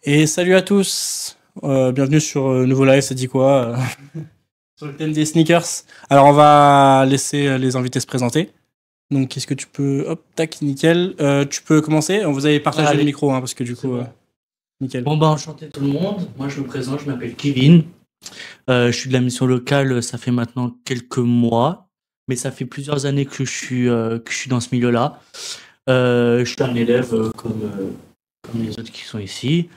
Et salut à tous, bienvenue sur Nouveau Live, ça dit quoi sur le thème des sneakers. Alors on va laisser les invités se présenter. Donc est-ce que tu peux... Hop, tac, nickel. Tu peux commencer, vous avez partagé Allez. le micro, parce que du coup... nickel. Bon bah enchanté tout le monde, moi je me présente, je m'appelle Kevin. Je suis de la mission locale, ça fait maintenant quelques mois, mais ça fait plusieurs années que je suis dans ce milieu-là. Je suis un élève comme les autres qui sont ici.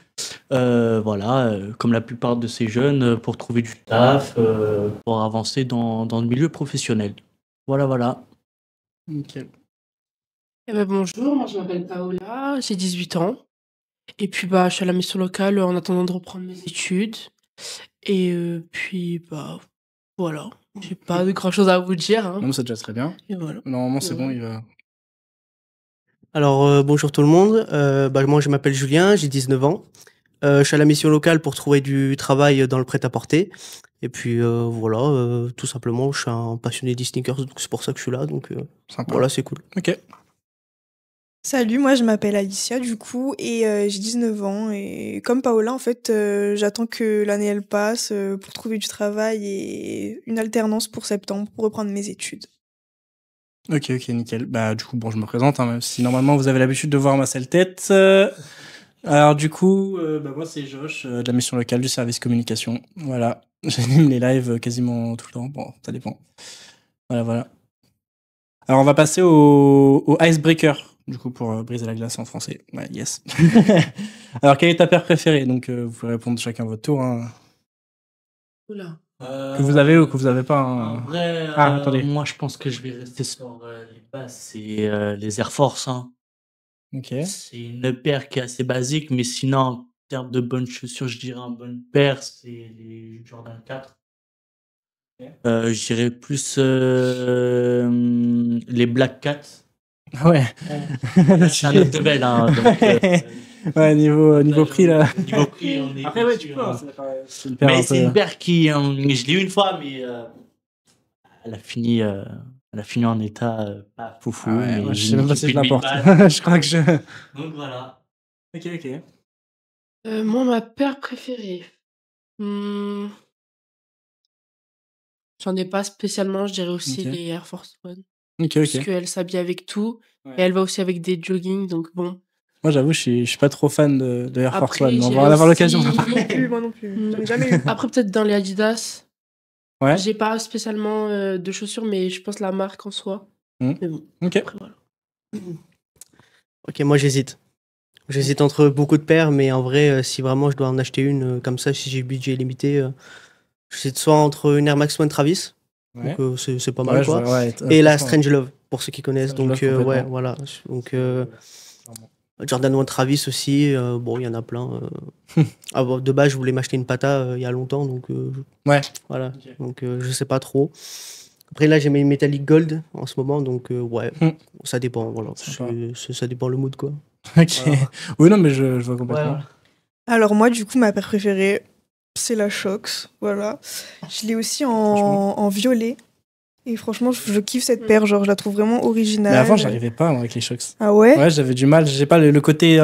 Comme la plupart de ces jeunes, pour trouver du taf, pour avancer dans le milieu professionnel. Voilà. Nickel. Bonjour, moi je m'appelle Paola, j'ai 18 ans. Et puis je suis à la mission locale en attendant de reprendre mes études. Et puis voilà, j'ai pas de grand chose à vous dire. Hein. Non, c'est déjà très bien. Et voilà. Normalement c'est bon, il va... Alors bonjour tout le monde, moi je m'appelle Julien, j'ai 19 ans. Je suis à la mission locale pour trouver du travail dans le prêt-à-porter. Et puis tout simplement, je suis un passionné des sneakers, donc c'est pour ça que je suis là. Donc Sympa. voilà, c'est cool. Ok. Salut, moi je m'appelle Alicia du coup et j'ai 19 ans et comme Paola en fait j'attends que l'année elle passe pour trouver du travail et une alternance pour septembre pour reprendre mes études. Ok, nickel. Du coup, bon, je me présente, même si normalement vous avez l'habitude de voir ma sale tête. Alors du coup, moi c'est Josh, de la mission locale du service communication. Voilà, j'anime les lives quasiment tout le temps. Bon, ça dépend. Voilà. Alors on va passer au icebreaker, du coup, pour briser la glace en français. Ouais, yes. Alors quelle est ta paire préférée? Donc vous pouvez répondre chacun votre tour. Oula. Que vous avez ou que vous avez pas. En vrai, attendez. moi je pense que je vais rester sur les bases, c'est les Air Force. Hein. Ok. C'est une paire qui est assez basique, mais sinon, en termes de bonnes chaussures, je dirais une bonne paire, c'est les Jordan 4. Je dirais plus les Black Cat. Ouais. C'est un autre level, hein, donc, ouais, niveau prix là. Niveau prix, on est. Après, ouais, tu peux. C'est une paire mais c'est une paire qui, je l'ai eu une fois, mais elle a fini en état pas foufou. Ouais, mais je sais même pas si je l'importe. Je crois que je. Donc voilà. Ok. Moi ma paire préférée. J'en ai pas spécialement, je dirais aussi les Air Force One. Ok. Parce qu'elle s'habille avec tout. Ouais. Et elle va aussi avec des jogging, donc bon. Moi, j'avoue, je suis pas trop fan de Air Force One. On va en aussi... avoir l'occasion. Moi non plus. J'en ai jamais eu. Après, peut-être dans les Adidas. Ouais. J'ai pas spécialement de chaussures, mais je pense la marque en soi. Mais bon. Ok. Après, voilà. Ok, moi j'hésite. J'hésite entre beaucoup de paires, mais en vrai, si vraiment je dois en acheter une comme ça, si j'ai budget limité, j'hésite soit entre une Air Max One Travis, Ouais. donc c'est pas mal quoi, Ouais, et la Strange Love, pour ceux qui connaissent. Strange Donc Love, ouais, voilà. Donc Jordan 1 Travis aussi, bon, il y en a plein. De base, je voulais m'acheter une Pata il y a longtemps, donc ouais. Voilà. Okay. Donc je sais pas trop. Après là, j'ai mes Metallic Gold en ce moment, donc ouais, ça dépend. Voilà, ça dépend le mood quoi. Ok. Voilà. Oui, non, mais je vois complètement. Ouais. Alors moi du coup ma paire préférée c'est la Shox, voilà. Je l'ai aussi en violet. Et franchement, je kiffe cette paire, genre je la trouve vraiment originale. Mais avant, j'arrivais pas avec les Shox. Ah ouais? Ouais, j'avais du mal. J'ai pas le côté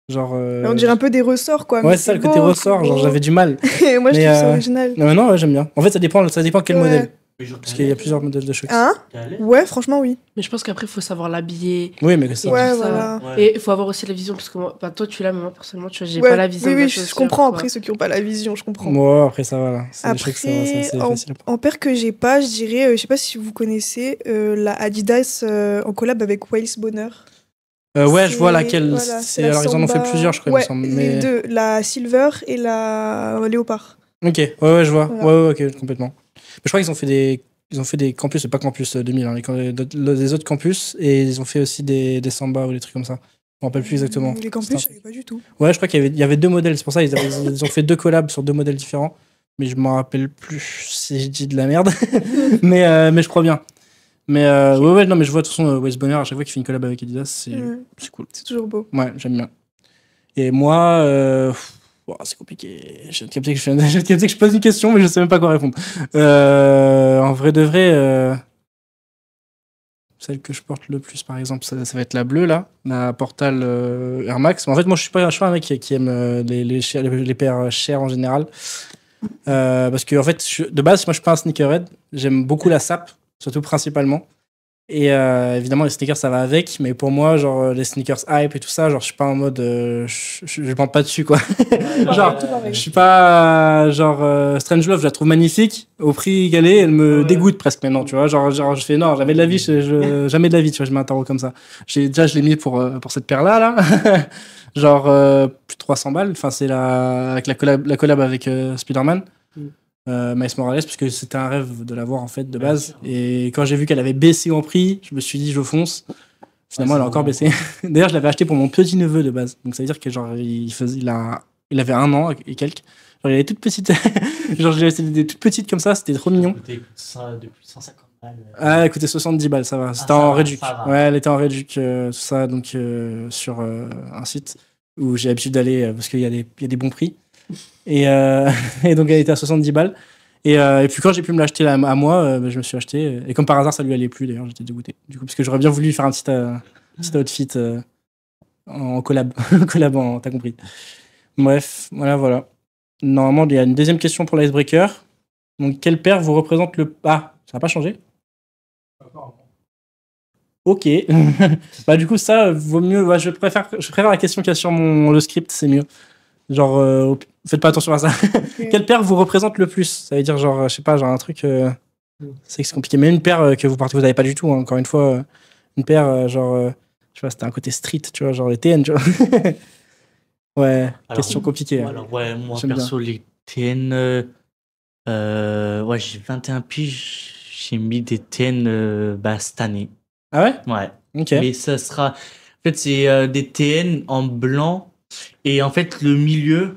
genre. On dirait un peu des ressorts quoi. Ouais, c'est ça, le côté ressort. Genre j'avais du mal. Moi, je trouve ça original. Non, ouais, j'aime bien. En fait, ça dépend quel modèle. Parce qu'il y a plusieurs modèles de Shox. Hein? Ouais, franchement, oui. Mais je pense qu'après, il faut savoir l'habiller. Oui, mais que ça. Ouais, voilà. Et il faut avoir aussi la vision, parce que moi, toi, tu l'as, mais moi, personnellement, tu vois, j'ai ouais, pas la vision. Oui, je comprends. Après, ceux qui n'ont pas la vision, je comprends. Ouais, après, ça va. Là. Après, c'est facile. En paire que j'ai pas, je dirais, je sais pas si vous connaissez, la Adidas en collab avec Wales Bonheur. Ouais, je vois laquelle. Voilà, alors, ils en ont fait plusieurs, je crois. Ouais, les deux, la Silver et la Léopard. Ok, ouais, je vois. Voilà. Ouais, ok, complètement. Mais je crois qu'ils ont fait des campus, c'est pas campus 2000, hein, des autres campus, et ils ont fait aussi des Samba ou des trucs comme ça. Je me rappelle plus exactement. Les campus, je savais pas du tout. Ouais, je crois qu'il y avait deux modèles, c'est pour ça ils ont fait deux collabs sur deux modèles différents, mais je m'en rappelle plus si je dis de la merde. mais je crois bien. Mais ouais, non, mais je vois de toute façon Wes Bonner à chaque fois qu'il fait une collab avec Adidas, c'est cool. C'est toujours beau. Ouais, j'aime bien. Et moi, c'est compliqué. Je viens de capter que je pose une question, mais je sais même pas quoi répondre. En vrai de vrai, celle que je porte le plus, par exemple, ça va être la bleue, là, la Portal Air Max. En fait, moi, je suis pas un mec qui aime les paires chères en général. Parce que, en fait, de base, moi, je suis pas un sneakerhead. J'aime beaucoup la sape, surtout principalement. Et évidemment, les sneakers, ça va avec. Mais pour moi, genre, les sneakers hype et tout ça, genre, je suis pas en mode. Je bande pas dessus, quoi. Genre, je suis pas. Genre, Strangelove, je la trouve magnifique. Au prix égalé, elle me dégoûte presque maintenant, tu vois. Genre, je fais non, jamais de la vie, jamais de la vie, tu vois, je m'interroge comme ça. Déjà, je l'ai mis pour cette paire-là, là. Genre, plus de 300 balles. Enfin, c'est avec la collab avec Spider-Man. Miles Morales, parce que c'était un rêve de l'avoir en fait de base. Et quand j'ai vu qu'elle avait baissé en prix, je me suis dit je fonce. Finalement, elle a encore baissé. D'ailleurs, je l'avais acheté pour mon petit neveu de base. Donc ça veut dire que genre il avait 1 an et quelques. Genre il avait toute petite. Genre j'ai laissé des toutes petites comme ça, c'était trop mignon. Ça depuis 150 balles. Ah, elle coûtait 70 balles, ça va. C'était en réduc. Ouais, elle était en réduc, tout ça, donc sur un site où j'ai l'habitude d'aller parce qu'il y a des bons prix. Et donc elle était à 70 balles. Et puis quand j'ai pu me l'acheter à moi, je me suis acheté. Et comme par hasard, ça lui allait plus d'ailleurs, j'étais dégoûté. Du coup, parce que j'aurais bien voulu faire un petit outfit en collab. Collab, t'as compris. Bref, voilà. Normalement, il y a une deuxième question pour l'icebreaker. Donc, quelle paire vous représente le. Ah, ça n'a pas changé? Ok. Bah, du coup, ça vaut mieux. Ouais, je préfère la question qu'il y a sur le script, c'est mieux. Genre, faites pas attention à ça. Ok. Quelle paire vous représente le plus? Ça veut dire, genre, je sais pas, genre un truc. C'est compliqué. Mais une paire que vous avez pas du tout, hein, encore une fois. Une paire, genre. Je sais pas, c'était un côté street, tu vois, genre les TN, tu vois. Ouais, Alors, question compliquée. Alors, ouais, moi, J'aime perso, les TN, ouais, j'ai 21 piges, j'ai mis des TN cette année. Ah ouais? Ouais. Ok. Mais ça sera. En fait, c'est des TN en blanc. Et en fait, le milieu,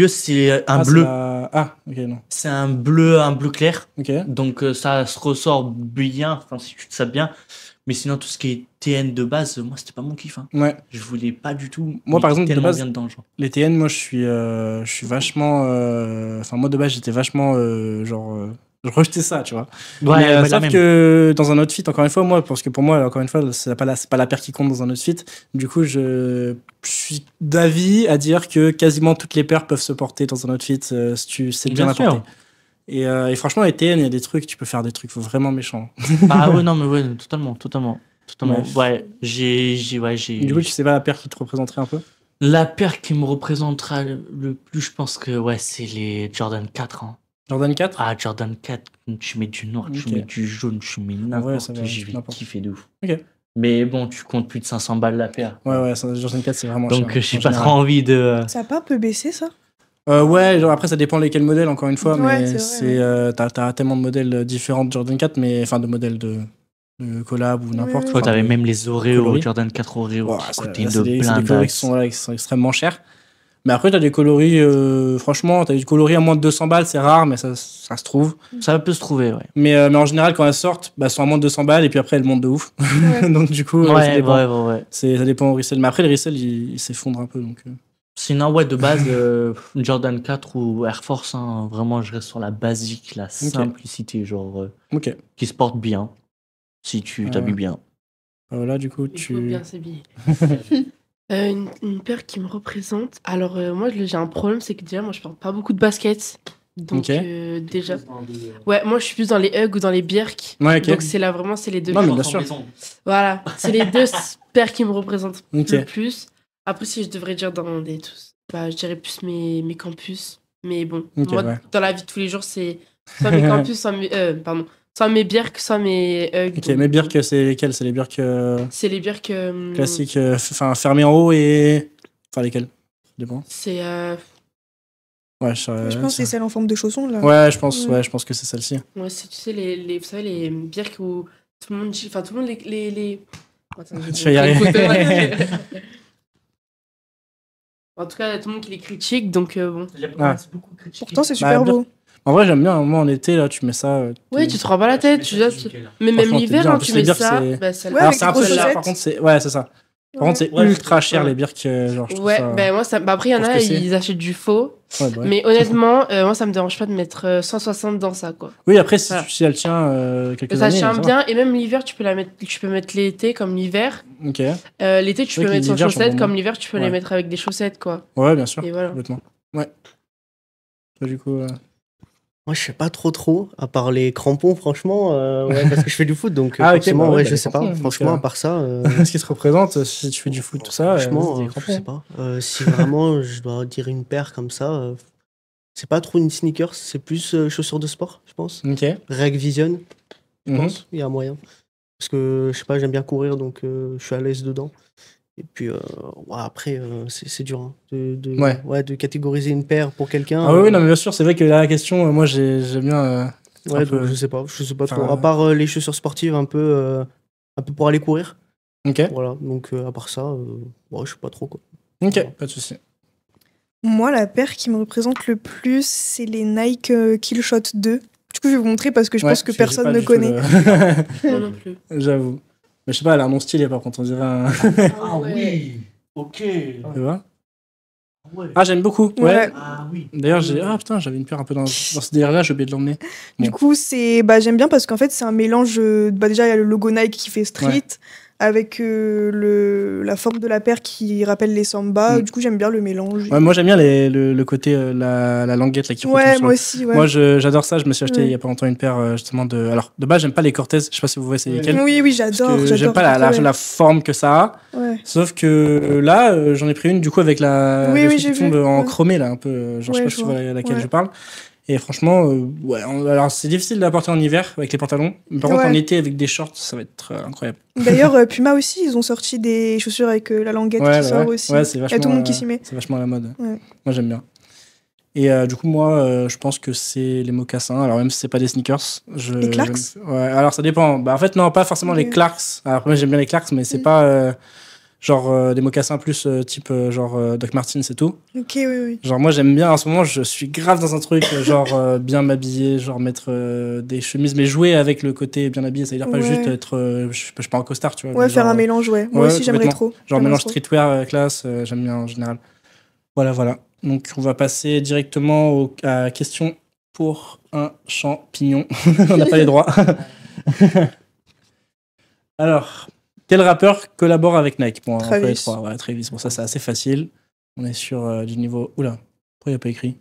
c'est un bleu. Ah, ok, non. C'est un bleu clair. Ok. Donc, ça se ressort bien, enfin, si tu te sais bien. Mais sinon, tout ce qui est TN de base, moi, c'était pas mon kiff. Hein. Ouais. Je voulais pas du tout. Moi, par exemple, de tellement base, bien dedans, genre. les TN, moi, je suis vachement. Enfin, moi, de base, j'étais vachement. Je rejetais ça, tu vois. Ouais, Mais, la sauf même. que dans un outfit, encore une fois, moi, parce que pour moi, encore une fois, c'est pas la paire qui compte dans un outfit. Du coup, je suis d'avis à dire que quasiment toutes les paires peuvent se porter dans un outfit si tu sais bien la sûr. porter. Et franchement, les TN, il y a des trucs, tu peux faire des trucs vraiment méchants. Ah ouais, non, mais ouais, totalement. Bref. Ouais, j'ai. Du coup, tu sais pas la paire qui te représenterait un peu? La paire qui me représentera le plus, je pense que ouais, c'est les Jordan 4. Hein. Jordan 4? Ah, Jordan 4, tu mets du noir, Ok. tu mets du jaune, tu mets Ouais, n'importe ça quoi, va, j'y vais n'importe. kiffer de ouf. Ok. Mais bon, tu comptes plus de 500 balles la paire. Ouais, Jordan 4, c'est vraiment Donc, cher. j'ai en pas général. trop envie de. Ça a pas un peu baissé, ça? Ouais, genre après ça dépend lesquels modèles encore une fois, Ouais, mais c'est vrai, t'as tellement de modèles différents de Jordan 4, mais enfin de modèles de collab ou n'importe. Ouais. Toi, enfin, t'avais de- même les Oreo, coloris. Jordan 4 Oreo Ouais, qui ça- coûtaient là, de c'est des coloris blindax. qui sont extrêmement chers. Mais après t'as des coloris, franchement, t'as des coloris à moins de 200 balles, c'est rare, mais ça se trouve. Ça peut se trouver, ouais. Mais en général quand elles sortent, bah, elles sont à moins de 200 balles et puis après elles montent de ouf. Ouais. Donc du coup, ça Ouais, dépend. ouais. Ça dépend au resell. Mais après le resell il s'effondre un peu donc. Sinon, ouais, de base, Jordan 4 ou Air Force, hein, vraiment, je reste sur la basique, la simplicité, genre, Ok. qui se porte bien, si tu t'habilles bien. Voilà, du coup Il faut tu. bien s'habiller. Une paire qui me représente. Alors, moi, j'ai un problème, c'est que déjà, moi, je porte pas beaucoup de baskets. Donc, Ok. déjà. Ouais, moi, je suis plus dans les Ugg ou dans les Birk. Ouais, ok. Donc, c'est là, vraiment, c'est les deux. Non, mais bien sûr. Voilà, c'est les deux paires qui me représentent Ok. le plus. Après, si je devrais dire dans des tous, bah, je dirais plus mes campus. Mais bon, Ok, moi, ouais. dans la vie de tous les jours, c'est soit mes campus, soit mes Birk, soit mes Ugg. Ok, Donc, mais Birk, c'est lesquels? C'est les Birk c'est les Birk. classiques, enfin fermés en haut et. Enfin, lesquels? Ça dépend. C'est. Ouais, Je pense que c'est celle en forme de chausson, là. Ouais, je pense que c'est celle-ci. Ouais, c'est, tu sais, vous savez, les Birk où tout le monde. Enfin, tout le monde les... Attends, Tu vas y arriver. En tout cas, tout le monde qui les critique, donc bon. Ah. Pourtant, c'est super Bah, beau. En vrai, j'aime bien. Moi, en été, là, tu mets ça. Ouais, tu te rends pas la tête. Mais même Franchement, t'es l'hiver, bien. En hein, plus, tu les mets Birk, ça. c'est- Bah, ça Ouais, Alors, avec c'est un les peu grosses cher. chaussettes. Par contre, c'est ça. Par contre, c'est Ouais, ultra ouais. cher, les Birk. Genre, je trouve Ouais, ça. ben moi, ça... bah, après, il y en Pour a, ce que c'est. ils achètent du faux. Ouais, bah ouais. Mais honnêtement, moi, ça me dérange pas de mettre 160 dans ça, quoi. Oui, après, si, Voilà. si elle tient quelques Ça années, tient ça va. bien. Et même l'hiver, tu peux mettre l'été comme l'hiver. Ok. L'été, tu C'est vrai peux que mettre sans l'hiver, j'en chaussettes. vois Comme moins. l'hiver, tu peux Ouais. les mettre avec des chaussettes, quoi. Ouais, bien sûr. Et voilà. Complètement. Ouais. Bah, du coup, Moi, je sais pas trop, à part les crampons, franchement, ouais, parce que je fais du foot, donc Ah, ok, forcément, bah ouais, ouais, bah, je les sais crampons, pas. donc, Franchement, à part ça, ce qui se représente, si tu fais du foot, tout ça, franchement, c'est des je crampons. sais pas. Si vraiment je dois dire une paire comme ça, c'est pas trop une sneakers, c'est plus chaussures de sport, je pense. Ok. Reg Vision, je Mhm. pense, il y a moyen. Parce que, je sais pas, j'aime bien courir, donc je suis à l'aise dedans. Et puis, ouais, après, c'est dur hein, Ouais. de catégoriser une paire pour quelqu'un. Ah oui, non, mais bien sûr, c'est vrai que là, la question, moi, j'aime bien un Ouais, peu... donc je sais pas faire, trop. À part les chaussures sportives un peu pour aller courir. Ok, Voilà, donc à part ça, ouais, je sais pas trop quoi. ok, pas de souci. Moi, la paire qui me représente le plus, c'est les Nike Killshot 2. Du coup, je vais vous montrer parce que je Ouais, pense que parce j'ai personne pas ne du tout connaît. Moi non plus. J'avoue. Mais je sais pas, elle a un nom stylé, par contre, on dirait un... Ah oui. Ok. Tu vois Ouais. Ah, j'aime beaucoup, ouais. Ouais. Ah oui. D'ailleurs, Ah putain, j'avais une paire un peu dans ce délire-là, j'ai oublié de l'emmener. Du Bon. coup, j'aime bien parce qu'en fait, c'est un mélange. Déjà, il y a le logo Nike qui fait street, Ouais. avec la forme de la paire qui rappelle les Samba. Mm. Du coup, j'aime bien le mélange. Ouais, moi, j'aime bien le côté, la languette là, qui retombe Ouais, sur moi le- aussi, ouais. Moi, j'adore ça. Je me suis acheté Ouais. il y a pas longtemps une paire, justement, de... Alors, de base, j'aime pas les Cortez. Je sais pas si vous voyez c'est lesquels. Oui, oui, Parce j'adore. que J'adore. j'aime pas trop, ouais. la forme que ça a. Ouais. Sauf que là, j'en ai pris une, du coup, avec Oui, les oui, trucs j'ai qui tombent vu, en ouais. chromé, là, un peu. Genre, je sais Ouais, pas je si tu vois vois. laquelle Ouais. je parle. Et franchement, ouais. Alors, c'est difficile de la porter en hiver avec les pantalons. Mais par contre, Ouais. en été, avec des shorts, ça va être incroyable. D'ailleurs, Puma aussi, ils ont sorti des chaussures avec la languette Ouais, qui bah sort ouais. aussi. Ouais, c'est Il y a vachement, tout le monde qui s'y met. c'est vachement à la mode. Ouais. Moi, j'aime bien. Et du coup, moi, je pense que c'est les mocassins. Alors, même si c'est pas des sneakers. Les Clarks Ouais, alors ça dépend. Bah, en fait, non, pas forcément Ok. les Clarks. Alors, moi, j'aime bien les Clarks, mais c'est Mm. pas genre des mocassins plus type genre Doc Martens et tout. Ok, oui, oui. Genre, moi, j'aime bien. En ce moment, je suis grave dans un truc, genre bien m'habiller, genre mettre des chemises, mais jouer avec le côté bien habillé. Ça veut dire pas Ouais. juste être, je sais pas, en costard, tu vois. Ouais, mais faire genre, un mélange, ouais. Moi ouais, aussi, j'aimerais complètement. trop. Genre J'aimerais mélange trop. streetwear classe, j'aime bien en général. Voilà, voilà. Donc, on va passer directement à la question pour un champignon. On n'a pas les droits. Alors, quel rappeur collabore avec Nike? Bon, on peut les Travis. trois. Ouais, Travis. Bon, ça, c'est assez facile. On est sur du niveau... Oula, pourquoi il n'y a pas écrit?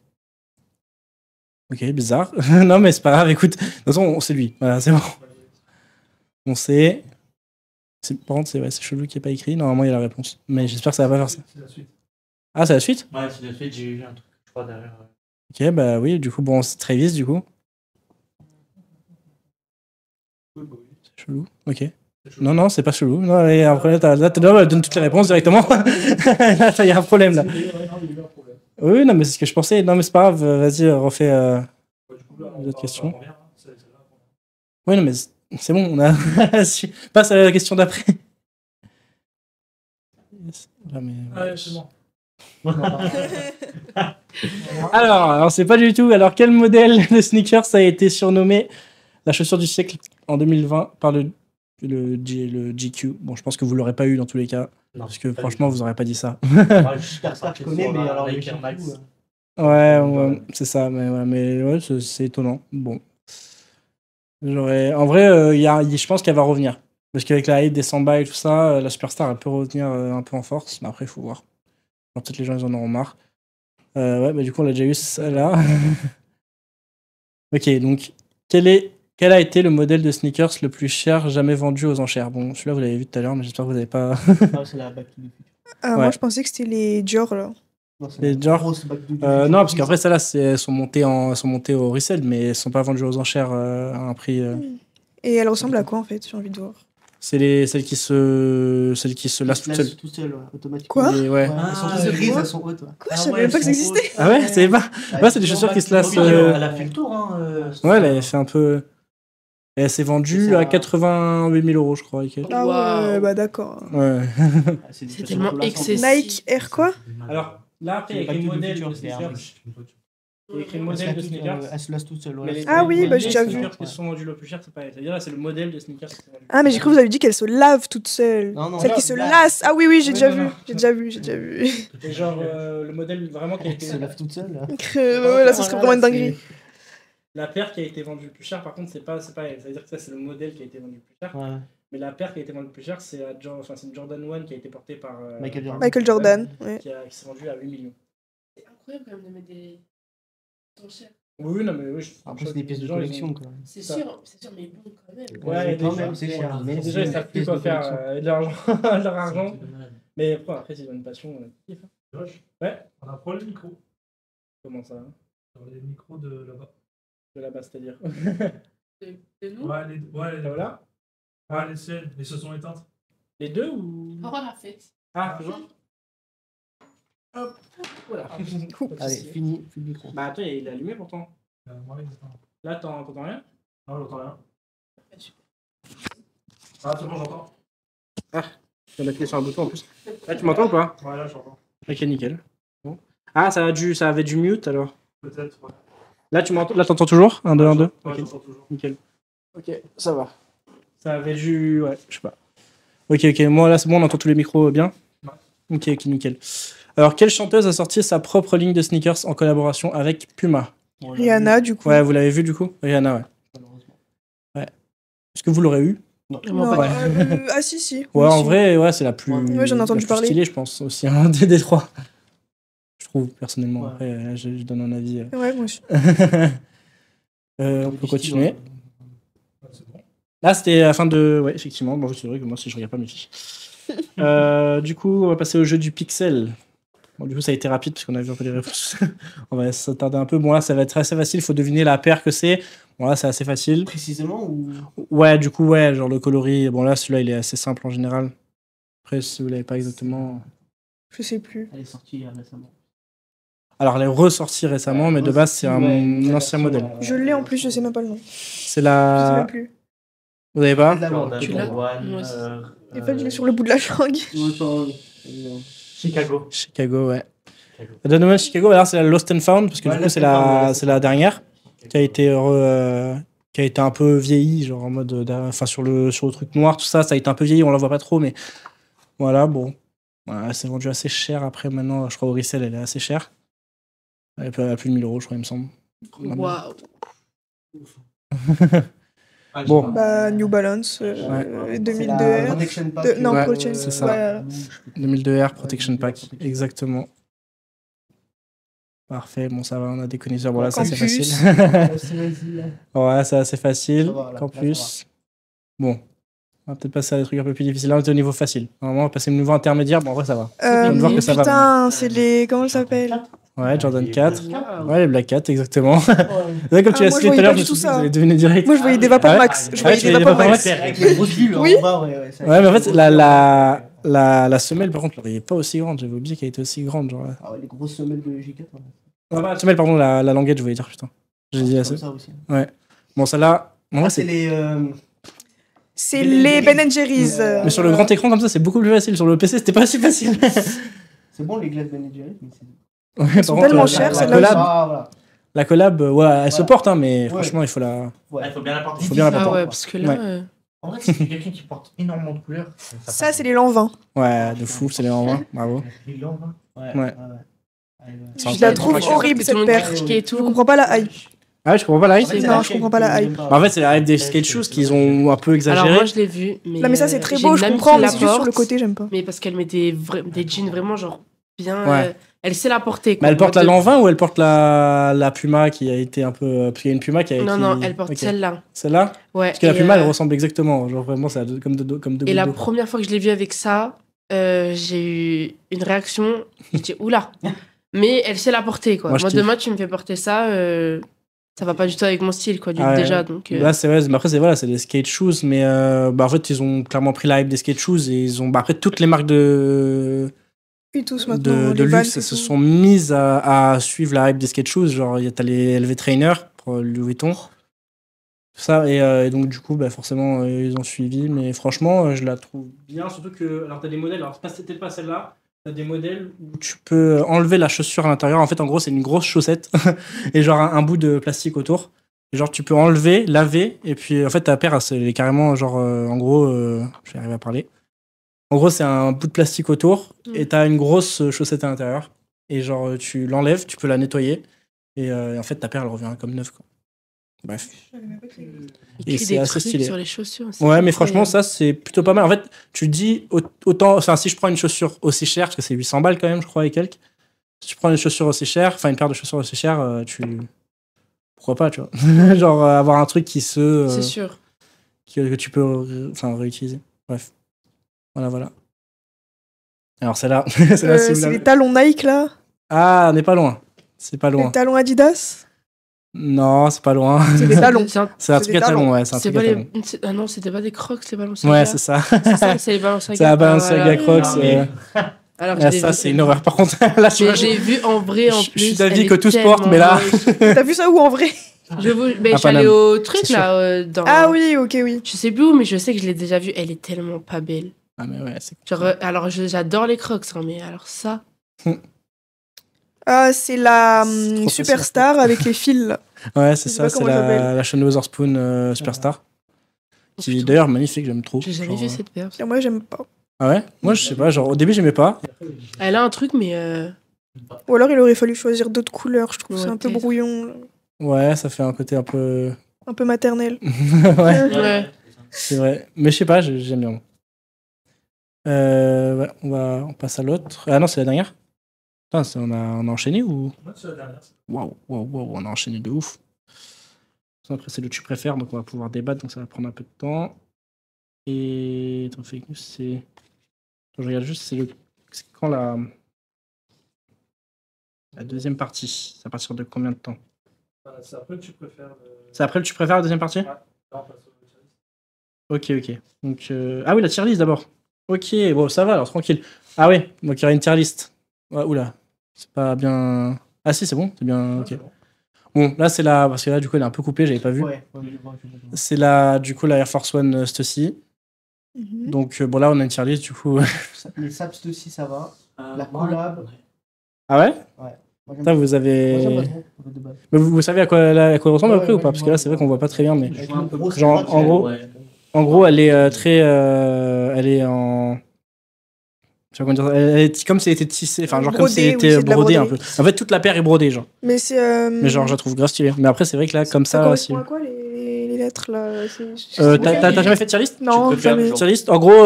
Ok, bizarre. Non, mais c'est pas grave, écoute. De toute façon, c'est lui. Voilà, c'est bon. On sait... Par contre, c'est chelou qu'il n'y ait pas écrit. Normalement, il y a la réponse. Mais j'espère que ça va pas faire ça. C'est la suite. Ah, c'est la suite? Ouais, c'est la suite. J'ai eu un truc, je crois, derrière. Ok, bah oui, du coup, bon, c'est Travis, du coup. C'est chelou, ok. Non, non, c'est pas chelou. Non, il y a un problème. Là, elle donne toutes les réponses directement. Là, il y a un problème, là. Oui, non, mais c'est ce que je pensais. Non, mais c'est pas grave. Vas-y, refais d'autres questions. Oui, non, mais c'est bon, on a... Passe à la question d'après. Là, mais... Ouais, c'est bon. Alors, c'est pas du tout. Alors, quel modèle de sneakers a été surnommé la chaussure du siècle en 2020 par le GQ? Bon, je pense que vous l'aurez pas eu dans tous les cas. Non, Parce que pas franchement, du tout. vous aurez pas dit ça. Ouais, j'espère pas que Je connais, sur mais la alors, Nike le Air GQ, Max. Ouais, c'est ça. Mais ouais, c'est étonnant. Bon. En vrai, je pense qu'elle va revenir. Parce qu'avec la hype des Samba et tout ça, la Superstar, elle peut revenir un peu en force. Mais après, il faut voir. Alors, peut-être les gens, ils en auront marre. Ouais, bah du coup, on l'a déjà eu, celle-là. Ok, donc, quel a été le modèle de sneakers le plus cher jamais vendu aux enchères? Bon, celui-là, vous l'avez vu tout à l'heure, mais j'espère que vous n'avez pas... Ah, c'est la Back to the Future. Ah, Ouais. moi, je pensais que c'était les Dior, là. Non, c'est Les la Dior. grosse Back to the Future. Non, parce qu'après, celles-là, elles sont montées au resell, mais elles sont pas vendues aux enchères à un prix... Et elle ressemble à quoi, en fait? J'ai envie de voir. C'est celles qui se lassent toutes seules. tout seul, ouais, automatiquement. Quoi? Et ouais. Ouais, elles sont Ah, toutes ouais. grises, elles sont hautes. Ouais. Quoi? Je savais même pas que ça existait. Ah ouais, c'est pas... Ouais, c'est des chaussures qui se lassent... Elle a fait le tour, hein. Ouais, elle a fait un peu... Et elle s'est vendue C'est ça. à 88 000 euros, je crois. avec elle. Ah ouais, Waouh. bah d'accord. Ouais. C'est tellement excessif. Nike Air quoi? Alors, là, après, C'est avec pas les que du modèles futur, de c'est sneakers... Air Max. Il y a écrit modèle de sneakers. Elle se lasse toute seule. Mais Ouais. les- Ah oui, les bah, j'ai déjà vu. sneakers qui sont vendus le plus cher, c'est pareil. C'est-à-dire là, c'est le modèle de sneakers qui sont vendus. Ah, mais j'ai cru que vous avez dit qu'elle se lave toute seule. Non, non, Celle qui là, se là. lasse. Ah oui, oui, j'ai Oui, déjà non, vu. non. J'ai déjà vu, j'ai déjà vu. Et genre, le modèle vraiment qui a Elle été. se lave toute seule. Là. Ouais, là, ça serait vraiment une dinguerie. La paire qui a été vendue le plus cher, par contre, c'est pas elle. C'est-à-dire que ça, c'est le modèle qui a été vendu le plus cher. Ouais. Mais la paire qui a été vendue le plus cher, c'est une Jordan 1 qui a été portée par Michael Jordan. Michael Jordan. Ouais. qui s'est vendue à 8 millions. C'est incroyable quand même de mettre des. Ton cher. Oui, non, mais oui. Après, c'est des pièces de gens, ils collection. ont- Quoi. C'est Ça- sûr, mais bon quand même. Ouais, quand déjà, même, c'est cher. Mais Déjà, ils c'est savent des plus pièces quoi de faire collection. de l'argent. de leur argent. Mais après, c'est une passion. Kiff, hein. Josh, Ouais. on apprend le micro. Comment ça hein Dans les micros de là-bas. De là-bas, c'est-à-dire. De nous. Ouais, Voilà. les siennes, mais se sont éteintes. Les deux ou. Oh la fête. Ah, toujours. Hop. Voilà. Allez, fini le micro. Bah attends, il est allumé pourtant. Moi, il est éteint. Là, t'entends rien? Non, j'entends rien. Ah, c'est bon, j'entends. Je viens d'appuyer sur un bouton en plus. Là, tu m'entends ou pas? Ouais, là, j'entends. Ok, nickel. Bon. Ah, ça avait du mute alors. Peut-être, ouais. Là, tu m'entends? Là, t'entends toujours? 1, 2, 1, 2. Ouais, Ok, j'entends toujours. nickel. Ok, ça va. Ça avait du. Ouais, je sais pas. Ok, moi là, c'est bon, on entend tous les micros bien? Ouais. Ok, nickel. Alors, quelle chanteuse a sorti sa propre ligne de sneakers en collaboration avec Puma? Rihanna, du coup. Ouais, vous l'avez vu du coup? Rihanna, ouais. Est-ce que vous l'aurez eu? Vraiment Non, pas. ah si, si. Ouais, Oui, en si. vrai, ouais, c'est la plus. Ouais, j'en ai entendu la plus parler. stylée, je pense, aussi, hein, des trois. Je trouve, personnellement. Ouais. Après, je donne un avis. Ouais, moi aussi. On peut continuer. Ouais, c'est bon. Là, c'était la fin de. Ouais, effectivement. Bon, c'est vrai que moi, si je regarde pas mes fiches. Du coup, on va passer au jeu du pixel. Bon, du coup, ça a été rapide parce qu'on a vu un peu les réponses. On va s'attarder un peu. Bon, là, ça va être assez facile. Il faut deviner la paire que c'est. Bon, là, c'est assez facile. Précisément ou. Ouais, du coup, ouais, genre le coloris. Bon, là, celui-là, il est assez simple en général. Après, si vous l'avez pas exactement. Je sais plus. Elle est sortie récemment. Alors, elle est ressortie récemment, mais de base, c'est un ancien modèle. Je l'ai en plus, je sais même pas le nom. C'est Je sais la. même plus. Vous avez pas? Tu l'as Moi aussi. En fait, je l'ai sur le bout de la langue. Chicago. Chicago, ouais. La Donovan Chicago, alors c'est la Lost and Found, parce que Ouais, du coup, Lost c'est and Found, la, ouais, c'est la dernière qui a été, qui a été un peu vieillie, genre en mode. Enfin, sur le truc noir, tout ça, ça a été un peu vieilli, on la voit pas trop, mais. Voilà, bon. Voilà, c'est vendu assez cher après, maintenant, je crois au resell, elle est assez chère. Elle est à plus de 1000 euros, je crois, il me semble. Waouh. Bon. Bah, New Balance, Ouais. 2002 C'est la R. Protection Pack. Non, Ouais, Protection, c'est ça. voilà. 2002R Protection Pack, exactement. Parfait, bon, ça va, on a des connaisseurs. Bon, là, ça, c'est Campus. facile. Ouais, c'est assez facile. Ça va, là, Campus. Bon. On va peut-être passer à des trucs un peu plus difficiles. Là, on était au niveau facile. Normalement, on va passer au niveau intermédiaire. Bon, en vrai, ça va. vient de voir que ça va. Putain, c'est les. Comment ça s'appelle? Ouais, Jordan 4. Waouh. Ouais, les Black 4, exactement. C'est vrai, comme tu Ah, l'as moi, cité je tout à voyais l'heure, pas je me du tout suis dit que ça. vous allez deviner direct. Moi, je voyais des Vapor Ouais. Max. Je Ouais, voyais tu des voyais des Vapor Vapor Max. Max. Avec les grosses bulles Oui. en bas, ouais. Ouais, mais en fait, la semelle, par contre, elle est pas aussi grande. J'avais oublié qu'elle était aussi grande. Genre. Ah ouais, les grosses semelles de J4. Ouais. Ah, pas la semelle, pardon, la languette, je voulais dire, putain. J'ai dit C'est assez. comme ça aussi. Bon, celle-là, en vrai, Ah, c'est c'est. les. C'est les Ben Jerry's. Mais sur le grand écran, comme ça, c'est beaucoup plus facile. Sur le PC, c'était pas si facile. C'est bon, les glaces Ben Jerry's, mais c'est. Ouais, par sont contre, tellement la- chères, la celles-là collab, Ah, voilà. la collab, ouais, elle se Voilà. porte, hein, mais Ouais. franchement, il faut la. Ouais. Il faut bien la porter. Faut bien la Ah porter. ouais, parce que là. Ouais. En vrai, c'est quelqu'un qui porte énormément de couleurs. Ça, c'est les Lan 20. Ouais, de fou, c'est les en 20. Bravo. Les langues, hein. Ouais. Je la trouve horrible, cette paire. Et Je tout. comprends pas la hype. Ah ouais, je comprends pas la hype. Non, je comprends pas la hype. Bah, en fait, c'est la hype des skate shoes qu'ils ont un peu Alors exagéré. moi je l'ai vu, Non, mais ça, c'est très j'ai beau, une je amie comprends, qui mais la c'est juste sur le porte, côté, j'aime pas. Mais parce qu'elle met des jeans vraiment genre bien. Ouais. Elle sait la porter. Mais quoi. elle porte la Mode de- Lan 20 ou elle porte la Puma qui a été un peu. Parce qu'il y a une Puma qui a été. Non, non, elle porte Ok. celle-là. Celle-là Ouais. Parce que la et, Puma, elle euh, ressemble exactement. Genre vraiment, c'est comme deux Et gouttes la d'eau. première fois que je l'ai vue avec ça, j'ai eu une réaction. J'ai dit oula. Mais elle sait la porter quoi. Moi, Moi, je kiffe. demain tu me fais porter ça, ça va pas du tout avec mon style quoi. Ah ouais. Déjà donc. Là, c'est vrai, mais après, c'est voilà, c'est des skate shoes, mais bah, en fait, ils ont clairement pris la hype des skate shoes et ils ont. Bah, après, toutes les marques de Et tous maintenant, de les Vans luxe et se tout. sont mises à suivre la hype des skate shoes. Genre, t'as les LV Trainer pour Louis Vuitton. Tout ça, et donc, du coup, bah, forcément, ils ont suivi. Mais franchement, je la trouve bien. Surtout que. Alors, t'as des modèles, alors, c'était pas celle-là. t'as des modèles où tu peux enlever la chaussure à l'intérieur. En fait, en gros, c'est une grosse chaussette et genre un bout de plastique autour. Et genre, tu peux enlever, laver, et puis en fait, ta paire, elle est carrément genre, en gros, je vais arriver à parler. En gros, c'est un bout de plastique autour et t'as une grosse chaussette à l'intérieur. Et genre, tu l'enlèves, tu peux la nettoyer. Et en fait, ta paire, elle revient comme neuve, quoi. Bref. Il Et écrit c'est des assez trucs stylé. sur les chaussures. c'est Ouais, mais franchement, incroyable. ça, c'est plutôt pas mal. En fait, tu te dis, autant, enfin, si je prends une chaussure aussi chère, parce que c'est 800 balles quand même, je crois, et quelques. Si tu prends une chaussure aussi chère, enfin, une paire de chaussures aussi chère, pourquoi pas, tu vois. Genre, avoir un truc qui C'est sûr. que tu peux réutiliser. Bref. Voilà. Alors, celle-là, celle-là, si vous C'est l'avez- les talons Nike là. Ah, on n'est pas loin. C'est pas Les loin. talons Adidas. Non, c'est pas loin. C'est des talons. C'est un- C'est un C'est truc des à talons, talons. ouais. C'est un C'est truc pas à les. talons. Ah non, c'était pas des crocs, les Balenciaga. Ouais, c'est ça. C'est ça, c'est les Balenciaga. C'est la Balenciaga Ah, voilà. Crocs. Alors, je Ah, l'ai ça, vu. c'est une horreur. Par contre, là, tu vois, Mais j'ai vu en vrai en je plus. suis d'avis elle que est tout se porte, tellement mais là- moche. T'as vu ça où en vrai? Mais À je suis allée Paname. au truc C'est là, dans. Ah oui, ok, oui. Je sais plus où, mais je sais que je l'ai déjà vue. Elle est tellement pas belle. Ah, mais ouais, c'est Genre, alors, j'adore les crocs, hein, mais alors ça. Ah, c'est la trop Superstar avec les fils là. Ouais, c'est Je sais ça, pas c'est comment elle s'appelle. la Sean Wotherspoon Superstar. Qui est d'ailleurs magnifique, j'aime trop. J'ai jamais Genre, vu cette paire. Et moi, j'aime pas. Ah ouais? Moi, je sais pas, genre au début, j'aimais pas. Elle a un truc, mais. Ou alors, il aurait fallu choisir d'autres couleurs. Je trouve que Ouais, c'est un peu peut-être. brouillon, là. Ouais, ça fait un côté un peu. Un peu maternel. Ouais, Ouais. c'est vrai. Mais je sais pas, j'aime bien. Ouais, on passe à l'autre. Ah non, c'est la dernière? Putain, on a enchaîné ou? Waouh, on a enchaîné de ouf. Après, c'est le tu préfères, donc on va pouvoir débattre, donc ça va prendre un peu de temps. Et attends, fake news, c'est. Attends, je regarde juste, c'est quand la deuxième partie? C'est à partir de combien de temps? C'est après que tu préfères. C'est après le tu préfères la deuxième partie? Ok. Donc, ah oui, la tier list d'abord. Ok, bon, ça va alors, tranquille. Ah oui, donc il y aura une tier list. Ouais, oula, c'est pas bien. Ah si, c'est bon, c'est bien. Ok. Bon, là, c'est la. Parce que là, du coup, elle est un peu coupée, j'avais pas vu. Ouais. C'est la, du coup, la Air Force One Stussy. Mhm. Donc, bon, là, on a une tier list, du coup. Les Saps aussi, ça va. La collab. Ah ouais? Moi, j'aime Putain, vous Moi, j'aime avez. pas trop, de base. Mais vous savez à quoi elle ressemble Ouais, après ou ouais, pas? je Parce que vois, là, c'est vrai qu'on voit pas très bien, mais. Avec une grosse Genre, cravate, en gros, Ouais. En gros, elle est très. Elle est en. Je sais pas comment dire. Elle est comme si elle était tissée. Enfin, genre comme si elle Brodée, oui, était c'est de la brodée un peu. broderie. En fait, toute la paire est brodée, genre. Mais c'est. Mais genre, je la trouve grave stylée. Mais après, c'est vrai que là, comme Ça ça. correspond si- à quoi les lettres là? T'as jamais fait de tier list? Non, Tu préfères, jamais. genre- Tier list, en gros.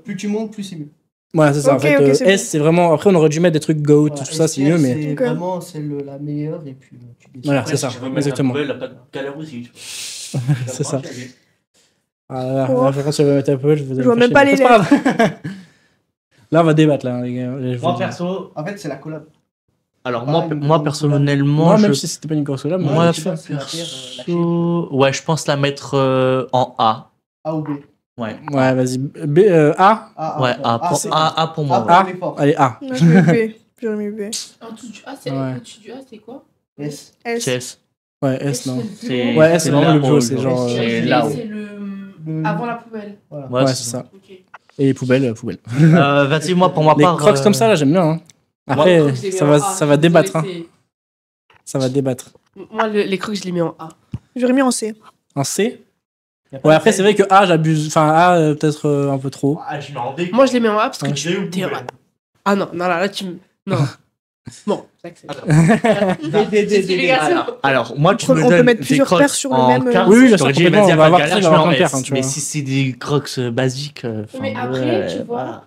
Plus tu montes, plus c'est mieux. Voilà, c'est ça. en Ok, fait, ok, c'est S, bon. c'est vraiment. Après, on aurait dû mettre des trucs GOAT, Voilà, tout ça, c'est STR, mieux, mais. C'est Ok. vraiment la meilleure et puis tu décides. Voilà, c'est ça, Si tu veux mettre exactement. la poubelle, elle a pas de galère aussi. tu vois. C'est ça. Elle est- Ah là, Oh. là, je pense que je vais mettre un peu, je vous Je vois même pas les lettres. Là, on va débattre, là, les gars. Je vous Moi, dis. perso. En fait, c'est la collab. Alors, Ah, une moi bonne personnellement, Moi, je. même si c'était pas une grosse là, Moi, moi, je sais pas, c'est la paire, la perso. Ouais, je pense la mettre en A. A ou B. Ouais. ouais, vas-y. A. Ouais, A c'est pour moi. A ouais. pour l'effort. Allez, A. Non, je mets B. J'aurais mis B. En dessous du A, c'est Ouais. au-dessus du A, c'est quoi? S. S. Chess. Ouais, S, non. C'est Ouais, S, c'est vraiment le là-haut, plus haut, c'est genre. genre. C'est C'est là-haut. C'est le. Le- Avant la poubelle. Voilà. Ouais, Ouais, c'est ça. Ok. Et les poubelles, poubelles. Vas-y, moi, pour ma Les part. crocs comme ça, là, j'aime bien. Hein. Après, Moi, je les mets ça en va, A, ça je va suis débattre. Hein. désolée, Ça va débattre. Moi, les crocs, je les mets en A. J'aurais mis en C. En C. Ouais, après, c'est vrai que A, j'abuse. Enfin, A, peut-être un peu trop. Ah, je mets en D. Moi, je les mets en A parce que Ouais. tu t'es en A. Ah non, là, tu me. Non. Bon, j'accepte. Alors, moi, tu On me peut donnes mettre des plusieurs crocs paires sur le en même, quart, Oui, oui, bien j'aurais sûr, dit, complètement, vas-y, on va pas de avoir galère, plus je mets d'avoir en qu'un paire, S. hein, tu Mais vois. si c'est des crocs basiques. Mais enfin, après, ouais, tu vois, voilà.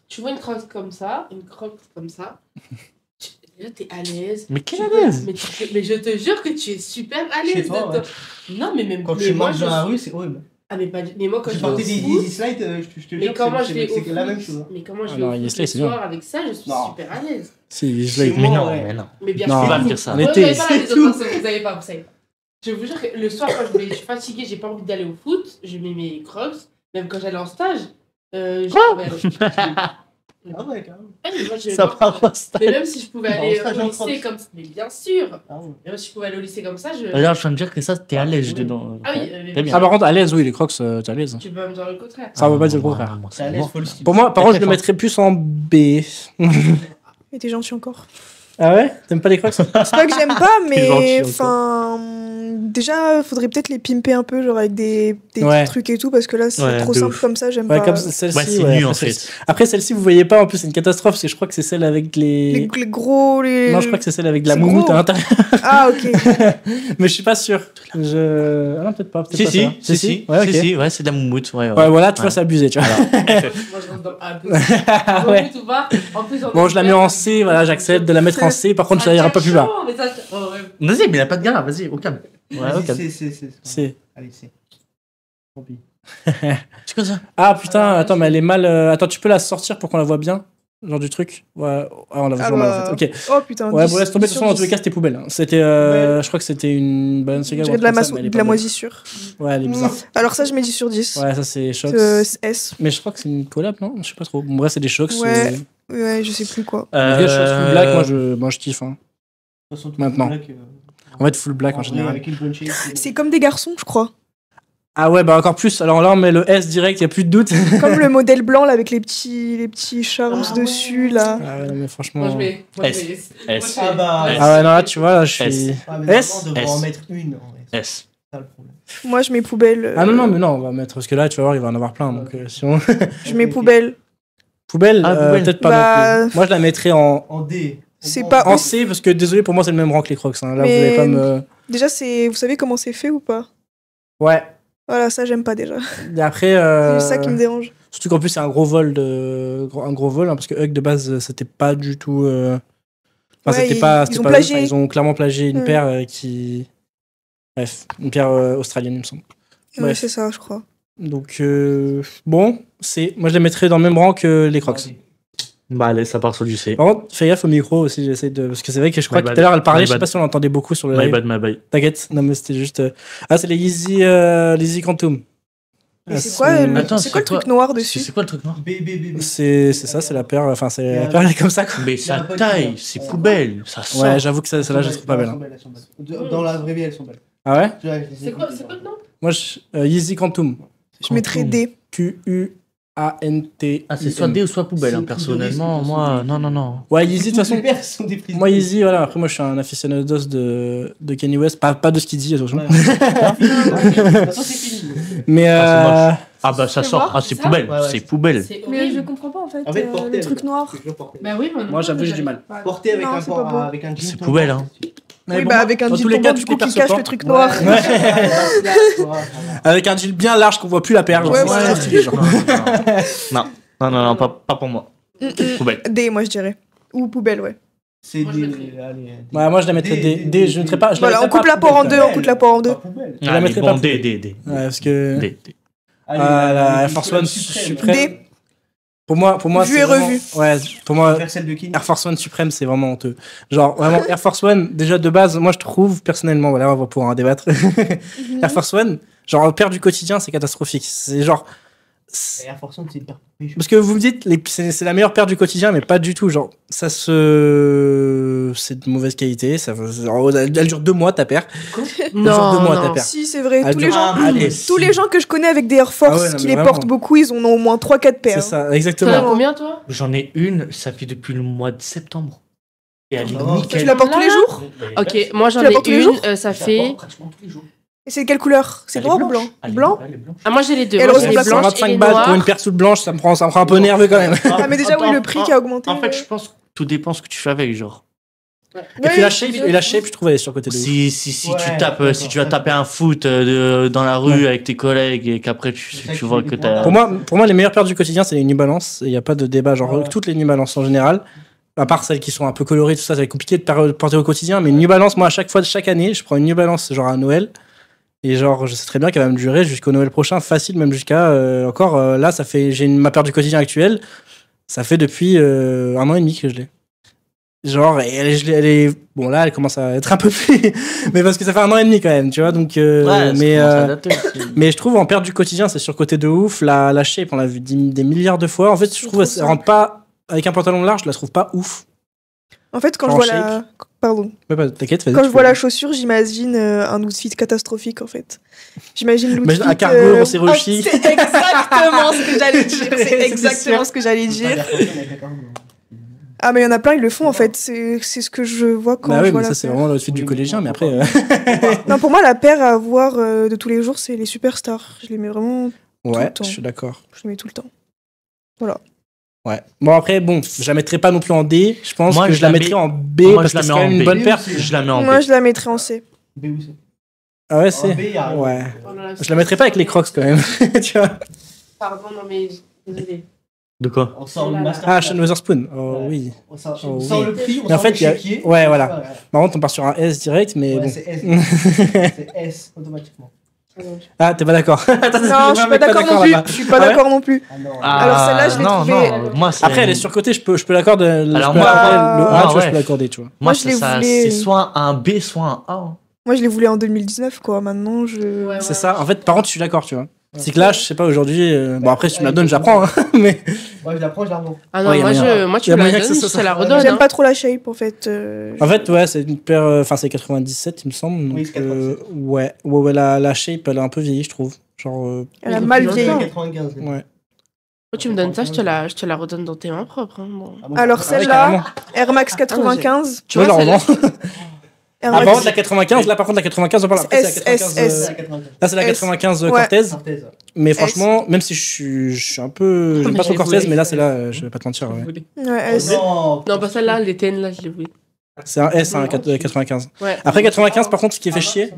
tu vois une croque comme ça, une croque comme ça. Déjà, t'es à l'aise. Mais quelle Tu à peux- l'aise. mais je te jure que tu es super à Chez l'aise. toi, de ouais. Non, mais même Quand mais tu moi, marches je dans la suis- rue, c'est horrible. Ah, mais moi, quand Tu je vais au portais des foot, Easy Slide, je te mais jure, comment je c'est vais au c'est la foot, même chose. hein. mais comment je Ah vais non, au Yes foot Slide, le c'est bien. soir avec ça, je suis Non. super à l'aise. Si, je l'ai. Chez Mais moi, non, ouais. mais non. Mais bien Non. sûr. Tu vas me dire ça. En Moi, été. vous avez pas c'est les tout. autres personnes, vous savez pas, vous savez pas. Je vous jure que le soir, quand je suis fatiguée, j'ai pas envie d'aller au foot, je mets mes crocs, même quand j'allais en stage. Ah ouais, carrément. Ça part pas Mais stage. même si je pouvais Bah, aller en stage au en lycée France. comme ça. Mais bien sûr. Ah ouais. Même si je pouvais aller au lycée comme ça, je. Regarde, je viens de dire que ça, t'es à l'aise oui. dedans. Ah oui, T'es bien. Ah, par contre, à l'aise, oui, les crocs, t'es à l'aise. Tu peux me dire le contraire. Ça veut pas dire le moi, contraire. moi, C'est c'est à l'aise, moi. faut le style. Pour moi, par contre, je le Très mettrais plus en B. Et t'es gentil encore. Ah ouais? T'aimes pas les crocs? C'est pas que j'aime pas, T'es gentil mais encore. enfin. Déjà, faudrait peut-être les pimper un peu, genre avec des Ouais. petits trucs et tout, parce que là, c'est Ouais, trop de simple ouf. comme ça, j'aime Ouais, pas. comme celle-ci. Ouais, c'est ouais, nu en après, fait. Après, celle-ci, vous voyez pas, en plus, c'est une catastrophe, parce que je crois que c'est celle avec Les gros. Non, je crois que c'est celle avec de la C'est moumoute gros. à l'intérieur. Ah, ok. Mais je suis pas sûr. Ah non, peut-être pas. Peut-être Si, pas si, ça. si, Ouais, ok. si, ouais, c'est de la moumoute. Ouais, Ouais, voilà, tu vois, Ouais. c'est abusé, tu vois. Moi, je rentre dans A. Ah ouais. Ou pas. En plus, Bon, je la mets en C, voilà, j'accepte de la mettre en C. Par contre, ça ira pas plus bas. Mais ça, oh, ouais. Vas-y, mais il a pas de galère, vas-y, au calme. Ouais, au Vas-y, calme. c'est. C. Allez, c'est. Tant pis. C'est quoi ça? Ah putain, attends, mais elle est mal. Attends, tu peux la sortir pour qu'on la voit bien? Genre du truc? Ouais. Ah, on la voit Ah toujours mal bah. en fait. Ok. Oh putain. Ouais, 10, bon, laisse tomber. De 10 toute façon, dans sur tous les 10. cas, c'était poubelle. Hein. C'était. Je crois que c'était une Balenciaga. Je ou un dirais de la, truc comme ça, mais elle est de pas la belle. moisissure. Ouais, elle est bizarre. Alors ça, je mets 10 sur 10. Ouais, ça c'est Shox. S. Mais je crois que c'est une collab, non? Je sais pas trop. Bon, bref, c'est des Shox. Ouais. Ouais, je sais plus quoi. En tout cas, Shox full black, moi je kiffe. Hein. De toute façon, tout Maintenant. black, En fait, full black en vrai, général. Avec une bonne shape. C'est comme des garçons, je crois. Ah ouais, bah encore plus. Alors là, on met le S direct, y a plus de doute. Comme le modèle blanc là avec les petits charms Ah dessus ouais. là. Ah ouais, non, mais franchement. Moi, je mets. S. Moi, je S. mets- Ah bah. S. Ah ouais, non, là, tu vois, là, je suis. S. Ah, mais S. normalement, on devrait en S. mettre une. En S. S. C'est ça le problème. Moi je mets poubelle. Ah non, non, mais non, on va mettre. Parce que là, tu vas voir, il va en avoir plein. Donc, si on... Je mets poubelle. Poubelle, Ah, poubelle. peut-être pas Bah, non plus. Moi, je la mettrais En D. C'est pas- en C, parce que désolé, pour moi, c'est le même rang que les Crocs. Hein. Là, Mais- vous allez pas me. Déjà, vous savez comment c'est fait ou pas? Ouais. Voilà, ça j'aime pas déjà. Et après. C'est ça qui me dérange. Surtout qu'en plus, c'est un gros vol, un gros vol hein, parce que Hug de base, c'était pas du tout. Enfin, Ouais, c'était ils- pas. ils c'était ont pas plagié. enfin, ils ont clairement plagié une Ouais. paire qui. Bref, une paire australienne, il me semble. Ouais, Bref. c'est ça, je crois. Donc, bon, moi je les mettrais dans le même rang que les Crocs. Bah, allez, ça part sur du C. Par contre, fais gaffe au micro aussi, j'essaie de. Parce que c'est vrai que je crois My que tout bad. à l'heure elle parlait, My je sais bad. pas si on l'entendait beaucoup sur le My live. bad, my bad. T'inquiète, non mais c'était juste. Ah, c'est les Yeezy Quantum. Mais Ah, c'est quoi, Attends, c'est quoi le c'est truc noir dessus? C'est quoi le truc noir? B. C'est ça, c'est la paire. Enfin, c'est la paire, elle est comme ça quoi. Mais sa taille, c'est poubelle, ça sort. Ouais, j'avoue que celle-là, je la trouve pas belle. Hein. Elles sont belles. Dans la vraie vie, elles sont belles. Ah ouais? C'est quoi le nom? Moi, Yeezy Quantum. Je mettrais D. Q-U-A-N-T. Ah, c'est soit D ou soit poubelle, hein. C'est Personnellement, une moi, priseuse. non. Ouais, Yeezy, de toute façon. Les paires sont des prises. Moi, Yeezy, voilà. Après, moi, je suis un aficionados de Kanye West. Pas de ce qu'il dit, attention. Ouais. De toute façon, c'est fini. Mais. Ah, Ah bah ça Tu sort, vois, ah c'est ça poubelle, Ouais, ouais. c'est poubelle. C'est Mais je horrible. comprends pas en fait, En fait, porter le avec- truc noir. c'est toujours porter. Bah oui, Moi, j'avoue, j'ai du mal. Porter avec Non, un c'est pas beau. avec un jean. C'est poubelle, hein. Mais Oui, bon, bah avec un dans jean tous les tombant, cas, du toutes coup les qui paires se cache le portent. truc noir. Avec un jean bien large qu'on voit plus la paire. Ouais, genre, voilà. c'est stylé, genre. Non, pas pour moi. Poubelle. D, moi je dirais. Ou poubelle, ouais. C'est Moi, je des. mettrais. Allez, Ouais, moi, je la mettrais D. Je mettrais pas. Je la Voilà, on mettrais coupe pas la poire en poubelle, deux, on coupe la poire en deux. Pas poubelle. Je la Allez, mettrais bon, pas D. Ouais, parce que. D. Allez, la Air une Force collab One suprême. suprême. D. Pour moi, Vue c'est et vraiment- revue. Ouais, pour moi, Faire celle de King. Air Force One suprême, c'est vraiment honteux. Genre, vraiment, Air Force One, déjà de base, moi je trouve, personnellement, voilà, on va pouvoir en débattre. Air Force One, genre, paire du quotidien, c'est catastrophique. C'est genre. Air Force One, c'est une paire. Parce que vous me dites, c'est la meilleure paire du quotidien, mais pas du tout. Genre, c'est de mauvaise qualité. Genre, elle dure 2 mois, ta paire. Elle dure 2 mois, ta paire. Si, c'est vrai. Elle Tous les dure- gens. Allez, Tous les gens que je connais avec des Air Force Ah ouais, non, qui mais les vraiment. portent beaucoup, ils en ont au moins 3-4 C'est paires. ça, T'en as exactement. combien, toi? J'en ai une, ça fait depuis le mois de septembre. Et elle est Oh, nickel. Tu la portes tous les jours? Ok, moi j'en Tu la ai portes tous les une, jours ça fait. pratiquement tous les jours. Et c'est de quelle couleur? C'est Elle est noir ou blanche. blanc? Elle est Blanc? elle est blanche. Ah, moi j'ai les deux. Elle Moi, ressemble j'ai à les blanches et 125 les balles pour noires. une paire toute blanche, ça me prend un peu nerveux quand même. Ah, mais déjà, oui, le prix qui a augmenté. En fait, ouais. je pense que tout dépend ce que tu fais avec, genre. Et puis la shape, je trouve, elle est surcotée de ouf. Si Ouais, tu tapes, d'accord, si tu vas d'accord. taper un foot dans la rue avec tes collègues et qu'après tu C'est ça tu qui vois fait que des t'as. points. Pour moi, les meilleures paires du quotidien, c'est les New Balance. Il n'y a pas de débat. Genre, Ouais. toutes les New Balance en général. À part celles qui sont un peu colorées, tout ça, c'est compliqué de porter au quotidien. Mais une New Balance, moi, à chaque fois, chaque année, je prends une New Balance, genre à Noël. Et genre, je sais très bien qu'elle va me durer jusqu'au Noël prochain, facile, même jusqu'à encore. Là, ça fait, ma paire du quotidien actuelle. Ça fait depuis 1 an et demi que je l'ai. Genre, et elle est. Bon, là, elle commence à être un peu plus. Mais parce que ça fait 1 an et demi quand même, tu vois. Donc, mais je trouve en paire du quotidien, c'est surcoté de ouf. La shape, on l'a vu des milliards de fois. En fait, je trouve trop elle rentre pas avec un pantalon large, je la trouve pas ouf. En fait, quand je En vois shape. la. Pardon. Mais pas, t'inquiète, vas-y. Quand tu je vois peux- la chaussure, j'imagine un outfit catastrophique en fait. J'imagine l'outfit. Imagine un cargo en serruchi. C'est exactement ce que j'allais dire. C'est C'était exactement sûr. ce que j'allais Pas dire. l'air coquin avec la cargo. Ah, mais il y en a plein, ils le font en fait. C'est ce que je vois quand Bah je oui, vois mais la ça, c'est paire. vraiment l'outfit du Oui, collégien, mais après. Non, pour moi, la paire à avoir de tous les jours, c'est les superstars. Je les mets vraiment. Ouais, le temps. je suis d'accord. Je les mets tout le temps. Ouais. Bon, après, bon, je la mettrai pas non plus en D. Je pense Moi, que je je la la mettrai mets- en B moi, parce je la que c'est mets quand en même une B. bonne paire. Je la mets en Moi, B. je la mettrais en C. B ou C. Ah ouais, En c'est. B, il y a- Ouais. Je la mettrais pas avec les crocs quand même. Tu vois. Pardon, non mais désolé. De quoi? On sort le master. Ah, Sean Weatherspoon. Oh Ouais. oui. On sort, Oh, on sort oui. le prix, on Mais en sort fait, le il y a- chéquier. ouais, voilà. Par contre, on part sur un S direct, mais Ouais, bon. c'est S. C'est S automatiquement. Ah, t'es pas d'accord. Non, je suis pas d'accord non plus. là-bas. Je suis pas Ah ouais d'accord non plus. Ah non. Alors, celle-là, je l'ai non, trouvée- non, moi, c'est- Après, elle est surcotée, je peux l'accorder. Alors, Je peux moi, l'accorder. bah, Le A, tu vois, ouais. je peux l'accorder, tu vois. Moi, je c'est les ça, voulais- c'est soit un B, soit un A. hein. Moi, je les voulais en 2019, quoi. Maintenant, je. Ouais, C'est ça. En fait, par contre, je suis d'accord, tu vois. C'est que là, je sais pas, aujourd'hui. Bon, après, si tu me la donnes, j'apprends. Hein, mais. Moi, je la prends, je la revends. Ah non, Ouais, y a moyen. moi tu Y a me la moyen que donnes, ça je soit te la ça. redonne. J'aime hein. pas trop la shape, en fait. En fait, ouais, c'est une paire. Enfin, c'est 97, il me semble. Donc, Oui, c'est 97. ouais, la shape, elle est un peu vieillie, je trouve. Genre. Elle a Oui, mal depuis vieilli. 95. Ouais. Moi, tu me donnes ça, je te la redonne dans tes mains propres. Hein, bon. Ah bon, Alors, ah, celle-là, Air Max 95. Tu Moi, vois, je la celle-là, revends. Air Ah, par Max. contre, la 95, là, par contre, la 95, on parle après, c'est la S, 95. S. c'est la 95. Là, c'est la S. 95 Ouais. Cortez. Synthèse. Mais franchement, même si je suis un peu. J'aime Mais pas je trop les Cortez, voulais. mais là, c'est là, je vais pas te mentir. Ouais. Ouais, S. Oh, Non, pas celle-là, les TN là, je les voulais. C'est un S, hein, 95. Ouais. Après 95, par contre, ce qui fait chier,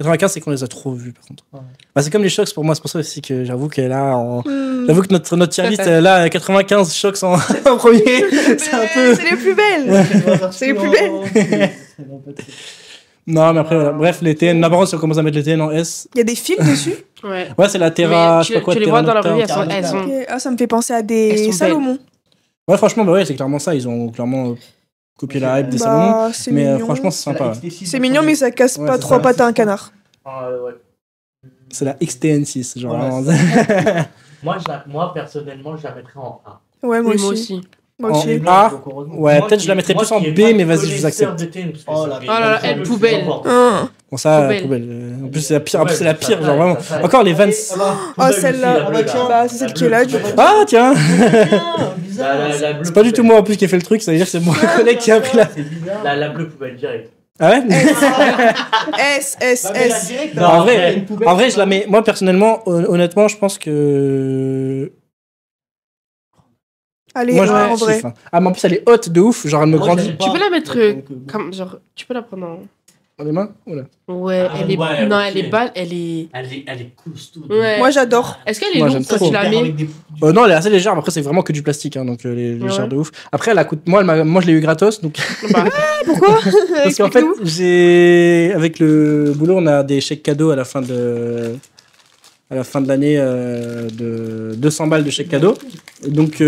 95, c'est qu'on les a trop vus, par contre. Ouais. Bah, c'est comme les Shocks pour moi, c'est pour ça aussi que j'avoue que là, Hmm. j'avoue que notre tier list, là, 95 Shocks en, en premier, c'est un peu. C'est les plus belles. C'est les plus belles. Non, mais après, voilà. Bref, les TN, là, par contre, si on commence à mettre les TN en S, Il y a des fils dessus. Ouais. ouais, c'est la Terra, Mais je sais pas quoi, tu les Terra vois dans la Nocta. vraie vie, Terra elles Nocta. ont. Ok. Ah, ça me fait penser à Elles des sont Salomon. Ouais, franchement, bah ouais, c'est clairement ça. Ils ont clairement copié la hype des Salomon. Bah, c'est Mais mignon. franchement, c'est sympa. Ouais. C'est mignon, mais ça casse Ouais, pas c'est trois ça. pattes à un canard. C'est la XTN6, genre. Ouais, vraiment. Moi, personnellement, je la mettrais en A. Ouais, moi Oui, moi aussi. aussi. Moi En- aussi. Ah. Ouais, Moi peut-être je la qui- mettrais moi plus en qui est B, pas mais vas-y, je vous connaisseur accepte. de TN, parce que Oh ça là fait là. Oh là là, longtemps elle que je poubelle. suis encore. Hein. Bon, ça, Poubelle. poubelle. En plus, c'est la pire. En plus, Ouais, c'est la ça pire, taille, genre vraiment. ça taille. Encore les Vans. Oh, celle-là. Ah bah tiens. Bah, c'est celle qui est là, du coup. Ah, tiens. Bizarre. C'est pas du tout moi en plus qui ai fait le truc, ça veut dire que c'est mon collègue qui a pris la. C'est bizarre. La bleue poubelle direct. Ah ouais S, S, Bah, mais la S. direct, Non, là, en il y a vrai, une poubelle. en vrai, je la mets. Moi, personnellement, honnêtement, je pense que. Allez, Moi, je ouais, la en vrai. kiffe. Hein. Ah, mais en plus, elle est haute de ouf, genre elle me Moi, grandit. j'aime Tu peux la mettre Donc, comme genre, tu peux la prendre en. Dans les mains Oula. Ouais, Ah, elle est. ouais, Non, ok. elle est balle, elle est. Elle est costaud. Ouais. Moi, j'adore. Est-ce qu'elle est Moi, lourde j'aime quand trop. tu la Avec mets des- Non, elle est assez légère, mais après, c'est vraiment que du plastique, hein, donc légère Ouais. de ouf. Après, elle a coûté. Moi, moi, je l'ai eu gratos, donc. Bah, Pourquoi Parce qu'en fait, Explique-nous. j'ai avec le boulot, on a des chèques cadeaux à la fin de l'année de 200 balles de chèques cadeaux. Donc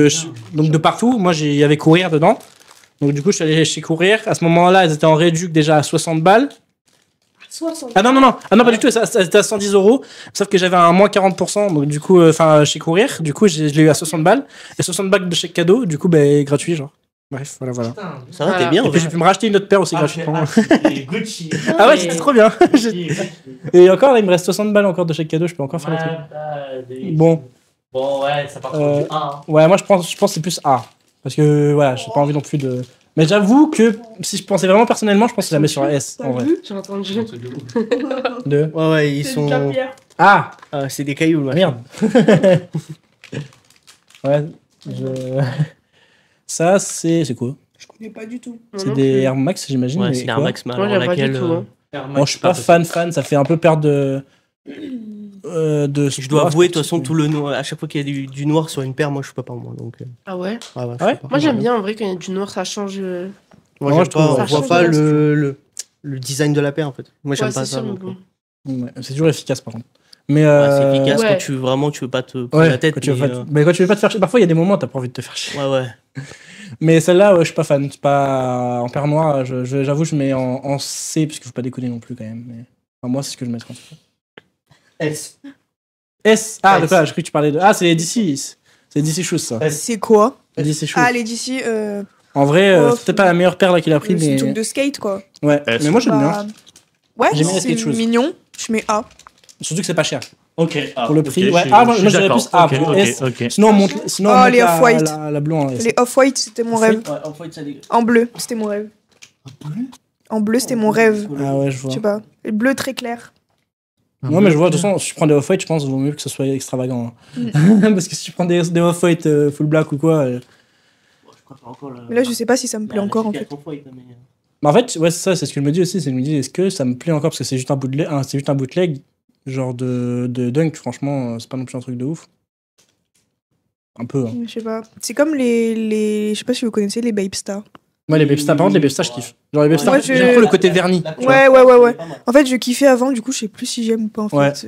donc de partout, moi il y avait Courir dedans. Donc du coup, je suis allé chez Courir. À ce moment-là, elles étaient en réduc déjà à 60 balles. 60. Ah non, pas du tout, ça était à 110 €. Sauf que j'avais un moins 40%, donc du coup, chez Courir, du coup, je l'ai eu à 60 balles. Et 60 balles de chèque cadeau, du coup, gratuit, genre. Bref, voilà. Ça va, t'es Voilà. bien. Et puis j'ai pu me racheter une autre paire aussi Ah, gratuitement. Gucci. Ah ouais, Et- c'était trop bien. Et encore, là, il me reste 60 balles encore de chèque cadeau, je peux encore faire le truc. Bon. Bon, ouais, ça part sur Euh, du A. hein. Ouais, moi je pense que c'est plus A. Parce que voilà, j'ai pas envie non plus de. Mais j'avoue que si je pensais vraiment personnellement, je pense que je la mets sur S en vrai. j'ai entendu. De... Ouais, ils sont. Ah Ah, c'est des cailloux, là. Merde Ouais, ça c'est. C'est quoi? Je connais pas du tout. C'est des Air Max, j'imagine. Ouais, mais c'est des Air quoi Max, mais Moi, alors j'aime pas du laquelle. tout. Hein. Moi je suis pas fan, ça fait un peu perdre de. Je dois avouer, de toute façon, tout le noir, à chaque fois qu'il y a du noir sur une paire, moi je suis pas moi. Donc, Ah ouais ouais, je Ouais. suis pas. Moi, j'aime bien en vrai quand il y a du noir, ça change. Moi, Moi, j'aime je trouve- pas, ça on voit change pas bien, le design de la paire en fait. Moi j'aime Ouais, pas c'est ça. sûr, mais donc, bon. Ouais, c'est toujours efficace par contre. Mais ouais, c'est efficace Ouais. quand tu veux pas te prendre Ouais, la tête. quand tu veux mais, pas mais quand tu veux pas te faire chier, parfois il y a des moments où t'as pas envie de te faire chier. ouais. Mais celle-là, ouais, je suis pas fan. C'est pas en paire noire. J'avoue, je mets en C parce qu'il faut pas déconner non plus quand même. Mais enfin, moi, c'est ce que je mettrais en tout cas. S. S. Ah, S. d'accord. J'ai cru que tu parlais de. Ah, c'est les DC. C'est DC Shoes ça. C'est quoi Dis, c'est chaud. Ah, les DC, En vrai, Oh, c'est peut-être pas la meilleure paire là qu'il a pris, c'est un mais. truc de skate, quoi. Ouais, S. mais moi j'aime bien. Bah, ouais, J'aime bien les c'est skate shoes. mignon. Je mets A. Surtout que c'est pas cher. Ok. Pour le prix, ok, ouais. je suis- Ah, moi, je moi, suis j'aurais d'accord. plus A, Ok, pour ok, S. ok. Sinon, on monte, sinon, on Oh, monte les Off-White. la bleu en S. Les Off-White, c'était mon rêve. Ouais, en fait, ça dégueule. En bleu, c'était mon rêve. En bleu, c'était mon rêve. Ah ouais, je vois. Je sais pas. Et bleu très clair. Non, mais je vois, de toute façon, si tu prends des off-white, je pense qu'il vaut mieux que ce soit extravagant. hein. Parce que si tu prends des off-white full black ou quoi. Je préfère encore Mais là, je sais pas si ça me plaît encore, en fait. Bah, en fait, ouais, c'est ça, c'est ce que je me dis aussi. C'est que je me dis, est-ce que ça me plaît encore parce que c'est juste un bootleg, c'est juste un bootleg, genre de dunk, franchement, c'est pas non plus un truc de ouf. Un peu. Hein. Je sais pas. C'est comme les. Je sais pas si vous connaissez les Babe Star. Moi, les Babestar, par contre, les Babestar, je kiffe. Genre, les Babestar, Moi, j'aime trop le côté verni. Ouais. En fait, je kiffais avant, du coup, je sais plus si j'aime ou pas, en Ouais. fait.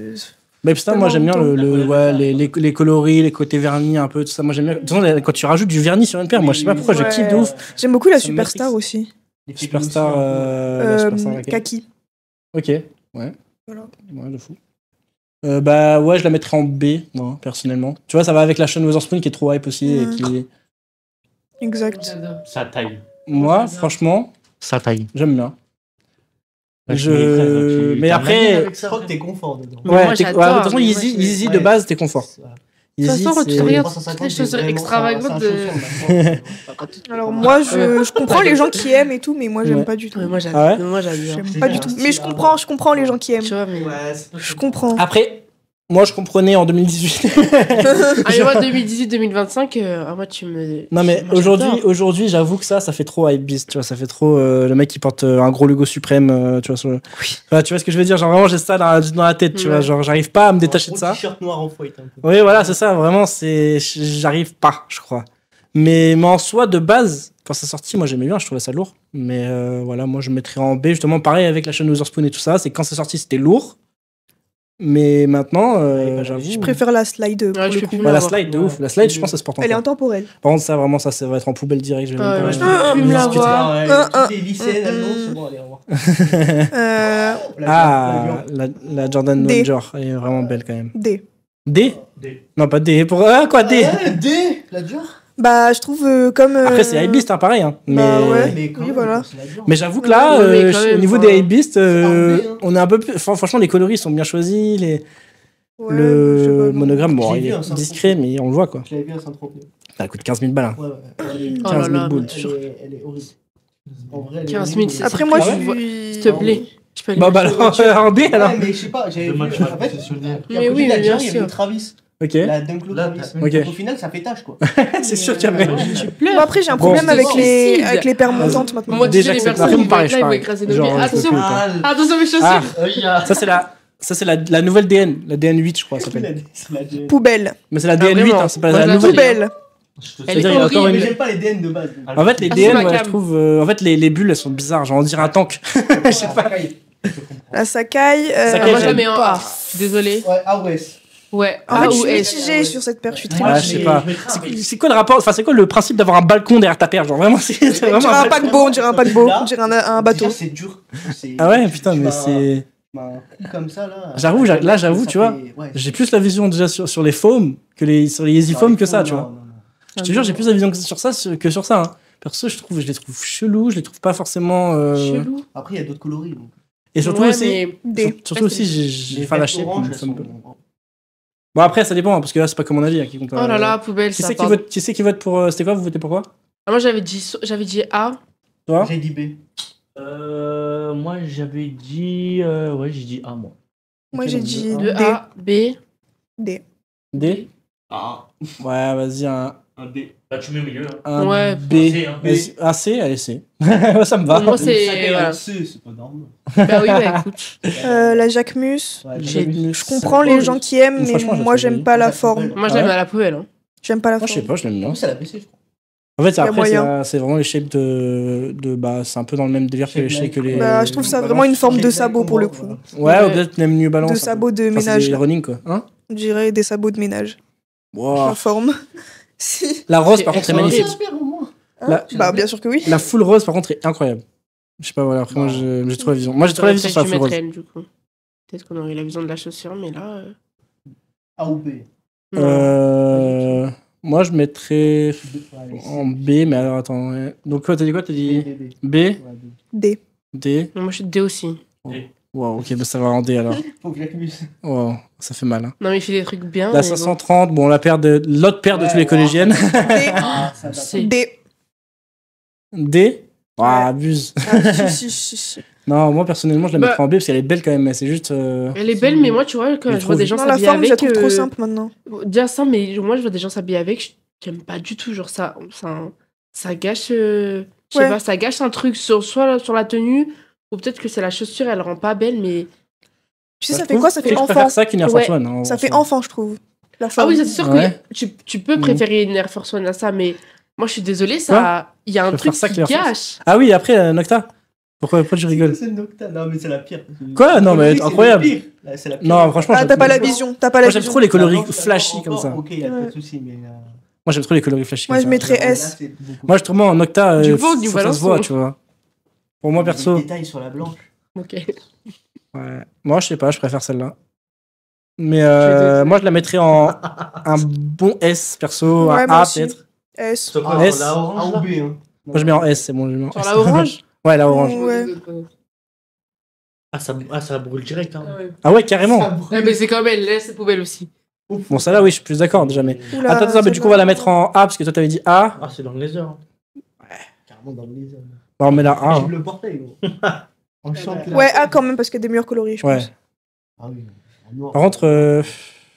Babestar, moi, j'aime bien Tellement ouais, les coloris, les côtés vernis, un peu, tout ça. Moi, j'aime bien. De toute façon, quand tu rajoutes du vernis sur une paire, moi, je sais pas pourquoi, je kiffe de ouf. J'aime beaucoup la Ça me Superstar matrix. aussi. Superstar, la Superstar laquelle Kaki. Ok, ouais. Voilà. Ouais, de fou. Bah ouais, je la mettrais en B, moi, personnellement. Tu vois, ça va avec la Sean Wotherspoon qui est trop hype aussi. Et qui... Exact. Ça taille. Moi, franchement, Ça taille. j'aime bien. Bah, Je- mais après- Je crois que t'es confort dedans. Mais Ouais, moi, de j'adore, toute façon, mais moi, Yeezy, je- Yeezy de ouais. base, t'es confort. De toute Yeezy, façon, quand tu c'est- regardes 350, toutes les choses c'est vraiment- extravagantes c'est un de- chaussure, Alors, moi, je comprends les gens qui aiment et tout, mais moi, j'aime Ouais. pas du tout. Ouais, moi, Ah j'adore. ouais Moi, j'adore. J'aime pas du tout. Mais je comprends les gens qui aiment. Tu vois, mais. Ouais, Je comprends. Après, moi, je comprenais en 2018. Allez, moi, 2018-2025, moi, tu me. Non mais moi, j'adore. aujourd'hui j'avoue que ça fait trop hype beast, tu vois, ça fait trop le mec qui porte un gros logo suprême, tu vois, sur le... Enfin, tu vois ce que je veux dire, genre vraiment j'ai ça dans la tête, tu vois, Ouais. genre j'arrive pas à me détacher de ça. T-shirt noir en white un peu. Oui, voilà, c'est ça, vraiment j'arrive pas, je crois. Mais en soi de base, quand c'est sorti, moi j'aimais bien, je trouvais ça lourd, mais voilà, moi je mettrais en B justement pareil avec la chaîne Wotherspoon et tout ça, c'est quand c'est sorti, c'était lourd. Mais maintenant, j'avoue. Je préfère la slide pour Ouais, le je fais coup. plus Ouais, la l'avoir. slide de ouf. La slide, je pense que ça se porte Elle est encore. intemporelle. Par contre, ça, vraiment, ça va être en poubelle direct. Je vais même Ouais, pas- ouais, je peux plus me discuter. l'avoir. Toutes les lycéennes, elles l'ont, c'est bon, allez, au revoir. Ah, la Jordan D. Major, elle est vraiment belle quand même. D. D D. Non, pas D. Pour... Ah, quoi, D D, la dure. Bah, je trouve comme. Après, c'est Hypebeast, hein, pareil. Hein. Mais, Bah ouais. Mais quand Oui, même, voilà. c'est la dure. mais j'avoue que là, Ouais, mais quand même, au niveau enfin, des Hypebeast, armé, hein. on est un peu plus. Franchement, les coloris sont bien choisis. Ouais, je sais Le pas, non. monogramme, bon, J'ai il vu est un 539. discret, mais on le voit quoi. Je l'avais vu à 139. Ça coûte 15 000 balles. Hein. Ouais, ouais. Elle est- Oh 15 là 000 là, boules. mais toujours. Elle est horrible. En vrai, elle est 15 000, horrible. c'est Après, moi, Ah je ouais suis. S'il te plaît. Je peux aller Bah, m'acheter alors, en D alors. Ouais, mais je sais pas, j'avais vu. Dommage, En pas fait, professionnel. il y a Mais un oui, côté mais de bien la il y avait sûr. une Travis. Ok. La Dunk Low Là, Travis. Ok. Au final, ça fait tâche quoi. C'est sûr qu'il y avait. Tu pleures. Bon, après, j'ai un Bon. problème avec les, Suicide. avec les paires montantes maintenant. Moi, Déjà déjà, les que c'est personnes pareil, qui pareil, vont être là, ils vont pareil. écraser nos Genre, pieds. je peux Attention, plus, quoi. attention mes chaussures. Ah, ça c'est la nouvelle DN, la DN8 je crois ça s'appelle. Poubelle. Mais c'est la Ah, DN8 vraiment hein, c'est pas Moi, la je la nouvelle. Poubelle. Je te Elle est C'est-à-dire, il y a encore horrible. Mais une- j'aime pas les DN de base. En fait les Ah, c'est DN ma ouais, cam. je trouve en fait les bulles elles sont bizarres, genre on dirait un tank. Je sais pas. La Sakai. Sakai, Moi, j'aime jamais en pas. A. Désolé. Ouais, ah ouais. Ouais. En A fait, je ou suis S. mitigée sur cette paire. Je suis très Ouais, je mitigée. sais pas. C'est quoi le rapport, enfin c'est quoi le principe d'avoir un balcon derrière ta paire, genre vraiment c'est On vraiment dirait un paquebot, on dirait un paquebot, Là, on dirait un bateau. Déjà, c'est dur. C'est- Ah ouais putain tu mais vas- c'est Un coup comme ça là. J'avoue, là, j'avoue, ça tu vois, fait- ouais. j'ai plus la vision déjà sur les foams que sur les Yeezy Foam que ça, tu vois. Non, non, non. Je te jure, j'ai plus la vision sur ça que sur ça. Hein. Perso, je les trouve chelous, je les trouve pas forcément. Chelou. Après, il y a d'autres coloris. Donc. Et surtout Ouais, aussi, mais- D. surtout aussi, j'ai Les faim verts lâché. oranges, elles ça me- sont- Bon après, ça dépend hein, parce que là, c'est pas que mon avis hein, qui compte. Oh là là, poubelle, Qui ça c'est qui part. vote Qui c'est qui vote pour C'était quoi Vous votez pour quoi Ah, moi, j'avais dit A. Toi J'ai dit B. Moi, j'avais dit. Ouais, j'ai dit A, moi. Moi, j'ai dit De D. A, B. D. D A. Ouais, vas-y un D. Bah, tu mets au milieu. Hein. Ouais. B. C, hein. Vas-y, un C, allez C. Ça me va. Pour moi, c'est. Ça, Voilà. c'est pas normal. Bah oui, bah écoute. La Jacquemus. Ouais, Je comprends les gens qui aiment, mais Franchement, je moi, trouve j'aime pas la la forme. poubelle. Moi, je Ah l'aime ouais à la poubelle. Hein. J'aime pas la Moi, je sais forme. pas, je l'aime En bien. plus, elle a baissé, je crois. En fait, y a après, moyen. c'est vraiment les shapes de bah, c'est un peu dans le même délire que les shapes que les. Bah, je trouve ça vraiment une forme de sabot pour le coup. Ouais, Ouais. ou peut-être même New Balance. De un peu. sabots de Enfin, c'est ménage. des running quoi. Hein Je dirais des sabots de ménage. Wow. La forme. Si. La rose, C'est par contre, est horrible. magnifique. J'espère au moins. La- Bah, bien sûr que oui. La full rose, par contre, est incroyable. Je sais pas, voilà. Après, moi, j'ai trop la vision. Moi, j'ai trop la vision sur la Tu full rose. mettrais L, du coup. Peut-être qu'on aurait eu la vision de la chaussure, mais là. A ou B. non. Euh... Moi, je mettrais Ouais, en B, mais alors attends. Ouais. Donc, toi, t'as dit quoi? T'as dit B, Ouais, D. D. Non, moi, je suis D aussi. Wow, ok, bah ça va en D alors. Faut que j'accuse. Wow, ça fait mal. Hein. Non, mais il fait des trucs bien. La mais bon. 530, bon, l'autre paire de tous les collégiennes. Ah, ça va. C'est- D. D. Ah, abuse. Ah, si. Non, moi personnellement, je la Bah- mettrais en B parce qu'elle est belle quand même, mais c'est juste. Elle est belle, mais moi, tu vois, quand Mais je vois trop des gens Non, la s'habiller forme, je la avec. trouve trop simple maintenant. Dire ça, mais moi, je vois des gens s'habiller avec, j'aime pas du tout. Genre, ça gâche. Je sais Ouais. pas, ça gâche un truc soit sur la tenue, ou peut-être que c'est la chaussure, elle rend pas belle, mais. Tu sais, Bah, ça je fait trouve quoi? Ça que fait je préfère enfant. ça qu'une Air Ouais. Force One. hein, Ça en fait soi. enfant, je trouve. La Ah forme. oui, c'est sûr Ouais. que tu peux Mm. préférer une Air Force One à ça, mais moi, je suis désolée, ça. Il y a un Je préfère truc ça qui que l'Air Force. gâche. Ah oui, après, Nocta. Pourquoi tu rigoles? C'est Nocta. Non, mais c'est la pire. Quoi Non, mais C'est incroyable. le pire. Là, c'est la pire. Non, franchement, Ah, j'aime t'as pas trop- la vision. T'as pas la Moi, j'aime vision. trop les coloris La blanche, flashy encore, comme ça. Ok, y a pas Ouais. de souci, mais. Moi, j'aime trop les coloris flashy Moi, comme je ça. mettrais là, S. c'est beaucoup. Moi, justement, en Nocta, Du coup, du faut que ça balance, se voit, on- tu vois. Pour moi, perso. Les détails sur la blanche. Ok. Ouais. Moi, je sais pas, je préfère celle-là. Mais vais te- moi, je la mettrais en un bon S, perso, Ouais, un moi A aussi. peut-être. S. Quoi, S. la orange, A ou là B, hein. Moi, je mets en S, c'est bon. Je mets en Sur S. la orange Ouais, la orange. Ouais. ça brûle direct. Hein. Ah ouais. Ah ouais, carrément. Ouais, mais c'est comme elle, laisse c'est poubelle aussi. Bon, celle-là, oui, je suis plus d'accord déjà. Mais... Oula, Attends, mais du coup, on va la mettre en A, parce que toi, t'avais dit A. Ah, c'est dans le laser. Hein. Carrément dans le laser. Bah, on met la A. Je hein. le portais, gros. En champion. Ouais, A quand même, parce qu'il y a des meilleurs coloris, je Ouais. pense. Ah oui. en noir. Par contre,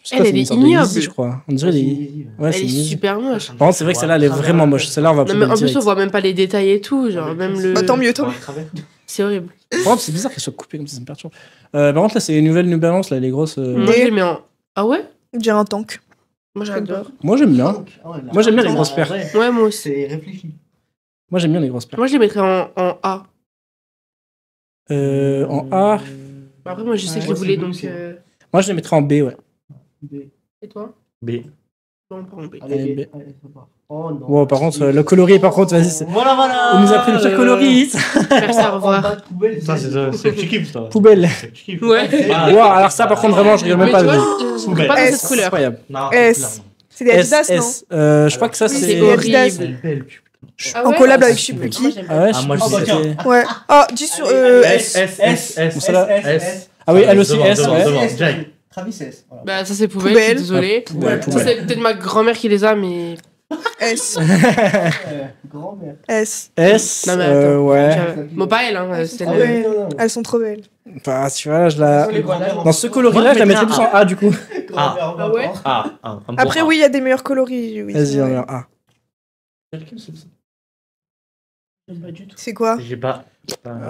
c'est quoi, Elle c'est une est sorte de ignoble. Yeezy, je crois. On dirait C'est des. Yeezy, ouais. Ouais, Elle c'est est Yeezy. super moche. Par contre, c'est vrai que celle-là, elle est vraiment moche. Celle-là, on va Non, plus mais le en plus, direct. on voit même pas les détails et tout. Genre, même le. Bah, tant mieux, tant mieux. C'est horrible. Par contre, c'est bizarre qu'elle soit coupée comme ça me perturbe. Par contre, là, c'est les nouvelles New Balance, là, les grosses. Moi, je les mets en. Ah ouais On dirait un tank. Moi, j'adore. Moi, j'aime bien. Moi, j'aime bien les grosses paires. Ouais, moi aussi. C'est réfléchi. Moi, j'aime bien les grosses paires. Moi, je les mettrais en A. En A, Après, moi, je sais Ouais, que je moi, les voulais, c'est donc. aussi, moi, je les mettrais en B, ouais. Et toi B. Non, pas en B. Allez, Allez, B. allez, ça part. Oh non. Wow, par contre, le coloris, par contre, vas-y. Voilà, voilà. On nous a pris le pire coloris. Merci, au En revoir. bas de poubelle, Ça, c'est ça, c'est le petit kiff, ça. Poubelle. C'est le petit kiff. Ouais. Ah, Wow, alors ça, par contre, vraiment, je rigole même Mais pas. tu vois, de- je Poubelle. pas dans S. cette couleur. Incroyable. Non, S. c'est clair, C'est des S, Adidas, non S. Je crois que ça, Oui, c'est. c'est horrible. horrible. Elle est belle, putain. Ah En ouais collab Ah, avec c'est je sais cool. plus Moi, qui. j'aime Ah ouais, bien. je moi, sais je pas, sais. c'était- Ouais. Ah, 10 sur S. Bon, celle-là, S. Ah oui, elle aussi, Devant, S, devant, ouais. devant, Jack. Travis S. Voilà. Bah, ça, c'est poubelle, je Poubelle. suis désolée. Poubelle, Ça, poubelle. c'est peut-être ma grand-mère qui les a, mais. S. Grand-mère. S. S, Non, mais attends. ouais. Bon, pas elle, hein. C'était Ah le- ouais, non, non. Elles sont trop belles. Bah, tu vois, je la. Les voilà. Dans ce coloris-là, je la mettrais plus en A, du coup. Grand-mère, Ah ouais. encore. Ah, un bon Après, A. oui, il y a des meilleurs coloris. Oui, Vas-y, c'est on vrai. met en A. J'aime pas du tout. C'est quoi? J'ai pas.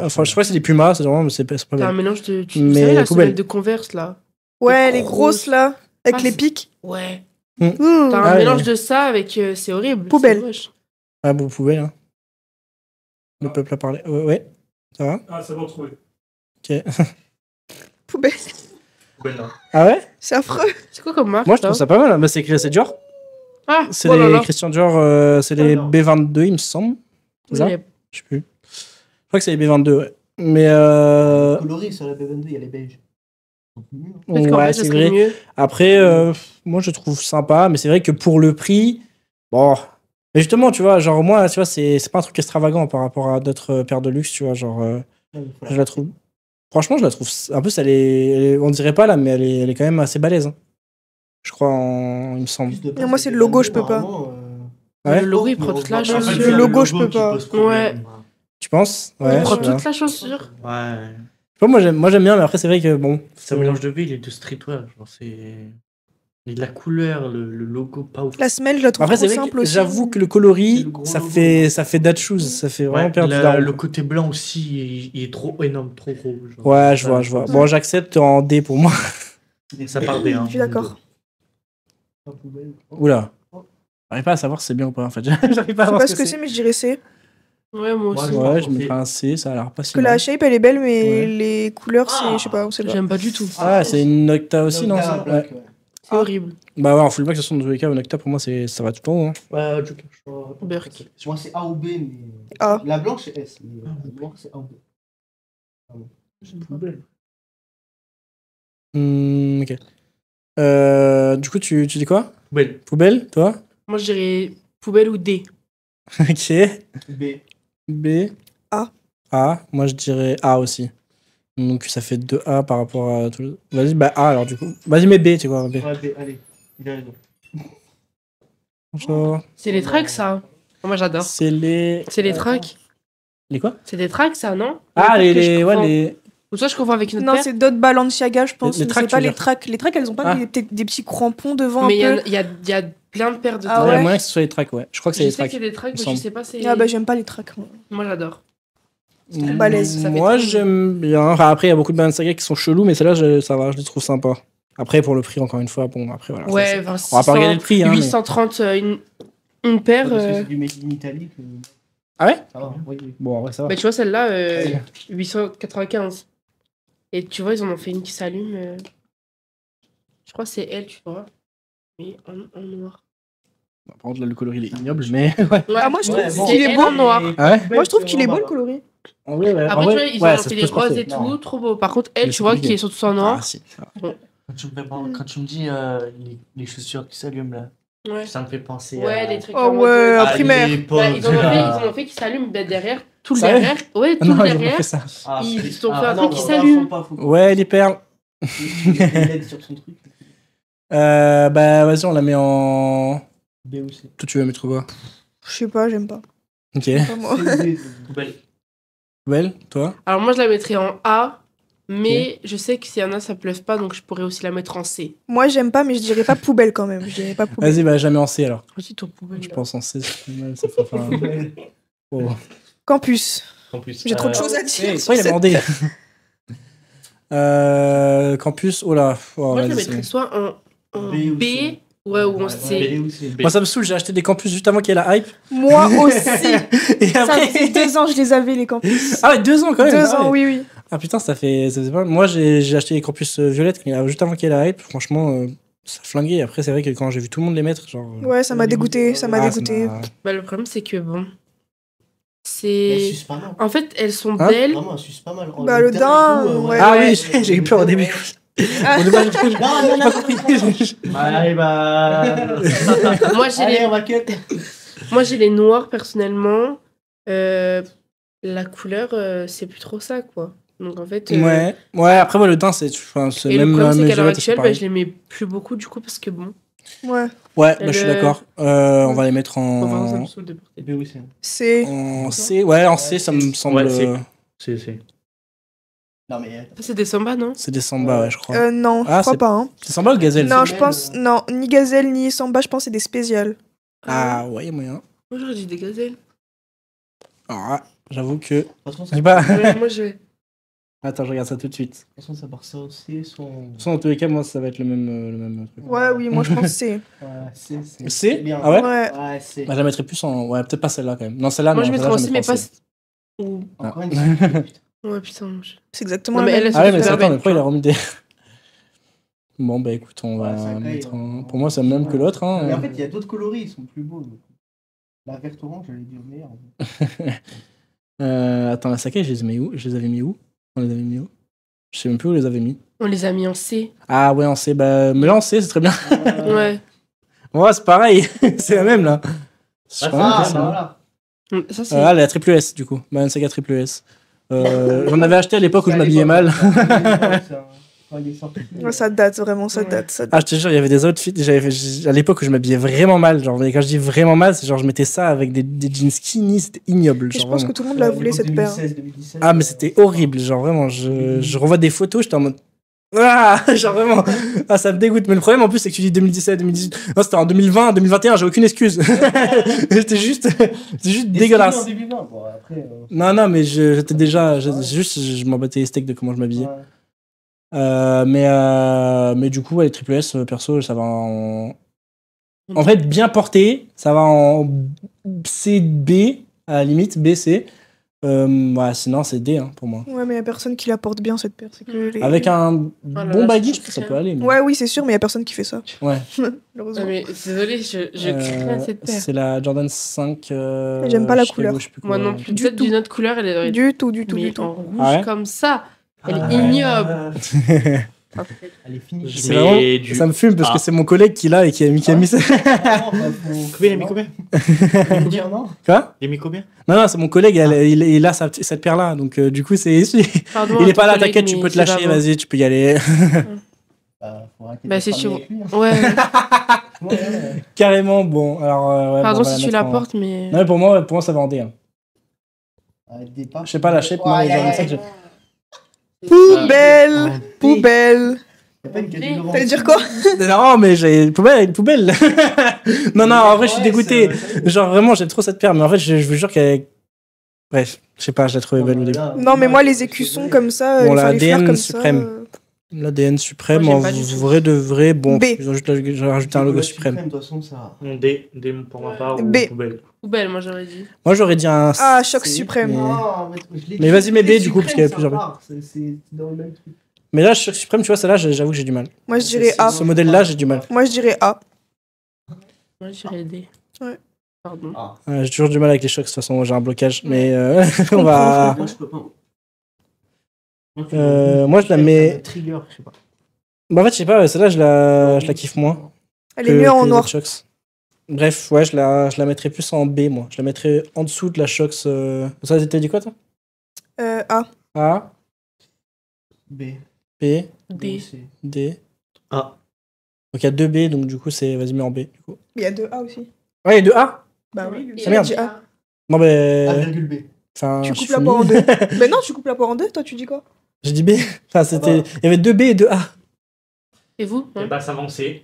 Enfin, je crois que c'est des Pumas, c'est vraiment, mais c'est pas T'as un bien. mélange de. Tu Mais sais, la poubelle. semelle de Converse, là. Ouais, Les les grosses là, avec Ah, les c'est- pics. Ouais. Ouh. T'as un Ah, mélange ouais. de ça avec. C'est horrible. Poubelle. c'est moche. Ah, bon, vous pouvez, hein. Le peuple a parlé. Ouais, ouais. Ça va? Ah, c'est bon, trouvé. Ok. Poubelle. Ah ouais? C'est affreux. C'est quoi comme marque Moi, je trouve ça pas mal. Bah, c'est Dior. Ah, C'est oh là les là. Christian Dior, c'est les non. B22, il me semble. C'est ça? Oui, Je sais plus. Je crois que c'est les B22, ouais. Mais Coloris sur la B22, il y a les beiges. peut-être qu'en ouais, fait, ça c'est serait vrai. mieux. Après, moi, je trouve sympa, mais c'est vrai que pour le prix, bon. Mais justement, tu vois, genre, moi, tu vois, c'est pas un truc extravagant par rapport à d'autres paires de luxe, tu vois, genre, je la trouve. Franchement, je la trouve. En plus, on dirait pas là, mais elle est quand même assez balèze. Hein. Je crois, il me semble. Mais moi, c'est le logo, je peux pas. Ouais. Le logo, il prend toute la En fait, chaussure. Le logo, je peux pas. Ouais. Tu penses? Il Ouais. prend je sais pas. toute la chaussure. Ouais. Je sais pas, moi, j'aime bien, mais après, c'est vrai que bon. C'est un mélange de ville et de streetwear. Genre, c'est. Et de la couleur, le logo, pas ouf. La semelle, je la trouve Après, trop c'est vrai simple que aussi. j'avoue que le C'est coloris, le gros ça logo. fait date shoes, ça fait vraiment Ouais, perdre du le daron. côté blanc aussi, il est trop énorme, trop gros. genre. Ouais, je vois. Bon, j'accepte en D pour moi. Ça part des. Hein. Je suis d'accord. Oula. J'arrive pas à savoir si c'est bien ou pas en fait. J'arrive pas à Je sais voir pas ce que c'est, mais je dirais C. Ouais, moi aussi. Ouais, Ouais, je mettrais un C, ça a l'air pas si Parce que la mal. shape, elle est belle, mais Ouais. les couleurs, c'est. Je sais pas, on sait pas. J'aime pas du tout. Ah, c'est une Nocta aussi, non ça Ouais. C'est horrible. Bah ouais, en full black, de toute façon, dans tous les cas, Nocta pour moi, ça va tout le temps. Hein. Ouais, Joker, je crois. Burk. Moi, c'est A ou B, mais. A. La blanche, c'est S. Mais la noire, c'est A ou B. Poubelle. Ok. Du coup, tu dis quoi? Poubelle. Poubelle, toi? Moi, je dirais poubelle ou D. Ok. B. B. A. A. Moi, je dirais A aussi. Donc, ça fait 2A par rapport à tout le... Vas-y, bah A alors, du coup. Vas-y, mais B, tu vois. B. Ouais, B, allez. Il a raison. Bonjour. C'est les tracks, ça. Moi, j'adore. C'est les... C'est les tracks. Les quoi? C'est des tracks, ça, non? Ah, Peut-être que je les... Ouais, confonds. les... Ou soit je confonds avec une autre Non, paire. c'est d'autres Balenciaga, je pense. Les mais tracks, c'est pas tu veux les dire tracks. Les tracks, elles ont pas Ah. peut-être des petits crampons devant Mais il y, un en peu. a- il y a plein de paires de Ah Il y a ouais moyen que ce soit les tracks, ouais. Je crois que c'est Je les sais que tracks. c'est des tracks, il mais me je semble. sais pas, c'est... Ah bah j'aime pas les tracks. Moi. Moi, j'adore. balèze. Ça fait Moi, trop- j'aime bien. Enfin, après, il y a beaucoup de Balenciaga qui sont chelous, mais celles-là, ça va, je les trouve sympas. Après, pour le prix, encore une fois, bon, après, voilà. Ouais, ça, enfin, on va pas regarder le prix, hein, mais- 830 une paire. Parce que c'est du made in Italy. Ah ouais? Ça va, oui, oui. Bon, en vrai, ça va. Bah, tu vois, celle-là, 895. Et tu vois, ils en ont fait une qui s'allume. Je crois que c'est elle, tu vois. Mais en noir. Par contre, là, le coloris, il est ignoble, mais ouais. Ouais, Ah, moi, je trouve c'est qu'il est elle beau. en noir. Ah ouais? Moi je trouve qu'il est beau le coloris. En vrai, ouais. Après, en tu vrai, vois, ils ouais, ont ça fait peut les se passer. roses et Non. tout, trop beau. Par contre, elle, Mais tu c'est vois, compliqué. qui est surtout tout en noir. Ah, si. Quand tu me dis les chaussures qui s'allument là, Ouais. ça me fait penser Ouais, à... les trucs Oh en mode- ouais, en à primaire. l'époque. Bah, ils en ont fait qui s'allument bah, derrière. Tout le Sérieux derrière. Ouais, tout Non, le ils ont derrière. fait ça. Ils se sont fait un non, truc qui non, s'allume. faut pas, faut pas. Ouais, les perles. Il y a des LED sur son truc. Bah, vas-y, on la met en. B ou C. Toi, tu veux mettre quoi? Je sais pas, j'aime pas. Ok. Pas moi. Poubelle. Belle, toi? Alors moi, je la mettrais en A. Mais je sais que s'il y en a, ça pleuve pas. Donc je pourrais aussi la mettre en C. Moi j'aime pas, mais je dirais pas poubelle quand même. Je dirais pas poubelle. Vas-y, bah, jamais en C alors. Aussi, ton poubelle. Je là. pense en C, c'est pas mal, ça fait enfin. Oh. Campus. En plus. J'ai trop de choses à dire. Hey, sur pourquoi il a cette- demandé? Campus, oh là. Oh, Moi, je la vas-y, mettrais c'est- soit en B ou B. C. Ouais, ou en Ouais, C. B ou C. Moi, ça me saoule, j'ai acheté des campus juste avant qu'il y ait la hype. Moi aussi. Et Ça après. faisait 2 ans, je les avais les campus. Ah ouais, 2 ans quand même. 2 ah ans, ouais. oui, oui. Ah putain, ça fait pas mal. Moi, j'ai acheté les campus violettes juste avant qu'il y ait la hype. Franchement, ça flinguait. Après, c'est vrai que quand j'ai vu tout le monde les mettre, genre. Ouais, ça m'a dégoûté, ça m'a ah, dégoûté. Bah, le problème, c'est que bon. Elle C'est. suce pas mal. En fait, elles sont Hein belles. Vraiment, elle suce pas mal. Oh, Bah, le daim, ouais. Ah Ouais. oui, j'ai eu peur au début. Ah. Au début, j'ai Non, pas non, compris. Allez, bah. Moi, j'ai Allez, les... on va cut. Moi, j'ai les noirs personnellement. La couleur, c'est plus trop ça, quoi. Donc en fait. Ouais, après, moi, le teint, c'est. Enfin, c'est Et le même problème, c'est mes qu'à l'heure violettes, c'est actuelle, bah, pareil. je les mets plus beaucoup du coup parce que bon. Ouais, Ouais, bah, je suis Le- d'accord. On va les mettre Enfin, ça me en. saoule de porter. B ou C. c'est. En C. Ouais, en C, ça me semble. Ouais, C. C'est. Non, mais. Ça, c'est des samba, non? C'est des samba, ouais, je crois. Non, Ah, je crois c'est- pas. Hein. C'est samba ou gazelle? Non, c'est je même, pense. Non, ni gazelle, ni samba, je pense que c'est des spéciales. Ah, ouais, moyen. Moi, j'aurais dit des gazelles. Alors, là, j'avoue que. De toute façon, Je ça sais pas. Ouais, moi, je vais. Attends, je regarde ça tout de suite. De de toute façon, ça part ça aussi. Son. toute façon, dans tous les cas, moi, ça va être le même truc. Ouais, oui, moi je pense que c'est. Ouais, C. C? Bien. Ah ouais? Ouais. Ouais, C. Bah, je la mettrais plus en. Ouais, peut-être pas celle-là quand même. Non, celle-là, Moi, non, je mettrais celle-là, aussi, mais mettrais pas. en C. Ou- Encore une C. Ouais, putain. C'est exactement Non, la mais même. elle, Ah ouais, sont mais super attends, belles, mais pourquoi tu il a vois. remis des. Bon, bah écoute, on va Ouais, ça caille, mettre hein. un. Pour moi, c'est le même que l'autre. Hein. Mais en fait, il y a d'autres coloris, ils sont plus beaux. donc. La verte orange, j'allais dire merde. Attends, la Sakai, je les avais mis où? Je les avais mis où? On les avait mis où? Je sais même plus où on les avait mis. On les a mis en C. Ah ouais, en C. Bah, mais là, en C, c'est très bien. Ouais. Ouais, c'est pareil. C'est la même là. C'est Ah, pas mal, Ah, ça. bah voilà. Ça, c'est. Ah, la triple S du coup. Balenciaga triple S. J'en avais acheté à l'époque où je m'habillais mal. Quand il est sorti. Ouais, ça date, vraiment, ça Ouais. date. Ça date. Ah, je te jure, il y avait des outfits. À l'époque où je m'habillais vraiment mal. Genre, quand je dis vraiment mal, c'est genre je mettais ça avec des jeans skinny, c'était ignoble. Et je Genre, pense que vraiment. tout le monde la voulait cette paire. 2016. Ah, mais c'était horrible. Genre, vraiment, je revois des photos, j'étais en mode. Ah, genre vraiment. Ah, ça me dégoûte. Mais le problème en plus, c'est que tu dis 2017, 2018. Non, c'était en 2020, 2021, j'ai aucune excuse. C'était juste dégueulasse. En 2020, bon, après, Non, mais j'étais déjà. Je m'en battais les steaks de comment je m'habillais. ouais. Mais du coup, ouais, les triple S, perso, ça va en. En fait, bien porté, ça va en C, B, à la limite, B, C. Ouais, sinon, c'est D hein, pour moi. Ouais, mais il y a personne qui la porte bien cette paire. C'est que les- Avec un là bon là, baggy, c'est je pense que ça très peut aller. Mais... Ouais, oui, c'est sûr, mais il y a personne qui fait ça. Ouais. Malheureusement. Ah, mais désolé, je crains cette paire. C'est la Jordan 5. J'aime pas la Chicago, couleur. je sais plus Moi comment- non plus. Du Peut-être tout. d'une autre couleur, elle est Du tout, du mais tout. en rouge Ah ouais comme ça. Elle Ah, est ignoble. Elle est finie. Je C'est mets vraiment- du- Ça me fume parce Ah. que c'est mon collègue qui l'a et qui a mis ça. Combien, il a mis combien Dire non. Quoi? Il a mis combien Non, c'est mon collègue, il a cette paire-là. Donc, du coup, c'est. Pardon, Il est ton pas là, collègue, t'inquiète, tu mais peux te c'est lâcher, pas moi. vas-y, tu peux y aller. Faudra qu'il Bah, te c'est parle sûr. avec lui, hein. Ouais, Carrément, bon. Alors, ouais, pardon bon, on va si tu mettre en- l'apportes, mais. Non, mais pour moi, ça va en D. Hein. Départ. Je sais pas, la shape, moi, j'ai ça que j'ai. Poubelle. Poubelle. T'allais dire quoi? Non, mais j'ai poubelle. Non, en vrai, je suis dégoûté. Genre, vraiment, j'aime trop cette paire, mais en fait, je vous jure qu'elle est. Bref, je sais pas, je l'ai trouvée belle au début. Non, mais moi, les écussons comme ça, Bon, enfin, la les fleurs ADN comme suprême. ça. L'ADN suprême, Moi, en j'aime pas du tout. vrai de vrai, bon, B. j'ai rajouté un logo suprême. De toute façon, ça. Mon D pour ma part. B. Ou poubelle. Poubelle, moi j'aurais dit. Moi, j'aurais dit un. Ah, choc C, suprême. mais- Mais vas-y, mets B, du coup, parce qu'il y a plusieurs B. C'est dans le même truc. Mais là, choc suprême, tu vois, celle-là, j'avoue que j'ai du mal. Moi, je dirais A. Ce modèle-là, j'ai du mal. Moi, je dirais A. Moi je dirais D. Ouais. Pardon. J'ai toujours du mal avec les chocs, de toute façon, j'ai un blocage. Mais on va. Moi, je peux pas. Moi, je la mets. Trigger, je sais pas. Bah, en fait, je sais pas, ouais, celle-là, je la kiffe moins. Elle est mieux en les noir. autres Shox. Bref, ouais, je la mettrais plus en B, moi. Je la mettrais en dessous de la Shox. Ça, t'as dit quoi, toi? A. A, B. B, D. C. D. A. Donc il y a 2 B, donc du coup, c'est. Vas-y, mets en B. Du coup. Il y a 2 A aussi. Ouais, il y a 2 A? Bah oui. Et Ah, merde. J'ai A. Non, mais. A,B. Enfin, Tu je coupes suis la poire en nul. deux. Mais non, tu coupes la poire en deux. Toi, tu dis quoi? J'ai dit B. Enfin, c'était. va. Il y avait 2 B et 2 A. Et vous? Et bah, s'avancer.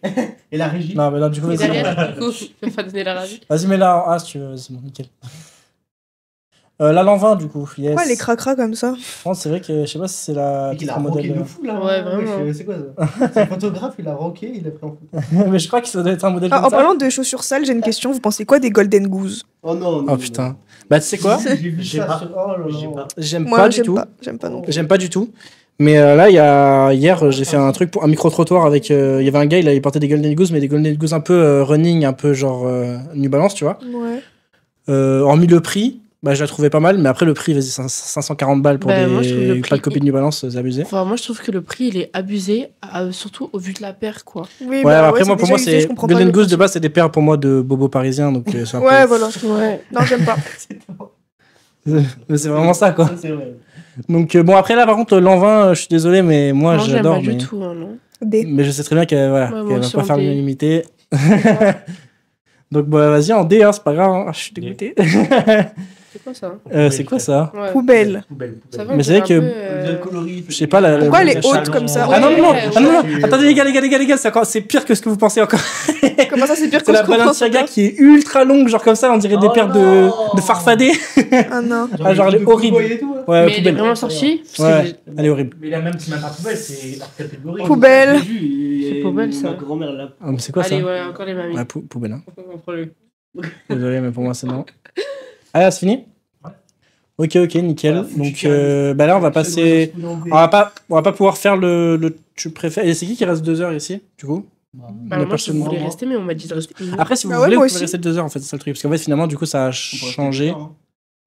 Et la régie. Non, mais non, du coup, Et vas-y. derrière, du coup, je vais pas donner la ravie. Vas-y, mets-la en A si tu veux. Vas-y, bon, nickel. Là, l'an 20, du coup. Yes. Pourquoi elle est cracra comme ça? Franchement, c'est vrai que je sais pas si c'est la Il a titre rocké modèle. de fou là. Ouais, vraiment. C'est quoi ça? C'est un photographe, il a rocké, il a pris en photo. Mais je crois que ça doit être un modèle Ah, comme en ça. parlant de chaussures sales, j'ai une question. Vous pensez quoi des Golden Goose? Oh non, Oh putain. Bah, tu sais quoi? J'ai vu J'ai ça pas. sur. Oh là J'ai là. pas. J'aime Moi, pas du j'aime tout. pas. J'aime pas non plus. J'aime pas du tout. Mais là, hier, j'ai fait un truc pour un micro-trottoir avec. Il y avait un gars, il portait des Golden Goose, mais des Golden Goose un peu running, un peu genre New Balance, tu vois. Ouais. Hormis le prix, bah, je la trouvais pas mal, mais après, le prix, vas-y, 540 balles pour Bah, moi, je trouve le des prix- pas de copie de New Balance, c'est abusé. Enfin, moi je trouve que le prix il est abusé, surtout au vu de la paire quoi. Oui, Ouais, bah, après, ouais, moi, pour déjà moi, usé, c'est. je comprends pas Golden le Goose, de principe. base, c'est des paires pour moi de bobo parisiens, donc c'est un peu- Ouais, voilà. Ouais. Non, j'aime pas. Mais c'est vraiment ça, quoi. Ça, c'est vrai. Donc, bon, après, là, par contre, l'an 20, je suis désolé, mais moi, Moi j'aime j'adore. pas Mais... du tout, hein, non. D. mais je sais très bien qu'elle Ouais, qu'elle moi va aussi, pas en faire D. l'unanimité. Donc, bah, vas-y, en D, hein, c'est pas grave, hein. Je suis dégoûté. C'est quoi ça? C'est quoi ça? Ouais. Poubelle. Ça va, Mais on c'est vrai dirait un que- peu, Vous êtes coloris. Je sais pas, la. Pourquoi elle est Le haute chalon. comme ça? Ah non, non, non, Ouais, ah, non, non. ouais. Attendez, les gars, c'est pire que ce que vous pensez encore. Comment ça, c'est pire C'est que la ce qu'on pense? Balenciaga qui est ultra longue, genre comme ça, on dirait des Oh paires non. de farfadés. Ah non. Ah, genre, elle est horrible. Et tout, hein. Ouais, Mais elle est poubelle. vraiment sortie? Ouais, elle est horrible. Mais la même, c'est même pas poubelle, c'est hors catégorie. Poubelle. J'ai vu, et C'est poubelle, ça. Ma grand-mère l'a. Ah, mais c'est quoi ça? Allez, ouais, encore les mamies. Ouais, poubelle, hein. Contrôle-le. Désolé, mais pour moi, c'est non. Ah, c'est fini? Ok, nickel. Donc, bah là, on va passer. On va pas pouvoir faire le tu préfères. Et c'est qui reste 2 heures ici, du coup? Bah, On moi est je personne- voulais rester, mais on m'a dit de rester. Après, si vous Bah ouais, voulez, moi vous pouvez aussi. rester 2 heures, en fait, c'est ça le truc. Parce qu'en fait, finalement, du coup, ça a On pourrait changé. rester plus tard, hein.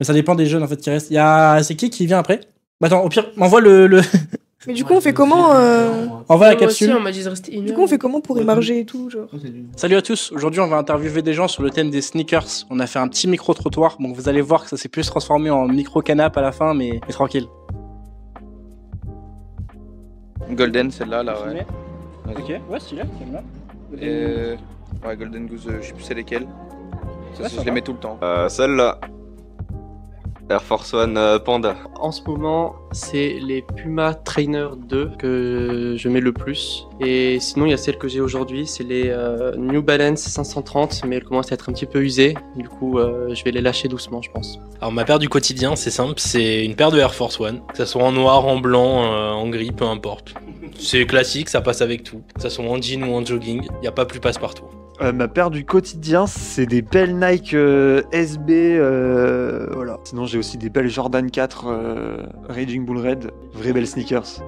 Mais ça dépend des jeunes, en fait, qui restent. Il y a. C'est qui vient après? Bah, attends, au pire, m'envoie le. Mais du coup, on fait comment Envoie la Moi aussi, capsule. on m'a dit de rester une Du heure. coup, on fait comment pour émarger et tout, genre? Ça, c'est du- Salut à tous, aujourd'hui on va interviewer des gens sur le thème des sneakers. On a fait un petit micro-trottoir, donc vous allez voir que ça s'est plus transformé en micro-canap à la fin, mais tranquille. Golden, celle-là, là, ouais. Vas-y. Ok, ouais, celui-là, c'est bien. Ouais, Golden Goose, je sais plus c'est lesquels. Ça, Ouais, je ça les va. mets tout le temps. Celle-là. Air Force One Panda. En ce moment, c'est les Puma Trainer 2 que je mets le plus. Et sinon, il y a celle que j'ai aujourd'hui, c'est les New Balance 530, mais elles commencent à être un petit peu usées. Du coup, je vais les lâcher doucement, je pense. Alors ma paire du quotidien, c'est simple, c'est une paire de Air Force One, que ça soit en noir, en blanc, en gris, peu importe. C'est classique, ça passe avec tout. Que ça soit en jean ou en jogging, y a pas plus passe-partout. Ma paire du quotidien, c'est des belles Nike SB. Voilà. Sinon, j'ai aussi des belles Jordan 4 Raging Bull Red. Vraies belles sneakers.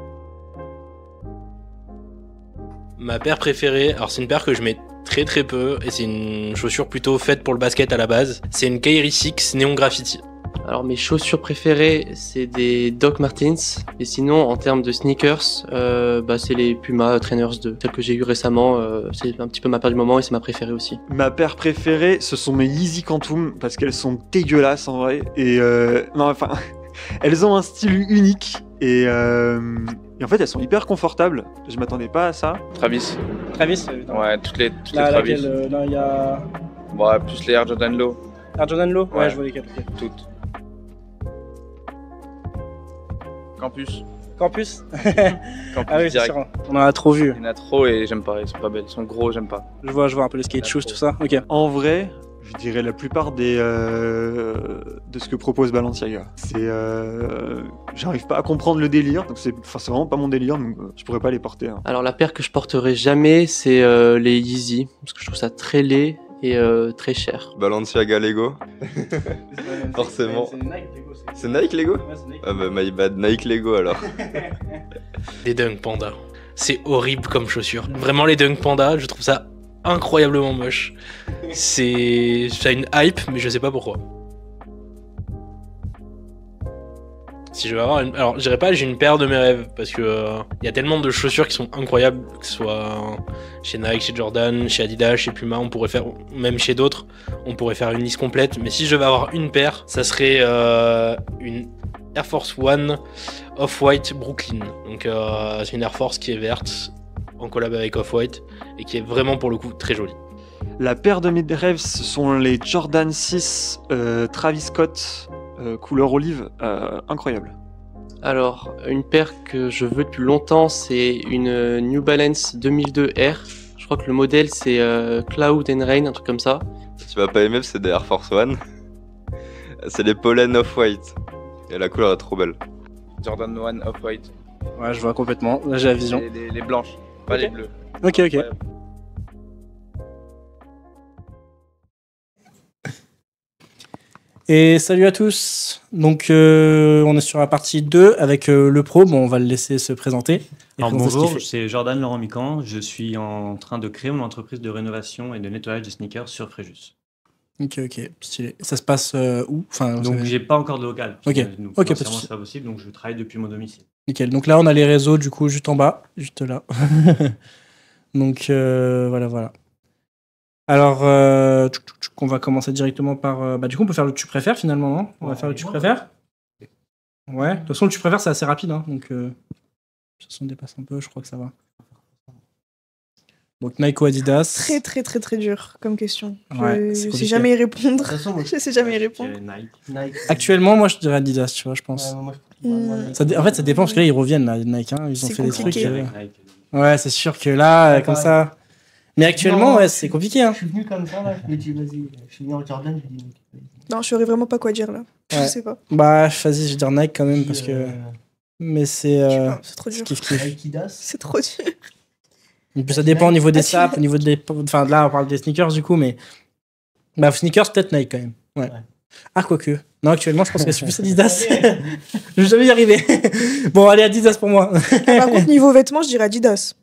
Ma paire préférée, alors c'est une paire que je mets très peu, et c'est une chaussure plutôt faite pour le basket à la base. C'est une Kyrie 6 Neon Graffiti. Alors mes chaussures préférées, c'est des Doc Martens. Et sinon, en termes de sneakers, c'est les Puma Trainers 2. Celles que j'ai eues récemment, c'est un petit peu ma paire du moment et c'est ma préférée aussi. Ma paire préférée, ce sont mes Yeezy Quantum, parce qu'elles sont dégueulasses en vrai. Et elles ont un style unique. Et en fait, elles sont hyper confortables. Je m'attendais pas à ça. Travis. Travis, évidemment. Ouais, toutes les Là, Travis. là, il y a Ouais, plus les Air Jordan Low. Air Jordan Low. Ouais, Ouais. je vois lesquels. Ok. Toutes. Campus. Campus. Campus Ah oui, c'est direct. sûr. On en a trop vu. Il y en a trop et j'aime pas, ils sont pas belles. Ils sont gros, j'aime pas. Je vois un peu les skate shoes, tout ça. Ok. En vrai, je dirais la plupart de ce que propose Balenciaga. J'arrive pas à comprendre le délire, donc c'est vraiment pas mon délire, donc je pourrais pas les porter. Hein. Alors la paire que je porterai jamais, c'est les Yeezy, parce que je trouve ça très laid et très cher. Balenciaga Lego. Forcément. C'est Nike Lego. Ah bah my bad, Nike Lego alors. Les Dunk Panda. C'est horrible comme chaussure. Vraiment, les Dunk Panda, je trouve ça incroyablement moche. Ça a une hype, mais je sais pas pourquoi. Si je veux avoir une... Alors, je dirais pas j'ai une paire de mes rêves, parce que y a tellement de chaussures qui sont incroyables, que ce soit chez Nike, chez Jordan, chez Adidas, chez Puma, on pourrait faire, même chez d'autres, on pourrait faire une liste complète. Mais si je devais avoir une paire, ça serait une Air Force One Off-White Brooklyn. Donc c'est une Air Force qui est verte, en collab avec Off-White, et qui est vraiment pour le coup très jolie. La paire de mes rêves, ce sont les Jordan 6 Travis Scott couleur olive, incroyable. Alors, une paire que je veux depuis longtemps, c'est une New Balance 2002 R. Je crois que le modèle c'est Cloud and Rain, un truc comme ça. Tu vas pas aimer, c'est des Air Force One. C'est les pollen Off-White. Et la couleur est trop belle. Jordan 1 Off-White. Ouais, je vois complètement. Là, j'ai la vision. Les blanches, pas Ok. les bleues. Ok. Ouais. Et salut à tous. Donc, on est sur la partie 2 avec le pro. Bon, on va le laisser se présenter. Et Alors présenter ce qu'il bonjour, fait. c'est Jordan Laurent Mican. Je suis en train de créer mon entreprise de rénovation et de nettoyage de sneakers sur Fréjus. Ok, stylé. Ça se passe où? Enfin, Donc j'ai pas encore de local. Ok. Donc, Ok, pas de financièrement, souci. c'est pas possible, donc je travaille depuis mon domicile. Nickel. Donc là, on a les réseaux, du coup, juste en bas, juste là. Donc, voilà. Alors, on va commencer directement par... du coup, on peut faire le tu préfères, finalement, non? On va faire le tu préfères? Ouais. De toute façon, le tu préfères, c'est assez rapide, hein. Donc, ça s'en dépasse un peu, je crois que ça va. Donc, Nike ou Adidas? Très dur comme question. Ouais, c'est Je sais compliqué. jamais y répondre. De toute façon, moi, Je sais jamais y répondre. Nike. Actuellement, moi, je dirais Adidas, tu vois, je pense. Ouais, moi, En fait, ça dépend, parce que là, ils reviennent, là, Nike. Hein, ils ont C'est fait des trucs. compliqué. Ouais, c'est sûr que là, Ouais, comme pareil. ça... Mais actuellement, Non, ouais, c'est compliqué. Hein. Je suis venu comme ça, là, je me dis, vas-y, je suis venu en Jordan, je me dis, Non, je saurais vraiment pas quoi dire là. Je Ouais. sais pas. Bah, vas-y, je vais dire Nike quand même, parce que... Mais c'est... C'est trop dur. kiff. Aikidas. C'est trop dur. Et puis ça dépend au niveau des Ah, tu- sapes, au niveau des... Enfin, là, on parle des sneakers, du coup, mais... Bah, sneakers, peut-être Nike, quand même. Ouais. Ah, quoique. Non, actuellement, je pense que je suis plus Adidas. Je vais jamais y arriver. Bon, allez, Adidas pour moi. Par contre, niveau vêtements, je dirais Adidas.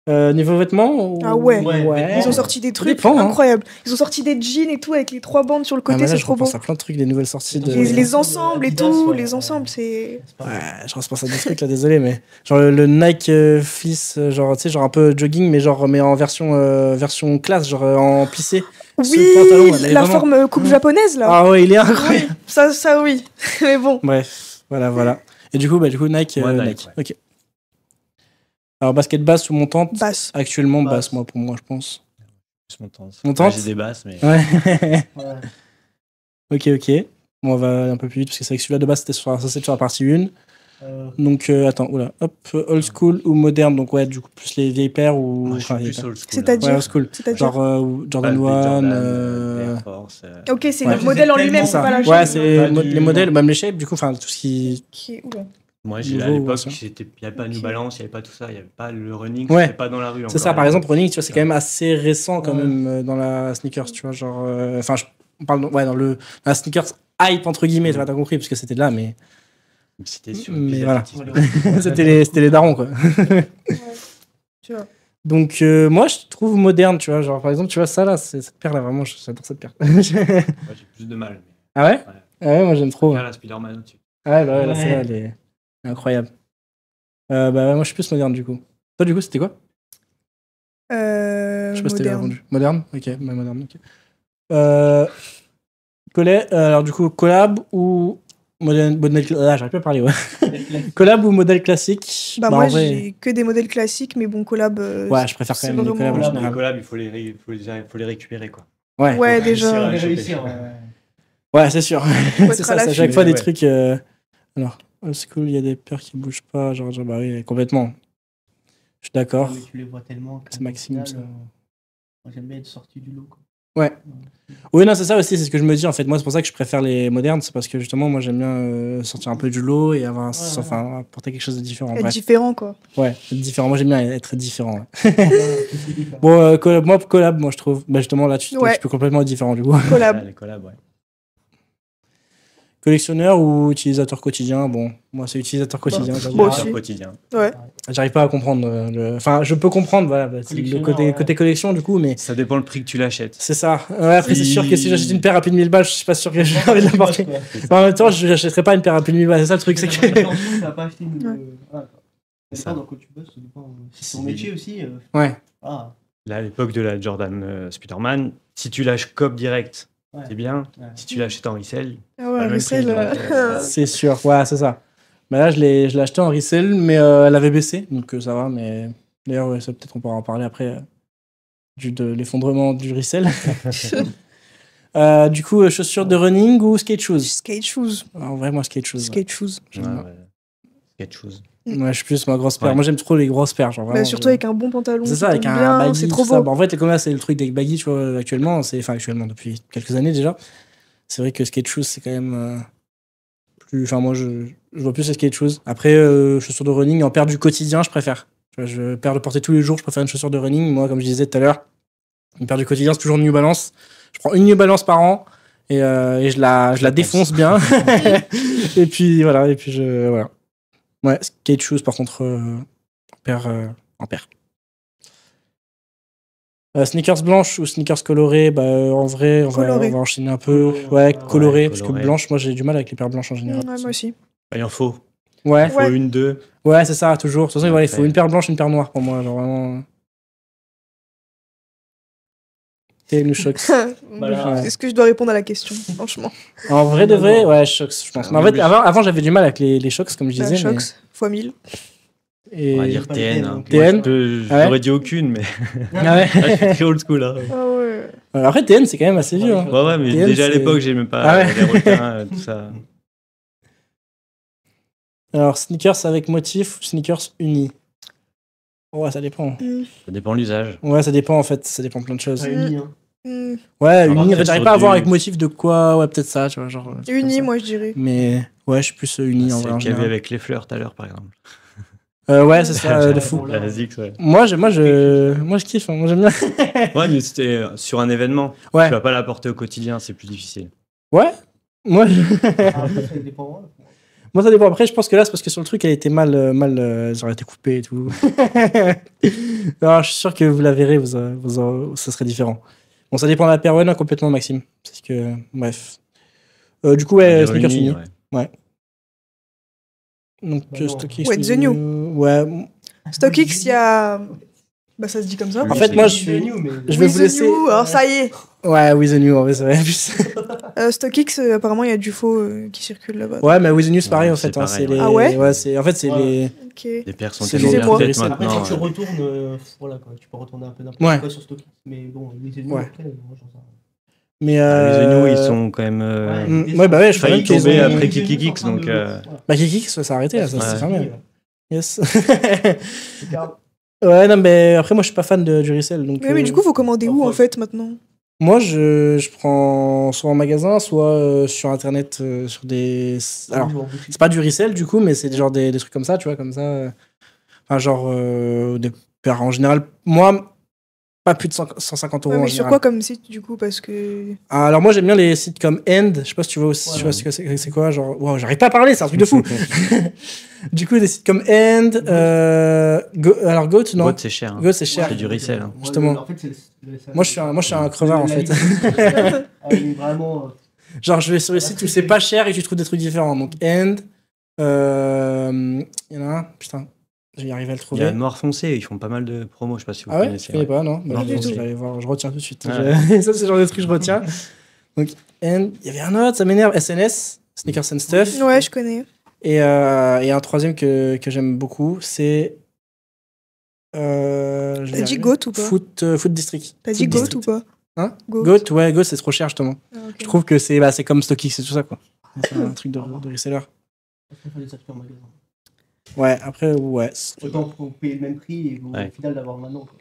Niveau vêtements... Ah ouais. Ouais. Ils ont sorti des Ça trucs dépend, hein. incroyables. Ils ont sorti des jeans et tout avec les 3 bandes sur le Ah, côté, mais là, c'est je trop beau. repense à plein de trucs, des nouvelles sorties de... Les ensembles et Adidas, tout, ouais. les ensembles, c'est. Ouais, je repense à des trucs là, désolé, mais genre le Nike Fleece, genre tu sais, genre un peu jogging, mais genre mais en version classe, genre en plissé. Ce Oui, pantalon, là, il est la vraiment- forme coupe japonaise là. Ah ouais, il est incroyable. Oui, ça oui. Mais bon. Bref, voilà. Et du coup, Nike, Ouais, Nike. ouais. Ok. Alors basket basse ou montante? Basse. Actuellement Basse. basse, moi pour moi, je pense. Montante. Montante? J'ai des basses, mais... Ouais. Ouais. Ok. Bon, on va aller un peu plus vite parce que c'est vrai que celui-là de base c'était sur la partie 1. Donc attends, oula, hop, old school ou moderne, donc ouais, du coup plus les vieilles paires ou Moi, je suis vieilles plus paires. old school. C'est-à-dire Ouais, old school. C'est-à-dire Genre Jordan 1, Jordan, Air Force, Ok, c'est Ouais. le modèle en lui-même, c'est c'est ça. pas la Ouais, chaîne. c'est Pas les du- modèles, même les shapes, du coup, enfin tout ce qui. Oula. Moi, à Nouveau, l'époque, ça. il n'y avait pas New Balance, il n'y avait pas tout ça, il n'y avait pas le running, Ouais. c'était pas dans la rue. C'est ça, encore. par exemple, running, tu vois, c'est quand même assez récent quand Ouais. même dans la sneakers, tu vois, genre. Enfin, on parle dans la sneakers hype entre guillemets, tu vois, t'as compris, parce que c'était là, mais. C'était sur Mais les voilà. athlétismes. c'était les darons, quoi. Tu vois. Donc, moi, je trouve moderne, tu vois, genre, par exemple, tu vois, ça là, cette paire là, vraiment, j'adore cette paire. Ouais, j'ai plus de mal. Ah ouais? Ah ouais, moi j'aime trop. Regarde la Spider-Man au-dessus. Ah ouais, bah ouais, là, Ouais. celle-là, elle est incroyable. Bah ouais, moi je suis plus moderne du coup. Toi du coup, c'était quoi? Je sais pas si t'avais Moderne. répondu. Moderne? Ok, bah, moderne, ok. Alors du coup, collab ou modèle... Ah, j'arrive pas à parler, ouais. Collab ou modèle classique? Bah, en moi, vrai... j'ai que des modèles classiques, mais bon, collab. Ouais, je préfère quand c'est même les vraiment- collabs en Les général. collabs, il faut les récupérer, quoi. Ouais, Ouais, Faut réussir déjà. à les choper. réussir, ouais. ouais, c'est sûr. Faut C'est être ça, à c'est à l'affût. chaque fois des Ouais. trucs... Alors, old school, il y a des peurs qui bougent pas, genre bah oui, complètement. Je suis d'accord. Mais tu les vois tellement. C'est Maxime, ça. Moi, j'aime bien être sorti du lot, quoi. Ouais. Oui, non, c'est ça aussi, c'est ce que je me dis en fait. Moi, c'est pour ça que je préfère les modernes, c'est parce que justement, moi j'aime bien sortir un peu du lot et avoir enfin, apporter quelque chose de différent. Être Bref. différent, quoi. Ouais, être différent. Moi, j'aime bien être différent. Ouais. Bon, collab, moi je trouve. Bah, justement, là, tu peux complètement être différent du coup. Collab. Les collabs, ouais. Collectionneur ou utilisateur quotidien? Bon, moi, c'est utilisateur quotidien. j'avoue. Moi aussi. Quotidien. Ouais. J'arrive pas à comprendre. Enfin, je peux comprendre, voilà, bah, c'est le Collectionneur, côté collection du coup, mais. Ça dépend le prix que tu l'achètes. C'est ça. Ouais, après, c'est sûr que si j'achète une paire à plus de 1000 balles, je suis pas sûr que j'ai envie de la porter. En même temps, je n'achèterais pas une paire à plus de 1000 balles. C'est ça le truc, c'est que. Tu vas pas acheter une. Voilà, quoi. Ça dépend dans quoi tu bosses, ça dépend. Si c'est ton métier aussi. Ouais. Ah. Là, à l'époque de la Jordan Spider-Man, si tu lâches COP direct, Ouais. c'est bien. Ouais. Si tu l'achètes en resell, Ah pas ouais, le même resell, prix, donc, C'est sûr, ouais, c'est ça. Mais là, je l'ai acheté en resell, mais elle avait baissé, donc ça va. Mais d'ailleurs, ouais, ça, peut-être on pourra en parler après de l'effondrement du resell. Du coup, chaussures de running ou skate shoes? Skate shoes. En vrai, moi, skate shoes. Skate shoes. J'aime bien. Skate shoes. Ouais, je suis plus ma grosse paire. Ouais. Moi, j'aime trop les grosses paires. Genre, Bah, vraiment, surtout avec un bon pantalon. c'est qui ça, avec tombe un bien, baggy, c'est tout trop ça. beau. Bah, en fait, comme là, c'est le truc des baggy, tu vois, actuellement. Enfin, actuellement, depuis quelques années déjà. C'est vrai que skate shoes, c'est quand même plus. Enfin, moi, je vois plus les skate shoes. Après, chaussures de running, en paire du quotidien, je préfère. Tu vois, je paire de porter tous les jours, je préfère une chaussure de running. Moi, comme je disais tout à l'heure, une paire du quotidien, c'est toujours une New Balance. Je prends une New Balance par an et je la défonce bien. Et puis, voilà. Et puis, voilà. Ouais, skate shoes, par contre, en paire. Sneakers blanches ou sneakers colorées, bah, en vrai, on va enchaîner un peu. Ouais, colorées, parce que colorées. blanches, moi j'ai du mal avec les paires blanches en général. Ouais, moi aussi. Bah, il en faut. Ouais. Il faut une, deux. Ouais, c'est ça, toujours. De toute façon, voilà, il faut Après. une paire blanche, une paire noire pour moi, genre vraiment. Et nous chocs. Est-ce que je dois répondre à la question, franchement? En vrai de vrai, ouais, chocs, je pense. Mais en fait, avant j'avais du mal avec les chocs, comme je disais. Chocs, fois 1000. Et... On va dire TN. Hein. TN. J'aurais dit aucune, mais. Ah ouais. Je suis très old school. Hein. Ah ouais. Après, TN, c'est quand même assez vieux. Hein. Ouais, mais TN, déjà à c'est- l'époque, j'aimais pas Ah ouais. les requins, tout ça. Alors, sneakers avec motif ou sneakers unis? Ouais, ça dépend. Ça dépend de l'usage. Ouais, ça dépend en fait, ça dépend de plein de choses. Ouais, uni, hein. Ouais, Alors, uni, en fait, peut-être j'arrive sur pas à voir du- avec motif de quoi, ouais, peut-être ça, tu vois, genre. Uni, moi je dirais. Mais ouais, je suis plus uni en C'est vrai. En qu'il y avait général. avec les fleurs tout à l'heure, par exemple. Ouais, c'est ça, de fou. La Zix, ouais. Moi, je kiffe, hein, moi j'aime bien. Ouais, mais c'était sur un événement. Ouais. Tu vas pas la porter au quotidien, c'est plus difficile. Ouais, moi. Ah, après, ça dépend. Moi, ça dépend. Après, je pense que là, c'est parce que sur le truc, elle était mal, ça aurait été coupé et tout. Alors, je suis sûr que vous la verrez, ça serait différent. Bon, ça dépend de la paire, ouais, non, complètement, Maxime. Parce que, bref. Du coup, ouais, Dire sneakers uni, unis. Ouais. Donc, Bah non. StockX. Ouais, The New. Ouais. StockX, il y a. Bah, ça se dit comme ça. En fait, moi, je vais With vous the laisser. New, alors ça y est. Ouais, With the New, en vrai, c'est vrai. StockX, apparemment, il y a du faux qui circule là-bas. Ouais, mais With the New, c'est pareil, Ouais, en fait. c'est Hein, pareil, c'est les... Ah ouais c'est... En fait, c'est les. Ok. Les paires sont C'est tellement les bien épaules. faites Après, maintenant. si tu ouais. retournes, voilà, quoi, tu peux retourner un peu n'importe Ouais. quoi sur StockX. Mais bon, les ennemis, Ouais. après, moi, j'en sais rien. Mais. Les New, ils sont quand même. Ouais, bah ouais, je crois failli même qu'ils tomber ont- après Les ennemis Kikix, sont en train donc. de- Bah, Kikix, ça s'est arrêté, là, ça Ouais. s'est fermé. Yes. Regarde. Ouais, non, mais après, moi, je suis pas fan du resell. Donc, Mais du coup, faut commander où en fait maintenant? moi, je prends soit en magasin, soit sur internet, sur des. Alors, c'est pas du resell du coup, mais c'est genre des trucs comme ça, tu vois, comme ça. Enfin, genre des paires en général. Moi, pas plus de 150 euros Ouais, en mais sur général. quoi comme site du coup? Parce que. Alors, moi, j'aime bien les sites comme End. Je sais pas si tu vois aussi, tu vois ce que c'est quoi, genre. Wow, j'arrive pas à parler, c'est un truc de fou. Du coup, des sites comme End. Alors, Goat, non. Goat, c'est cher. Hein. Goat, c'est cher. C'est du resell. Hein. Justement. En fait, Moi, je suis un crevard, en fait. Ah, il est vraiment. Genre, je vais sur le site où c'est pas cher et tu trouves des trucs différents. Donc, End. Il y en a un, putain. Je vais y arriver à le Il y trouver. a Noir Foncé, ils font pas mal de promos, je sais pas si vous Ah ouais? connaissez. Je connais pas, non. Bah, Noir je Foncé. vais aller voir, je retiens tout de suite. Ah. Ça, c'est le genre de truc que je retiens. Donc, End. Il y avait un autre, ça m'énerve. SNS, Sneakers and Stuff. Ouais, je connais. Et un troisième que j'aime beaucoup, c'est. T'as dit Goat ou pas? Foot District. T'as dit Foot Goat District. ou pas? Hein? Goat. Goat, ouais, Goat, c'est trop cher, justement. Ah, ok. Je trouve que c'est comme StockX et tout ça, quoi. C'est un truc de reseller. Il faut les acheter en magasin. Ouais, après, ouais. Autant pour payer le même prix et au final d'avoir maintenant. Quoi.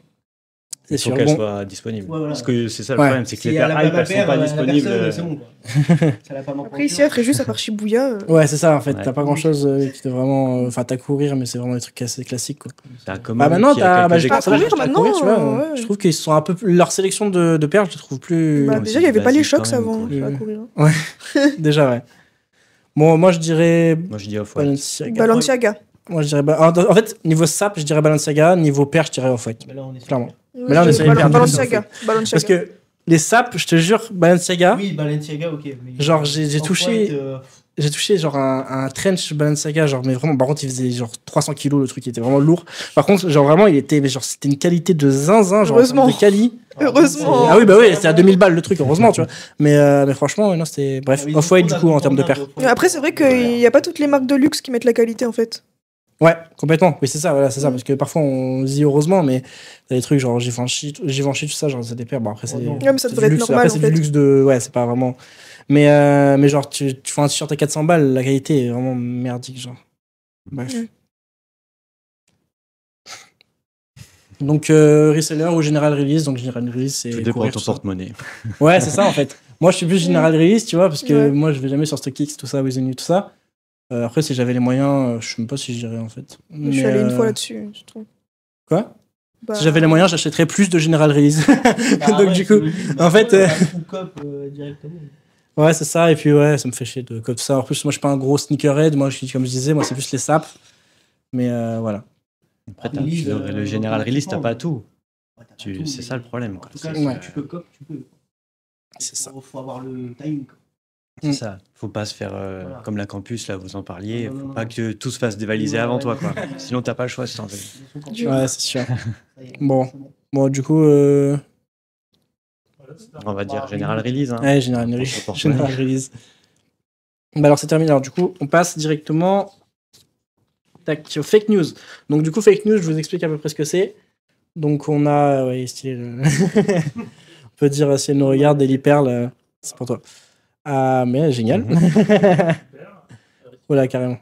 C'est Il faut sûr. qu'elle Bon. soit disponible. Ouais, voilà. Parce que c'est ça le Ouais. problème, c'est que Si les elle a paires pas hype, ma elles sont paire, pas la disponibles. personne, c'est bon, quoi. Ça l'a pas manqué. Après, ici, après, juste à part Shibuya. Ouais, c'est ça, en fait. Ouais. T'as pas grand chose qui te vraiment. Enfin, t'as courir, mais c'est vraiment des trucs assez classiques, quoi. T'as Bah, maintenant, t'as. Bah, j'ai quelques commencé à exemples. acheter à courir, tu vois. Ouais. Je trouve qu'ils sont un peu. Leur sélection de paires, je les trouve plus. Bah, déjà, il y avait pas les chocs avant à courir. Ouais, déjà, ouais. Bon, moi, je dirais. Moi, je dis Off-White. Balenciaga. Moi, je dirais. En fait, niveau sap, je dirais Balenciaga. Niveau paire, je dirais Off-White. Mais là, on est Clairement. Ouais, Mais là, on est sur les paires. Balenciaga. Parce que les saps, je te jure, Balenciaga. Oui, Balenciaga, ok. Mais Genre, j'ai Off-White, touché genre un trench Balenciaga, genre, mais vraiment, par contre, il faisait genre 300 kilos, le truc, il était vraiment lourd. Par contre, genre, vraiment, c'était une qualité de zinzin, genre, Heureusement. de quali. Heureusement. Ah oui, bah oui, c'était à 2000 balles le truc, heureusement, tu vois. Mais franchement, non, c'était. Bref, Off-White, du coup, en termes de paire. Après, c'est vrai qu'il n'y a pas toutes les marques de luxe qui mettent la qualité, en fait. Ouais, complètement. Oui, c'est ça, voilà, c'est ça. Parce que parfois, on se dit heureusement, mais t'as des trucs genre Givenchy, tout ça, genre, c'est des paires. Bon, après, c'est. Ouais, mais ça c'est devrait du être luxe. normal, Après, c'est en du fait. luxe de. Ouais, c'est pas vraiment. Mais genre, tu fais un t-shirt à 400 balles, la qualité est vraiment merdique, genre. Bref. Ouais. Donc, reseller ou general release. Donc, general release, c'est. Tout dépend de courir, ton tout ça. porte-monnaie. Ouais, c'est ça, en fait. Moi, je suis plus général release, tu vois, parce que Ouais. moi, je vais jamais sur StockX, tout ça, Within You, tout ça. Après, si j'avais les moyens, je sais même pas si j'irais, en fait. Je suis allé une Mais, fois là-dessus, je trouve. Quoi? Bah, Si j'avais les moyens, j'achèterais plus de General Release. Donc, ouais, du coup, en fait. directement. Ouais, c'est ça. Et puis, ouais, ça me fait chier de comme ça. En plus, moi, je suis pas un gros sneakerhead. Moi, comme je disais, moi, c'est plus les saps. Mais voilà. Après, le général release, t'as pas tout. C'est ça le problème. En quoi. tout cas, Ouais. si tu peux cop, tu peux. C'est ça. Faut avoir le timing. quoi. C'est ça. Faut pas se faire comme la campus, là, vous en parliez. Non, non, Faut non, pas non. que tout se fasse dévaliser Ouais, avant ouais. toi, quoi. Sinon, t'as pas le choix si t'en veux. Ouais, c'est sûr. Ça y est, Bon. c'est bon. Bon, du coup. On va dire général release. Hein. Ouais, General Pour Release. ton porte-monnaie. General Release. Bah, alors, c'est terminé. Alors, du coup, on passe directement. Tac, au fake news. Donc, du coup, fake news, je vous explique à peu près ce que c'est. Donc, on a. Ouais, stylé. On peut dire, si elle nous regarde, Daily Pearl, c'est pour toi. Ah, mais génial. Voilà, carrément.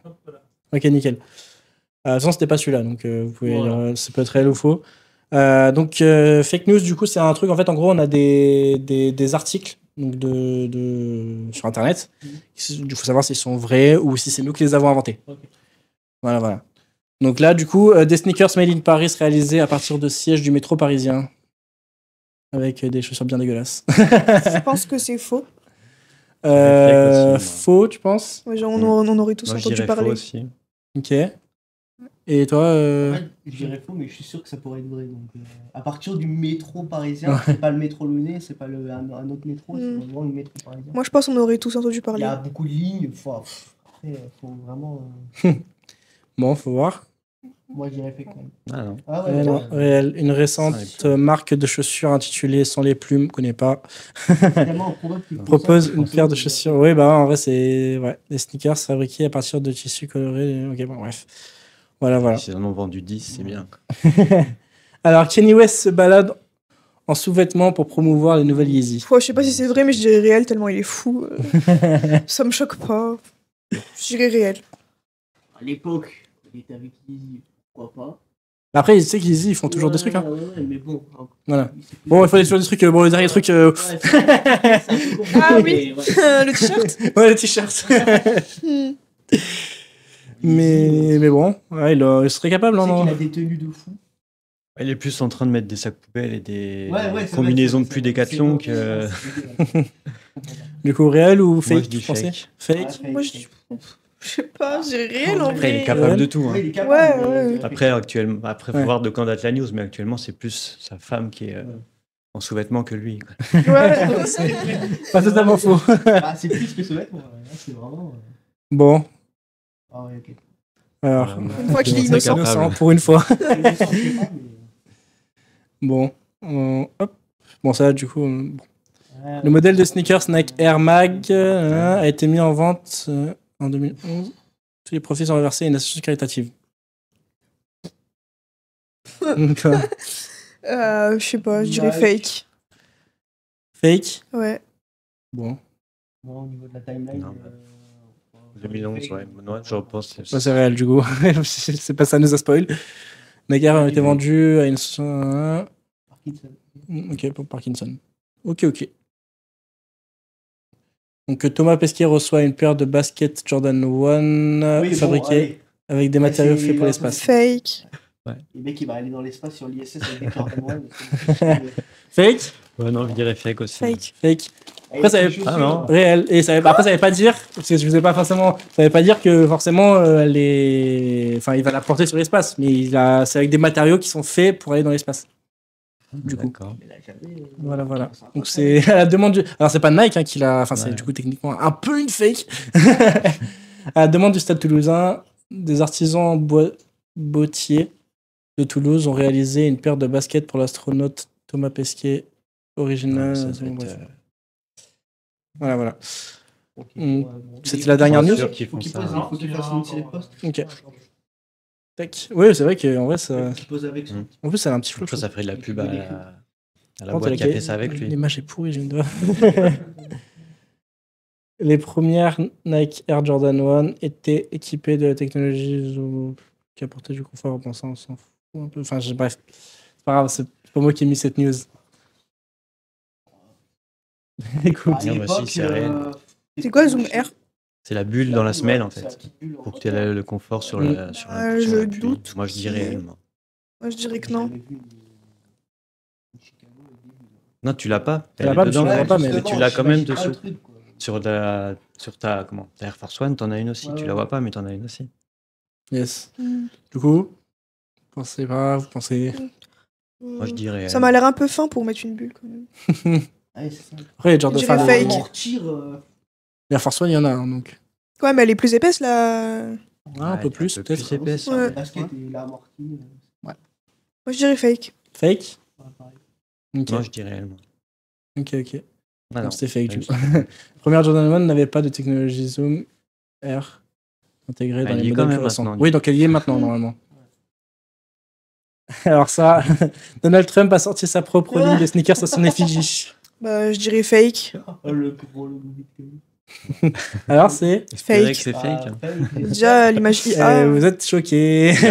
Ok, nickel. De toute façon, c'était pas celui-là, donc vous pouvez Voilà. ça peut être réel ou faux. Donc, fake news, du coup, c'est un truc, en fait, en gros, on a des articles donc sur Internet. Il faut savoir s'ils sont vrais ou si c'est nous qui les avons inventés. Ok. Voilà. Donc là, du coup, des sneakers made in Paris réalisés à partir de sièges du métro parisien. Avec des chaussures bien dégueulasses. Je pense que c'est faux. Avec aussi, Faux, tu penses? Ouais, genre, on aurait tous Moi, je entendu dirais parler. faux aussi. Ok. Et toi Ouais, je dirais faux, mais je suis sûr que ça pourrait être vrai. Donc, à partir du métro parisien, c'est pas le métro Lyonnais, c'est pas un autre métro, c'est vraiment le métro parisien. Moi, je pense qu'on aurait tous entendu Il parler. y a beaucoup de lignes. Après, faut vraiment. Bon, faut voir. Moi, je dirais fake quand même. Ah non. Ah Ouais, non, réel. Une récente marque de chaussures intitulée Sans les plumes, connais pas. Tellement probable qu'ils font Propose ça, une paire de chaussures. Oui, bah en vrai, c'est des sneakers fabriqués à partir de tissus colorés. Ok, bon, bref. Voilà. S'ils en ont vendu 10, c'est bien. Alors, Kanye West se balade en sous-vêtements pour promouvoir les nouvelles Yeezy. Je sais pas si c'est vrai, mais je dirais réel tellement il est fou. Ça me choque pas. Je dirais réel. À l'époque, il était avec Yeezy, pourquoi pas. Après, tu sais qu'ils Yeezy, ils font toujours des trucs. Hein. Ouais, mais bon. Voilà. Bon, il faut aller sur des trucs. Bon, les derniers trucs. Ah oui, le t-shirt. Ouais, le t-shirt. mais bon, ouais, il serait capable, non? Il a des tenues de fou. Il est plus en train de mettre des sacs poubelles et des Ouais, c'est combinaisons vrai, de plus Décathlon que. Du coup, réel ou Moi, fake, je dis tu pensais? fake. Fake. Moi, je sais pas, je dirais réel en Après, il vrai. est capable de tout. Hein. Ouais, il est capable, Ouais. Après, faut Ouais. voir de quand date la news, mais actuellement, c'est plus sa femme qui est en sous-vêtements que lui. quoi. Ouais. C'est pas totalement faux. Ah, c'est plus que ce mec, moi. Là, c'est vraiment. Bon, Ah, ouais, ok. alors. Une fois qu'il est c'est innocent. innocent, pour une fois. Innocent, je sais pas, mais- Bon, hop. Bon, ça, du coup. Bon. Ouais, Le modèle de sneakers Nike Air Mag a été mis en vente en 2011. Tous les profits sont reversés à une association caritative. Donc, Je sais pas, je dirais Nike. fake. fake. Ouais. Bon. Moi, au niveau de la timeline. Non, 2011, ouais. Moi, je pense. Bah, c'est réel, du coup. C'est pas ça, nous a spoil. Nike Air a été vendu à une association. Parkinson. Ok, pour Parkinson. Ok. Donc Thomas Pesquet reçoit une paire de baskets Jordan 1 Oui, bon, fabriquées allez. avec des Ouais, matériaux c'est faits pour là, l'espace. Fake. Le mec, il va aller dans l'espace sur l'ISS avec des Jordan 1. Fake. Ouais, non, je dirais fake aussi. Fake. Après, ça veut... Ah non. Réel. Et ça veut... Après, ça veut pas dire, parce que je vous ai pas forcément, ça veut pas dire que forcément, enfin, il va la porter sur l'espace, mais c'est avec des matériaux qui sont faits pour aller dans l'espace. Du coup. D'accord. Voilà. Donc c'est à la demande du... Alors c'est pas Nike hein, qui l'a... Enfin c'est du coup techniquement un peu une fake. À la demande du Stade Toulousain, des artisans bottiers de Toulouse ont réalisé une paire de baskets pour l'astronaute Thomas Pesquet, original. Ouais, ça doit être, Voilà. Okay, ouais, bon. C'était la dernière news. Faut qu'il fasse une série post. Ok. Tac. Oui, c'est vrai qu'en vrai ça... Pose avec son... En plus ça a un petit flow. Ça ferait de la pub à la Oh, boîte qui a fait ça avec lui. L'image est pourrie, j'ai une doigt. Les premières Nike Air Jordan 1 étaient équipées de la technologie Zoom qui apportait du confort. Bon, ça, on s'en fout un peu. Enfin, bref, c'est pas grave, c'est pas moi qui ai mis cette news. Écoute, Ah, non, bah si, c'est réel. C'est quoi Zoom Air? C'est la bulle dans la semelle en fait. Pour que tu aies le confort sur la sur Je la pluie. doute. Moi je dis réellement. Moi, je dirais que non. Non, tu l'as pas. Tu l'as Elle pas, est dedans, tu l'as pas, mais tu l'as quand même j'imagine pas le dessous. truc, quoi. Sur ta Air Force One, t'en as une aussi. Tu la vois pas, mais t'en as une aussi. yes. Du coup, vous pensez. Moi je dirais. Ça m'a l'air un peu fin pour mettre une bulle quand même. Ouais, c'est ça. Après, les Jordan Je dirais enfin, fake. Amortir, Air Force One, il y en a un donc. Ouais, mais elle est plus épaisse là. Un peu plus, peut-être. Plus épaisse. Ouais. le basket et la amorti. Moi, je dirais fake. Fake. Pareil. Ok. Moi je dis réellement. Ok. Ah non. Donc, c'était fake. Même Du coup. Première Jordan 1 n'avait pas de technologie Zoom Air intégrée dans Elle y les est quand modèles même plus récents. maintenant. Oui, donc elle y est maintenant normalement. Alors ça, Donald Trump a sorti sa propre ligne de sneakers à son effigie. Bah, je dirais fake. Oh, le gros logo vidéo. Alors c'est Espérer Fake. que c'est fake. hein. Déjà, l'image IA. Vous êtes choqués. Vous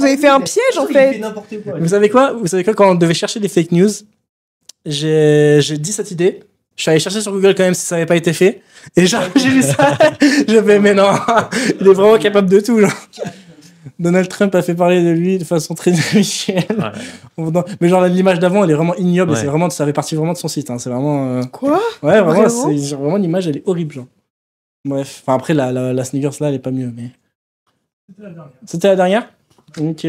avez fait un piège en Il fait fait. n'importe quoi. Vous savez quoi, quand on devait chercher des fake news, j'ai dit cette idée. Je suis allé chercher sur Google quand même si ça n'avait pas été fait. Et genre, j'ai vu ça. Je fais, mais non, il est vraiment capable de tout. Genre. Donald Trump a fait parler de lui de façon très inhabituelle. Mais genre, l'image d'avant, elle est vraiment ignoble. Et c'est vraiment, ça fait partie vraiment de son site. Hein. C'est vraiment. Quoi? Ouais, vraiment, c'est genre, vraiment l'image, elle est horrible. Genre. Bref. Enfin, après, la sneakers là, elle est pas mieux. Mais... C'était la dernière? Ok.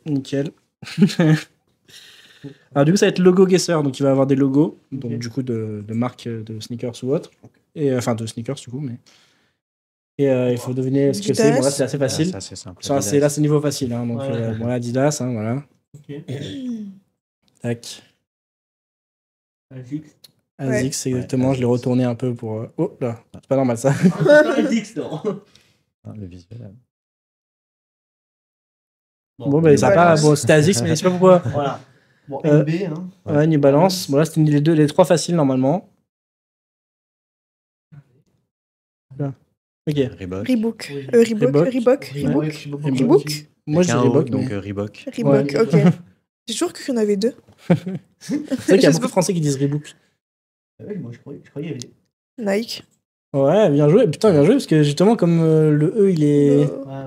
Nickel. Alors, du coup, ça va être logo guesser. Donc, il va avoir des logos. Donc, du coup, de marques de sneakers ou autre. Et, enfin, de sneakers, du coup. Mais... Et il faut deviner ce que c'est. Bon, là, c'est assez facile. C'est assez simple. Là, c'est niveau facile. Hein. Donc, voilà, Adidas. Hein, voilà. Ok. Tac. Azix. Azix, c'est exactement. Je l'ai retourné un peu pour. Oh là, c'est pas normal ça. Azix, non. Le visuel. Bon, bah, ça pas. Bon, c'était Azix, mais je sais pas pourquoi. Voilà. Bon, NB, hein. Ouais, New Balance. Bon, là, c'était les trois faciles normalement. Là. Ok. Reebok. Reebok. Moi, je dis Reebok. Donc Reebok. Reebok, ok. J'ai toujours cru qu'il y en avait deux. C'est vrai qu'il y a beaucoup de Français qui disent Reebok. Moi, je croyais qu'il y avait. Nike. Ouais, bien joué. Putain, bien joué, parce que justement, comme le E, il est. Ouais.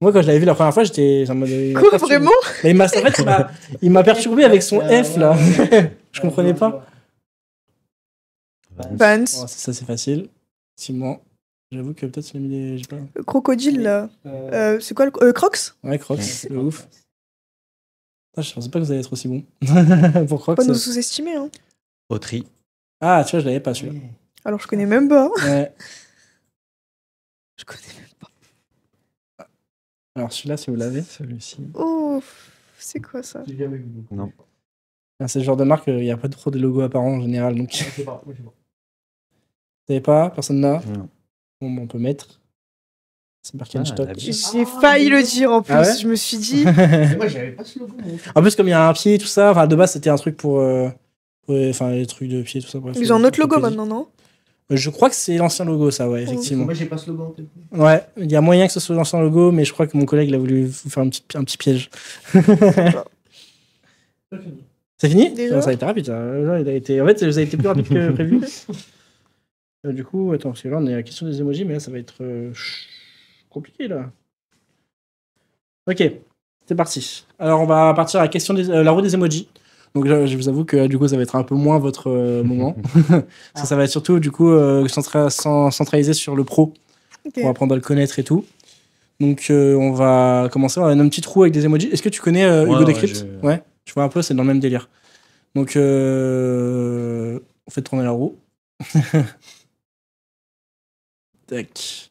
Moi, quand je l'avais vu la première fois, j'étais. Quoi, vraiment? Mais en fait, il m'a perturbé avec son F, là. Je comprenais pas. Vans. Oh, ça, c'est facile. Simon. J'avoue que peut-être il a mis des. Je sais pas. Crocodile, là. C'est quoi le. Crocs? Ouais, Crocs, de ouf. Ah, je pensais pas que vous allez être aussi bon. Pour croire Pas que nous ça... sous-estimer, hein. Poterie. Ah, tu vois, je l'avais pas celui-là. Alors je connais même pas. Ouais. Je connais même pas. Alors celui-là, si vous l'avez. Celui-ci. Oh, c'est quoi ça? J'ai jamais vu. Non. Ah, c'est le genre de marque, il n'y a pas trop de logos apparents en général. Donc... Je sais pas, moi, je sais pas. Vous savez pas? Personne n'a? Non. Bon, on peut mettre. C'est marqué en stock. J'ai failli le dire en plus. Ah ouais Je me suis dit. Mais moi, j'avais pas ce logo. moi. En plus, comme il y a un pied, tout ça, enfin, de base, c'était un truc pour. Ouais, enfin, les trucs de pied, tout ça. Bref, Ils ont un autre logo plaisir. maintenant, non? Je crois que c'est l'ancien logo, ça, ouais, effectivement. Moi, j'ai pas ce logo en tête. Ouais, il y a moyen que ce soit l'ancien logo, mais je crois que mon collègue il a voulu vous faire un petit piège. C'est fini? Déjà Ça a été rapide, ça. Là, il a été... En fait, ça a été plus rapide que prévu. Du coup, attends, parce que là, on est à la question des emojis, mais là, ça va être compliqué, là. Ok, c'est parti. Alors, on va partir à la question des... la roue des emojis. Donc, je vous avoue que, du coup, ça va être un peu moins votre moment. Parce que ça va être surtout, du coup, centralisé sur le pro. Ok. Pour apprendre à le connaître et tout. Donc, on va commencer. On a une petite roue avec des emojis. Est-ce que tu connais Hugo Ouais, Decrypt? Ouais, tu vois un peu, c'est dans le même délire. Donc, on fait tourner la roue. Tac.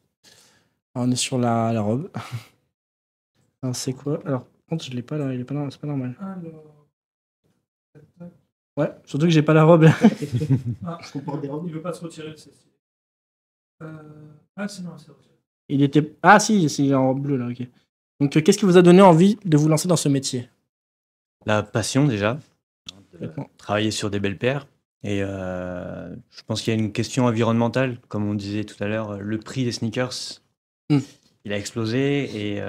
Alors, on est sur la robe. Alors, c'est quoi? Alors, par contre, je l'ai pas là, il est pas c'est pas normal. Ouais, surtout que j'ai pas la robe là. Ah, je comprends des robes. Il veut pas se retirer de celle-ci. Ah, c'est non, c'est retiré. Il était. Ah, si, il est en robe bleue là, ok. Donc, qu'est-ce qui vous a donné envie de vous lancer dans ce métier? La passion déjà. Complètement. Travailler sur des belles paires. Et je pense qu'il y a une question environnementale, comme on disait tout à l'heure. Le prix des sneakers, il a explosé et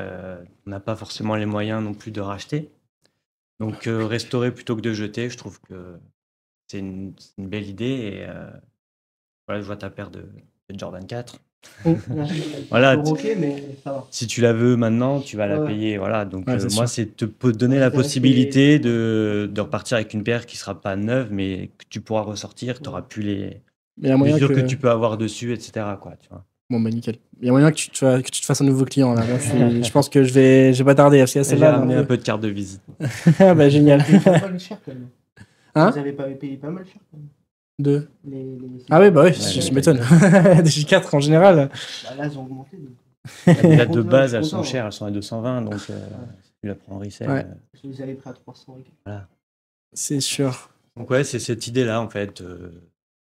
on n'a pas forcément les moyens non plus de racheter. Donc restaurer plutôt que de jeter, je trouve que c'est une belle idée. Et voilà, je vois ta paire de Jordan 4. Voilà, Ok, mais ça va. si tu la veux maintenant, tu vas la Ouais. payer. Voilà. Donc Ouais, c'est moi, sûr. c'est te donner la possibilité de repartir avec une paire qui sera pas neuve, mais que tu pourras ressortir. Tu n'auras plus les Mais il y a moyen mesures que... que tu peux avoir dessus, etc. Quoi, tu vois. Bon, bah nickel. Il y a moyen que tu te fasses un nouveau client là. Moi, je pense que je vais pas tarder. Parce qu'il y a J'ai celle-là. ramené donc, un peu de carte de visite. Bah génial. Vous avez payé pas mal cher quand même. Hein? Vous avez pas payé pas mal cher quand même. Deux. Les... Ah oui, bah oui, Ouais, je m'étonne. Des J4 en général. Bah là, ils ont augmenté. Donc. Là, de base, elles Je suis sont content. chères, elles sont à 220, donc tu la prends en resell. Ouais. Je les avais pris à 300. Voilà. C'est sûr. Donc ouais, c'est cette idée-là, en fait,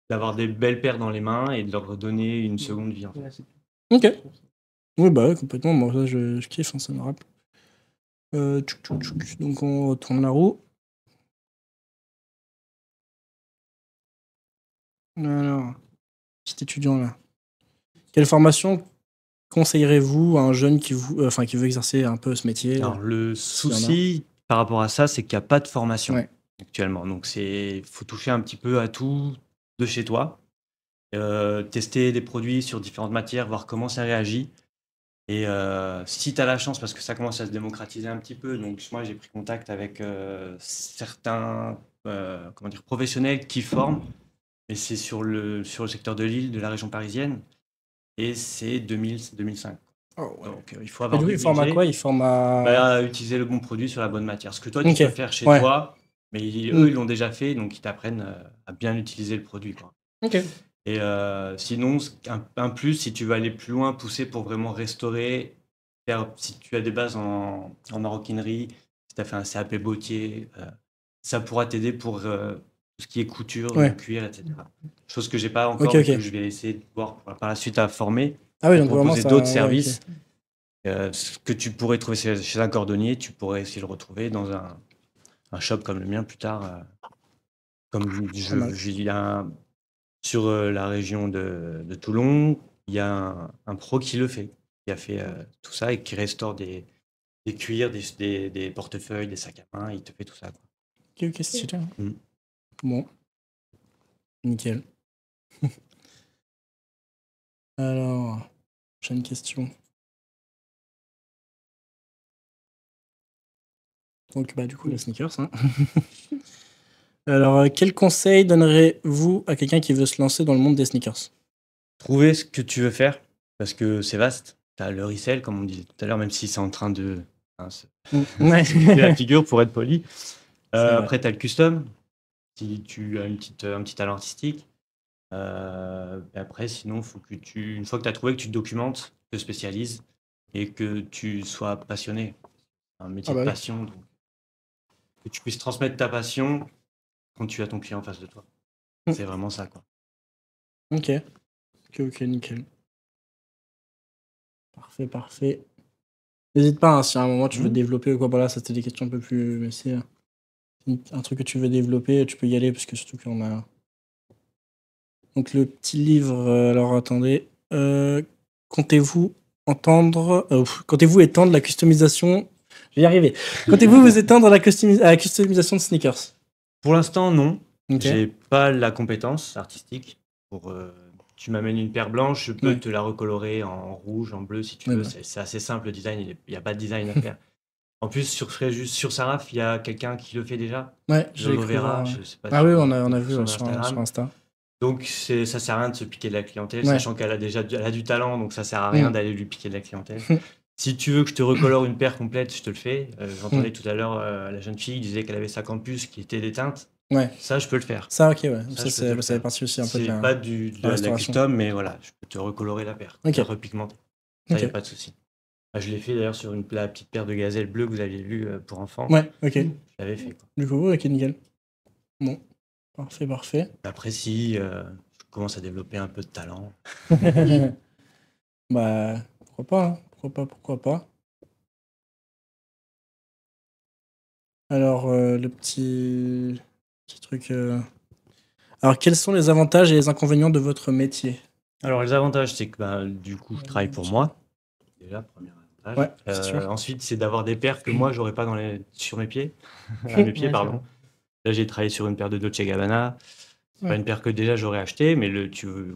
d'avoir des belles paires dans les mains et de leur redonner une seconde vie. En fait. Ouais, c'est- Ok. Oui, bah ouais, complètement. Moi, ça, je kiffe, hein, ça me rappelle. Donc, on retourne la roue. Alors, petit étudiant là. Quelle formation conseillerez-vous à un jeune qui veut exercer un peu ce métier? Alors, le s'il y en a. souci par rapport à ça, c'est qu'il n'y a pas de formation Ouais. actuellement. Donc, il faut toucher un petit peu à tout de chez toi, tester des produits sur différentes matières, voir comment ça réagit. Et si tu as la chance, parce que ça commence à se démocratiser un petit peu, donc moi j'ai pris contact avec certains professionnels qui forment, mais c'est sur le secteur de Lille, de la région parisienne, et c'est 2000-2005. Oh, ouais. Donc il faut Et avoir du coup, du il forme à budget. quoi? Il forme à. À utiliser le bon produit sur la bonne matière. Ce que toi tu Ok. peux faire chez Ouais. toi, mais eux ils l'ont déjà fait, donc ils t'apprennent à bien utiliser le produit, quoi. Ok. Et sinon, un plus, si tu veux aller plus loin, pousser pour vraiment restaurer, si tu as des bases en maroquinerie, si tu as fait un CAP bottier, ça pourra t'aider pour tout ce qui est couture, Ouais. cuir, etc. Chose que j'ai pas encore, Ok, et ok. que je vais essayer de voir par la suite à former. Ah oui, pour donc vraiment, proposer ça- d'autres ouais, services. ok. Ce que tu pourrais trouver chez un cordonnier, tu pourrais essayer de le retrouver dans un shop comme le mien plus tard. Comme Pas mal. il y a sur la région de Toulon, il y a un pro qui le fait, qui a fait tout ça et qui restaure des cuirs, des portefeuilles, des sacs à main, il te fait tout ça, quoi. Ok, c'est stylé. Mm. Bon. Nickel. Alors, prochaine question. Donc, bah, du coup, les sneakers. Hein. Alors, quel conseil donnerez-vous à quelqu'un qui veut se lancer dans le monde des sneakers? Trouver ce que tu veux faire, parce que c'est vaste. Tu as le resell, comme on disait tout à l'heure, même si c'est en train de Hein, Ouais. c'est la figure pour être poli. vrai. Après, tu as le custom, si tu as un petit talent artistique. Après, sinon, une fois que tu as trouvé que tu te documentes, te spécialises et que tu sois passionné. C'est un métier Ah bah de oui. passion, donc que tu puisses transmettre ta passion quand tu as ton client en face de toi. C'est vraiment ça, quoi. Ok. Ok, nickel. Parfait. N'hésite pas, hein, si à un moment tu veux développer ou quoi, voilà, ça c'était des questions un peu plus. Mais c'est un truc que tu veux développer, tu peux y aller, parce que surtout qu'on a. Donc le petit livre, alors attendez. Comptez-vous comptez-vous étendre la customisation. Je vais y arriver. Comptez-vous vous étendre à la customisation de sneakers? Pour l'instant, non. Ok. J'ai pas la compétence artistique pour. Tu m'amènes une paire blanche, je peux Ouais. te la recolorer en rouge, en bleu si tu Ouais, veux. bah. C'est assez simple le design, il n'y a pas de design à faire. En plus, sur Saraf, il y a quelqu'un qui le fait déjà. Ouais, j'ai Lolo cru Vera, voir, ouais. je sais pas Ah si oui, tu on a connais vu son sur Instagram. Insta. Donc ça sert à rien de se piquer de la clientèle, Ouais. sachant qu'elle a du talent, donc ça sert à rien Mm. d'aller lui piquer de la clientèle. Si tu veux que je te recolore une paire complète, je te le fais. J'entendais tout à l'heure la jeune fille disait qu'elle avait sa campus qui était déteinte. Ouais. Ça, je peux le faire. Ça, ok, ouais. Ça, Ça, je peux te le ça fait faire. partie aussi un peu de C'est la. pas de la restauration. custom, mais voilà, je peux te recolorer la paire, Ok. la repigmenter. Ça, Ok. y a pas de souci. Je l'ai fait d'ailleurs sur la petite paire de gazelles bleues que vous aviez vue pour enfants. Ouais, ok. Je l'avais fait, quoi. Du coup, ok, nickel. Bon, parfait. Après, si je commence à développer un peu de talent. Bah, pourquoi pas, hein. Pourquoi pas. Alors, le petit truc. Alors, quels sont les avantages et les inconvénients de votre métier? Alors, les avantages, c'est que du coup, je travaille pour moi. Déjà, premier avantage. Ouais, c'est sûr. Ensuite, c'est d'avoir des paires que moi, j'aurais pas sur mes pieds. À mes pieds, Ouais, pardon. Là, j'ai travaillé sur une paire de Dolce Gabbana. C'est Ouais. pas une paire que déjà j'aurais acheté, mais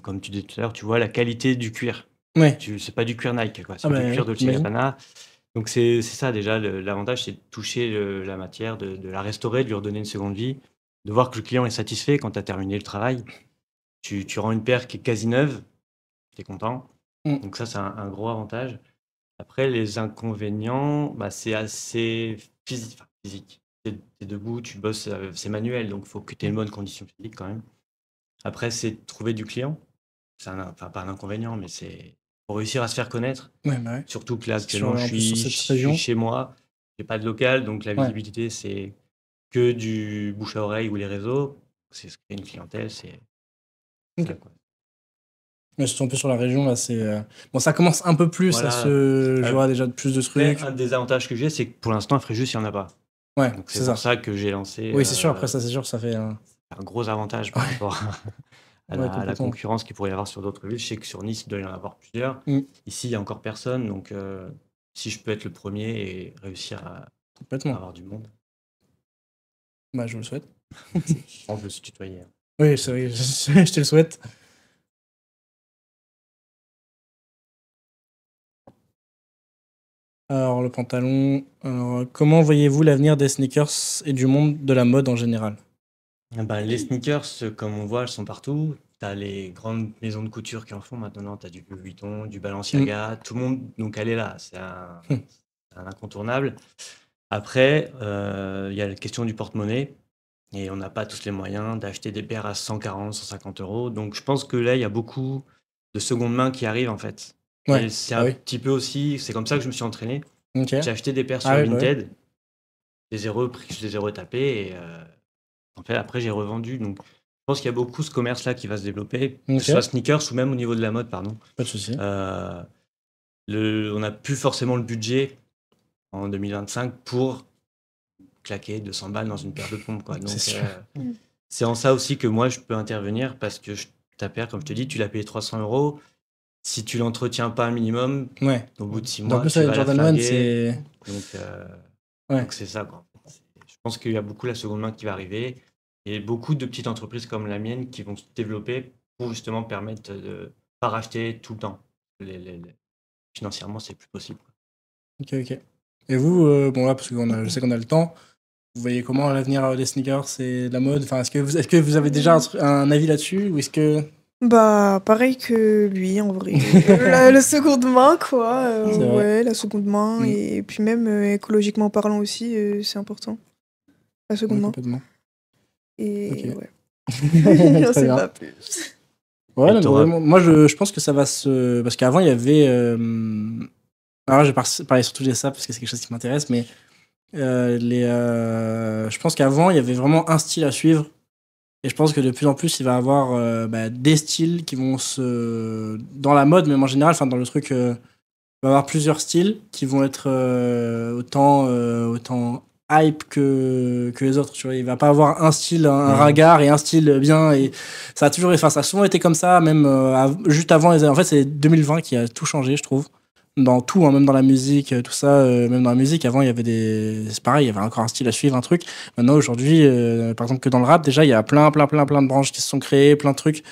comme tu disais tout à l'heure, tu vois la qualité du cuir. Ouais. C'est pas du cuir Nike, quoi. C'est Ah bah, du cuir Dolce j'imagine. Gabbana. Donc c'est ça déjà, l'avantage, c'est de toucher la matière, de la restaurer, de lui redonner une seconde vie, de voir que le client est satisfait quand tu as terminé le travail. Tu rends une paire qui est quasi neuve, tu es content. Donc ça, c'est un gros avantage. Après, les inconvénients, c'est assez physique. Tu es debout, tu bosses, c'est manuel, donc il faut que tu aies une bonne condition physique quand même. Après, c'est de trouver du client. C'est pas un inconvénient, mais c'est pour réussir à se faire connaître. Ouais, bah ouais. Surtout que là, En actuellement, je plus, sur suis cette région. chez moi, j'ai pas de local, donc la Ouais. visibilité, c'est que du bouche à oreille ou les réseaux. C'est ce qui est une clientèle, c'est Ok. ça, quoi. Mais surtout un peu sur la région, là, c'est. Bon, ça commence un peu plus Voilà. à se. Je vois déjà plus de Après, trucs. un des avantages que j'ai, c'est que pour l'instant, à Fréjus, il n'y en a pas. Ouais, Donc c'est c'est ça. pour ça que j'ai lancé. Oui, c'est sûr, après, ça, c'est sûr, ça fait. Un gros avantage par rapport à la complètement. concurrence qu'il pourrait y avoir sur d'autres villes. Je sais que sur Nice, il doit y en avoir plusieurs. Ici, il n'y a encore personne. Donc, si je peux être le premier et réussir à avoir du monde. Bah, je vous le souhaite. On peut se tutoyer. Oui, c'est vrai, je te le souhaite. Alors, le pantalon. Alors, comment voyez-vous l'avenir des sneakers et du monde de la mode en général? Les sneakers, comme on voit, elles sont partout. Tu as les grandes maisons de couture qui en font maintenant. Tu as du Louis Vuitton, du Balenciaga. Tout le monde, donc elle est là. C'est un incontournable. Après, il y a la question du porte-monnaie. Et on n'a pas tous les moyens d'acheter des paires à 140, 150 euros. Donc je pense que là, il y a beaucoup de seconde main qui arrivent en fait. Ouais, Et c'est ah un oui. petit peu aussi, c'est comme ça que je me suis entraîné. Ok. J'ai acheté des paires sur Ah oui, bah oui. Vinted. Je les ai retapées et en fait, après, j'ai revendu. Donc je pense qu'il y a beaucoup ce commerce-là qui va se développer, que Ok. ce soit sneakers ou même au niveau de la mode, pardon. Pas de souci. On n'a plus forcément le budget en 2025 pour claquer 200 balles dans une paire de pompes, quoi. Donc C'est sûr. c'est en ça aussi que moi je peux intervenir parce que ta paire, comme je te dis, tu l'as payé 300 euros. Si tu l'entretiens pas un minimum, Ouais. au bout de 6 En mois, plus, tu avec vas la Jordan 1, flinguer. c'est. Ouais. Donc c'est ça, quoi. Je pense qu'il y a beaucoup la seconde main qui va arriver et beaucoup de petites entreprises comme la mienne qui vont se développer pour justement permettre de pas racheter tout le temps. Financièrement, c'est plus possible. Ok. Et vous, bon là, parce que je sais qu'on a le temps, vous voyez comment l'avenir des sneakers et de la mode? Enfin, est-ce que vous avez déjà un avis là-dessus ou est-ce que Bah, pareil que lui, en vrai. La seconde main, quoi. C'est vrai. Ouais, la seconde main. Mm. Et puis même, écologiquement parlant aussi, c'est important. La seconde Ouais, main. complètement. Et Ok. ouais. Très J'en sais bien. pas plus. Ouais, Et non, t'auras- vraiment, moi je pense que ça va se. Parce qu'avant il y avait. Alors je vais parler surtout de ça parce que c'est quelque chose qui m'intéresse, mais je pense qu'avant il y avait vraiment un style à suivre. Et je pense que de plus en plus il va y avoir des styles qui vont se. Dans la mode, même en général, enfin dans le truc. Il va y avoir plusieurs styles qui vont être autant hype que les autres. Tu vois. Il va pas avoir un style, un ragard et un style bien. Et ça a toujours, enfin, ça a souvent été comme ça, même juste avant les années. En fait, c'est 2020 qui a tout changé, je trouve. Dans tout, hein, même dans la musique, tout ça. Même dans la musique, avant, il y avait c'est pareil, il y avait encore un style à suivre, un truc. Maintenant, aujourd'hui, par exemple, que dans le rap, déjà, il y a plein de branches qui se sont créées, plein de trucs.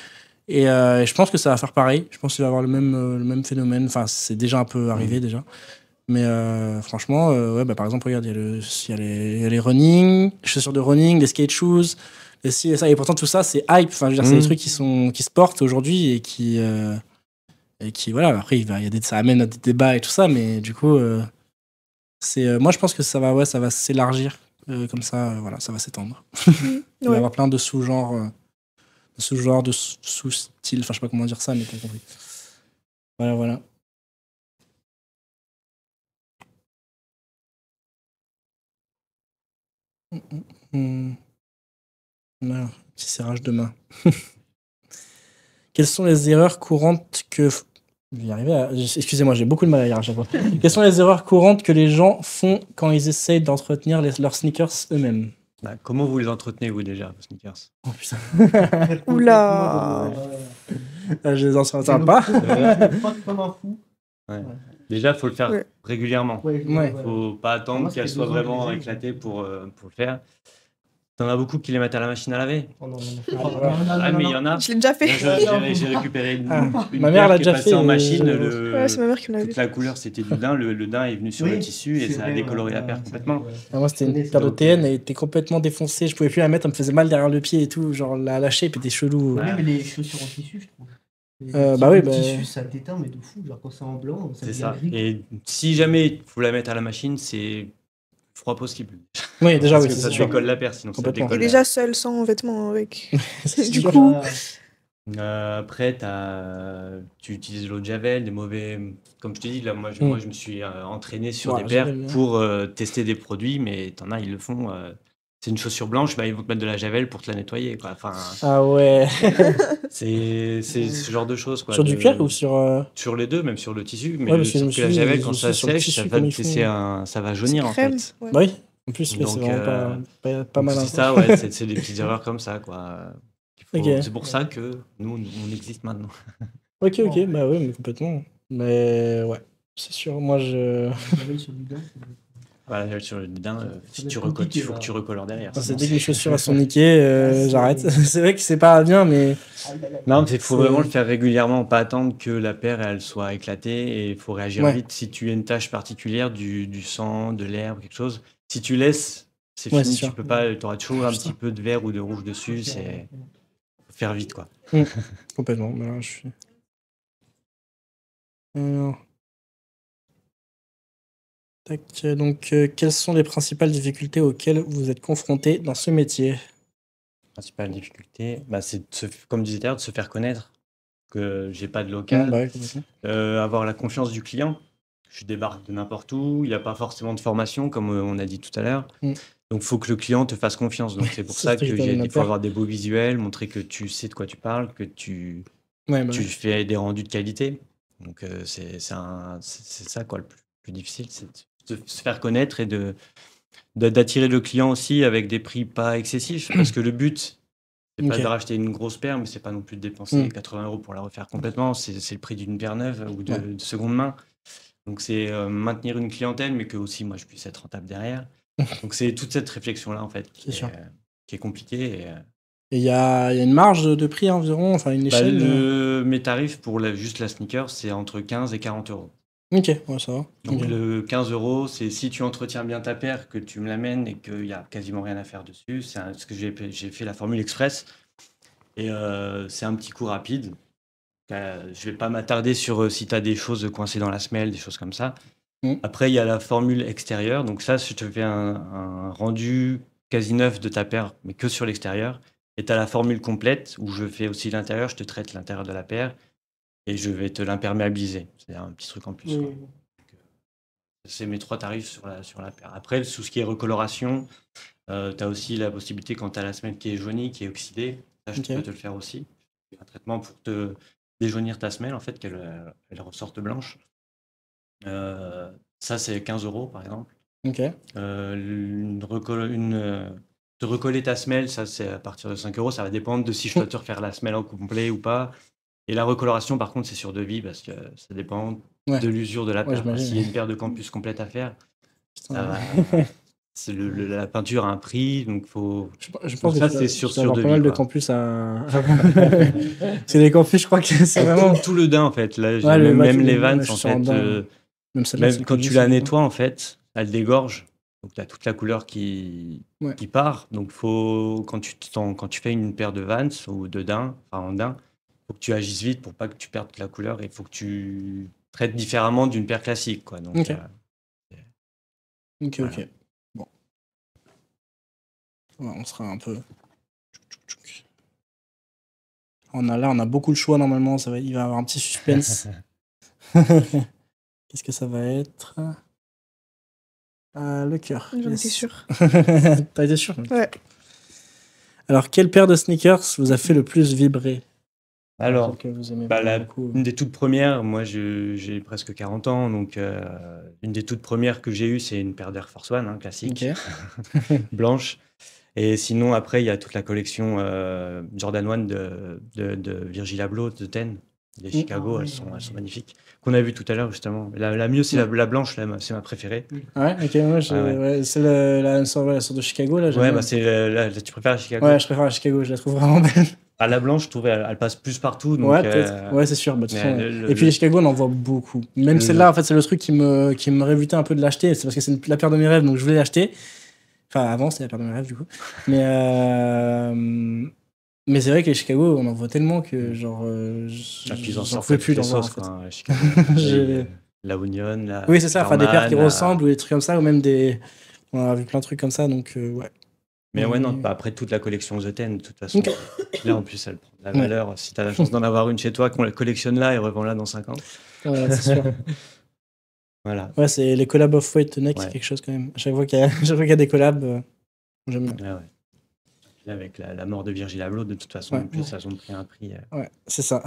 Et je pense que ça va faire pareil. Je pense qu'il va y avoir le même phénomène. Enfin, c'est déjà un peu arrivé déjà. Mais franchement, ouais, par exemple, regarde, il y a les running, les chaussures de running, les skate shoes, les ci et ça. Et pourtant, tout ça, c'est hype. Enfin, je veux dire, c'est des trucs qui se portent aujourd'hui et qui voilà. Après, ça amène à des débats et tout ça. Mais du coup, moi, je pense que ça va s'élargir comme ça. Voilà, ça va s'étendre. Il va y avoir plein de sous-genres. De sous-style, enfin je sais pas comment dire ça, mais t'as compris. Voilà. Voilà, petit serrage de main. Quelles sont les erreurs courantes que... Je vais y arriver Excusez-moi, j'ai beaucoup de mal à lire à chaque fois. Quelles sont les erreurs courantes que les gens font quand ils essayent d'entretenir leurs sneakers eux-mêmes? Comment vous les entretenez, vous, déjà, vos sneakers? Oh putain. Oula. Je les entretiens pas. Comme un fou. Ouais. Déjà, il faut le faire régulièrement. Ouais. Faut pas attendre Moi, qu'elle ça fait soit 2 ans que je vraiment les ai, éclatée pour le faire. T'en as beaucoup qui les mettent à la machine à laver. Oh non. Ah, mais il y en a. Je l'ai déjà fait. J'ai récupéré une Ma mère paire l'a qui est déjà passée fait, en machine. Ouais, c'est ma mère qui me l'a Toute fait. la couleur, c'était du daim. Le daim est venu sur le tissu et ça a décoloré la paire complètement. Moi, c'était une paire de TN, elle était complètement défoncée. Je pouvais plus la mettre, elle me faisait mal derrière le pied et tout. Genre, la lâcher, et puis des chelous. Ouais, mais les chaussures en tissu, je trouve. Oui, Le tissu, ça déteint, mais de fou. Genre, quand c'est en blanc, ça C'est devient ça. gris. Et si jamais il faut la mettre à la machine, c'est froid possible. Oui, déjà, Parce oui, que c'est ça sûr. décolle la paire, sinon ça Complètement. décolle. Et déjà seul, sans vêtements avec. Du sûr. coup. Après, tu utilises l'eau de Javel, des mauvais. Comme je te dis, là, moi, je me suis entraîné sur Ouais, des paires Javel, bien. pour tester des produits, mais t'en as, ils le font. C'est une chaussure blanche, ils vont te mettre de la Javel pour te la nettoyer, quoi. Enfin, Ah ouais. c'est ce genre de choses, quoi. Sur du cuir ou sur. Sur les deux, même sur le tissu. Mais Ouais, parce que je me sauf que suis la dit, Javel, ils quand ont ça sur le sèche, tissu, ça va comme ils laisser font. ça va jaunir, en crème, fait. ouais. Bah oui, en plus, Donc, c'est vraiment pas donc malin. c'est ça, ouais, c'est des petites erreurs comme ça, quoi. Ok. C'est pour ça que nous, on existe maintenant. Ok, bah oui, mais complètement. Mais ouais, c'est sûr. Moi, je. Sur du daim, Voilà, sur le daim, si tu être recolles, il compliqué, faut là. que tu recolores derrière. C'est sinon dès que les chaussures elles sont niquées, j'arrête. C'est vrai que c'est pas bien, mais. Non, il faut C'est- vraiment le faire régulièrement, pas attendre que la paire elle soit éclatée et il faut réagir Ouais. vite. Si tu as une tâche particulière, du sang, de l'herbe, quelque chose, si tu laisses, c'est Ouais, fini, c'est tu sûr. peux pas, tu auras toujours un petit peu de vert ou de rouge dessus, c'est faut faire vite, quoi. Complètement. Mais là, je suis. Alors. Tac, donc, quelles sont les principales difficultés auxquelles vous êtes confrontés dans ce métier? Principale difficulté, c'est comme disais tout à l'heure, de se faire connaître, que j'ai pas de local, Bah ouais, complètement. avoir la confiance du client. Je débarque de n'importe où, il n'y a pas forcément de formation, comme on a dit tout à l'heure. Donc, il faut que le client te fasse confiance. Donc, c'est pour C'est ça ce que j'étais qu'il en faut avoir des beaux visuels, montrer que tu sais de quoi tu parles, que tu Ouais, bah ouais. fais des rendus de qualité. Donc, c'est ça, quoi, le plus difficile, c'est de se faire connaître et d'attirer le client aussi avec des prix pas excessifs. Parce que le but, c'est pas Ok. de racheter une grosse paire, mais c'est pas non plus de dépenser Mm. 80 € pour la refaire complètement. C'est le prix d'une paire neuve ou de seconde main. Donc, c'est maintenir une clientèle, mais que aussi moi je puisse être rentable derrière. Donc, c'est toute cette réflexion-là, en fait, qui est compliquée. Et il y a une marge de prix environ, enfin une échelle. Mes tarifs pour juste la sneaker, c'est entre 15 et 40 €. Ok, ouais, ça va. Donc, Ok. le 15 €, c'est si tu entretiens bien ta paire, que tu me l'amènes et qu'il n'y a quasiment rien à faire dessus. C'est ce que j'ai fait la formule express. Et c'est un petit coup rapide. Je vais pas m'attarder sur si tu as des choses coincées dans la semelle, des choses comme ça. Après, il y a la formule extérieure. Donc ça, je te fais un rendu quasi neuf de ta paire, mais que sur l'extérieur. Et tu as la formule complète où je fais aussi l'intérieur. Je te traite l'intérieur de la paire et je vais te l'imperméabiliser. C'est un petit truc en plus. Quoi. C'est mes 3 tarifs sur la paire. Après, sous ce qui est recoloration, tu as aussi la possibilité quand tu as la semelle qui est jaunie, qui est oxydée. Ça, je peux te le faire aussi. Un traitement pour te déjaunir ta semelle, en fait, qu'elle elle ressorte blanche. Ça, c'est 15 € par exemple. Te recoller ta semelle, ça, c'est à partir de 5 €. Ça va dépendre de si je dois te refaire la semelle en complet ou pas. Et la recoloration, par contre, c'est sur devis parce que ça dépend de l'usure de la paire. S'il y a une paire de campus complète à faire, la peinture a un prix, donc faut. Je pense ça, que c'est sur pas devis. mal de campus à. C'est les campus, je crois que c'est vraiment. Tout le daim, en fait. Là, Ouais, même les vannes, en fait. Même quand tu la nettoies, en fait, elle dégorge. Donc, tu as toute la couleur qui part. Donc, quand tu fais une paire de Vans ou de daim, en daim, il faut que tu agisses vite pour pas que tu perdes la couleur et il faut que tu traites différemment d'une paire classique. Quoi. Donc, ok. voilà. Bon. Ouais, on sera un peu. On a beaucoup de choix normalement. Il va y avoir un petit suspense. Qu'est-ce que ça va être? Le cœur. J'en étais sûre. T'as été sûr? Ouais. Alors, quelle paire de sneakers vous a fait le plus vibrer? Alors, que vous aimez une des toutes premières, moi j'ai presque 40 ans, donc une des toutes premières que j'ai eues, c'est une paire d'Air Force One, classique, blanche. Et sinon, après, il y a toute la collection Jordan 1 de Virgil Abloh, de Ten. Les Chicago, elles sont magnifiques. Qu'on a vu tout à l'heure, justement. La mieux, c'est la blanche, c'est ma préférée. Ouais, ok, ouais, c'est la sorte de Chicago, là. Ouais, tu préfères la Chicago? Ouais, je préfère la Chicago, je la trouve vraiment belle. La blanche, je trouve, elle passe plus partout. Donc, ouais, peut-être. Ouais, c'est sûr. Bah, et puis les Chicago, on en voit beaucoup. Même celle-là, en fait, c'est le truc qui me rébutait un peu de l'acheter. C'est parce que c'est la paire de mes rêves, donc je voulais l'acheter. Enfin, avant, c'était la paire de mes rêves, du coup. Mais c'est vrai que les Chicago, on en voit tellement que, genre, j'en pouvais plus d'en voir, en fait. Chicago, la Union, oui, c'est ça. Enfin, des paires qui ressemblent ou des trucs comme ça, ou même des. On a vu plein de trucs comme ça, donc, ouais. Mais ouais, non, après toute la collection The Ten, de toute façon. Là, en plus, elle prend de la valeur. Si tu as la chance d'en avoir une chez toi, qu'on la collectionne là et revend là dans 5 ans. Ouais, c'est sûr. Voilà. Ouais, c'est les collabs Off-White Neck, c'est quelque chose quand même. À chaque fois qu'il y a des collabs, j'aime bien. Ouais. Là, avec la mort de Virgil Abloh, de toute façon, en plus, elles ont pris un prix. Ouais, c'est ça.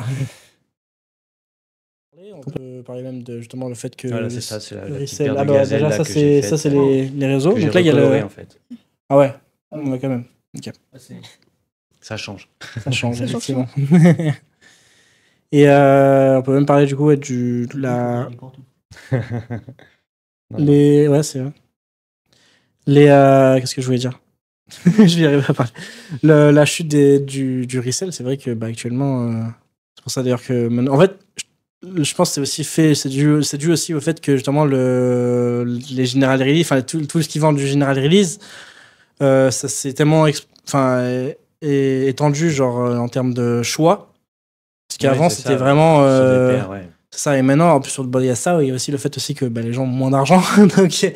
On peut parler même de justement le fait que. Voilà, c'est ça, c'est la petite resell. paire de gazelles, déjà, là, ça, c'est les réseaux. Donc là, il y a le. En fait. Ah ouais, quand même. Okay. Ça change. Ça change, effectivement. Et on peut même parler du coup de la. Ouais, c'est vrai. Qu'est-ce que je voulais dire? Je vais y arriver à parler. La chute du resell, c'est vrai que actuellement. C'est pour ça d'ailleurs que. En fait, je pense que c'est dû aussi au fait que justement les General Release, enfin tout ce qui vend du General Release, ça s'est tellement étendu genre en termes de choix. Parce qu'avant c'était vraiment. C'est ça, et maintenant, en plus, sur le body, il y a ça, il y a aussi le fait aussi que les gens ont moins d'argent. Donc,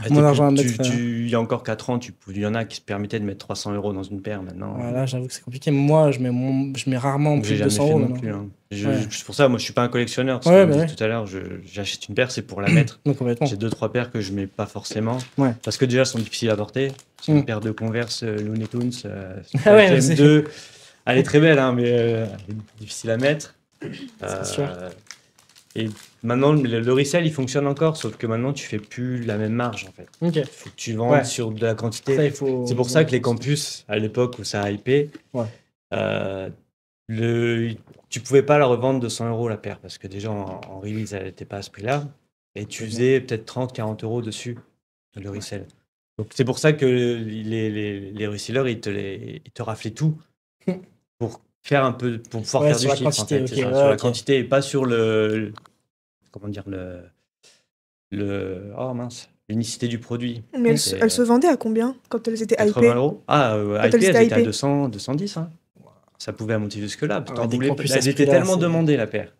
moins d'argent à mettre. Il y a encore 4 ans, il y en a qui se permettaient de mettre 300 € dans une paire maintenant. Voilà, j'avoue que c'est compliqué. Moi, je mets rarement plus de 200 € non plus. C'est pour ça, moi, je suis pas un collectionneur. Parce que tout à l'heure, j'achète une paire, c'est pour la mettre. J'ai 2-3 paires que je mets pas forcément. Parce que déjà, elles sont difficiles à porter. C'est une paire de Converse Looney Tunes. M2. Elle est très belle, mais elle est difficile à mettre. C'est sûr. Et maintenant, le resell, il fonctionne encore, sauf que maintenant, tu fais plus la même marge, en fait. Il faut que tu vendes sur de la quantité. C'est pour ça que les campus, à l'époque où ça a hypé, tu pouvais pas la revendre 200 € la paire, parce que déjà, en release, elle n'était pas à ce prix-là. Et tu faisais peut-être 30-40 € dessus, le resell. Donc, c'est pour ça que les resellers, ils te raflaient tout pour faire un peu, pour pouvoir faire du chiffre, en fait, sur la quantité et pas sur l'unicité du produit. Mais elles se vendaient à combien quand elles étaient hypées? 80 €. Hypées, elles étaient à 200, 210. ça pouvait monter jusque-là. Ah, des campus Elle était Aspula, tellement c'est- demandée, la paire.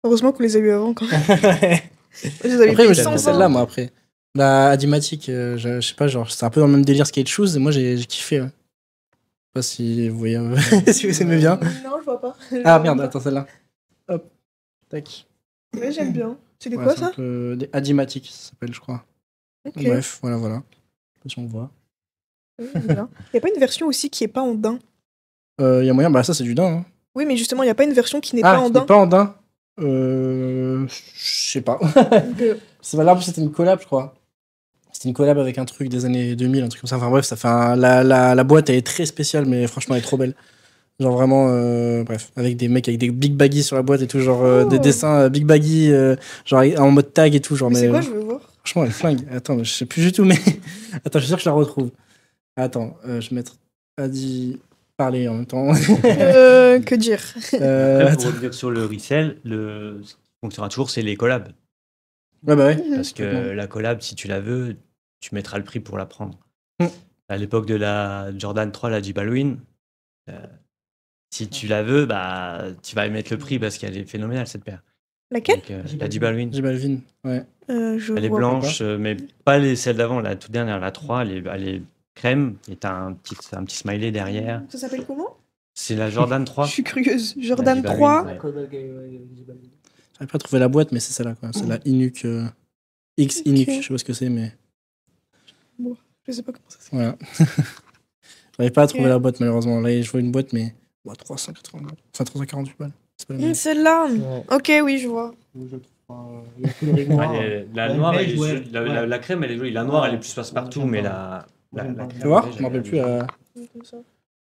Heureusement qu'on les a eu avant quand même. Je les avais Après, payés moi, j'ai 100 pris ans. celle-là, moi, après. La Adimatic, je sais pas, genre, c'est un peu dans le même délire skate shoes, et moi, j'ai kiffé. Ouais. Je sais pas si vous voyez, si vous aimez bien. Non, je vois pas. Ah merde, attends, celle-là. Hop, tac. Ouais, j'aime bien. C'est des Ouais, quoi c'est un ça peu des Adimatic, ça s'appelle, je crois. Ok. Bref, voilà. Je sais pas si on voit. Ouais, j'aime bien. Y a pas une version aussi qui est pas en daim? Y a moyen, bah ça, c'est du daim. Hein. Oui, mais justement, y a pas une version qui n'est Ah, pas en qui n'est daim? pas en daim. Je sais pas. C'est valable, c'était une collab, je crois. C'était une collab avec un truc des années 2000, un truc comme ça. Enfin bref, ça fait la boîte, elle est très spéciale, mais franchement, elle est trop belle. Genre vraiment, bref, avec des mecs avec des big baggy sur la boîte et tout, genre des dessins big baggy, genre en mode tag et tout. Genre, Mais c'est mais, quoi, je veux voir? franchement, elle flingue. Attends, je sais plus du tout, mais. Attends, je suis sûr que je la retrouve. Attends, je vais mettre Adi parler en même temps. Que dire? Après, pour Attends. revenir sur le resell, ce qui fonctionnera toujours, c'est les collabs. Ouais, bah ouais. Parce que Complètement. la collab, si tu la veux, tu mettras le prix pour la prendre. Mm. À l'époque de la Jordan 3, la J Balvin, si tu la veux, bah, tu vas y mettre le prix parce qu'elle est phénoménale, cette paire. Laquelle? Donc, la J Balvin. J Balvin, ouais. Je Elle est vois pas. blanche, mais pas celle d'avant, la toute dernière, la 3, elle est crème, et t'as un petit smiley derrière. Ça s'appelle comment? C'est la Jordan 3. Je suis curieuse. La Jordan J Balvin, 3. ouais. J'avais pas trouvé la boîte, mais c'est celle-là, quoi. C'est la Inuk. X Inuk, Ok. je sais pas ce que c'est, mais. Bon, je sais pas comment ça s'appelle. Voilà. J'arrive pas à trouver Ok. la boîte, malheureusement. Là, je vois une boîte, mais. Bon, 380 balles. Enfin, 348 balles. C'est pas la même. Celle-là. Ok, oui, je vois. Ouais, la noire, elle est jolie. La crème, elle est jolie. La noire, elle est plus passe-partout, mais la crème, Tu vois, je m'en rappelle plus.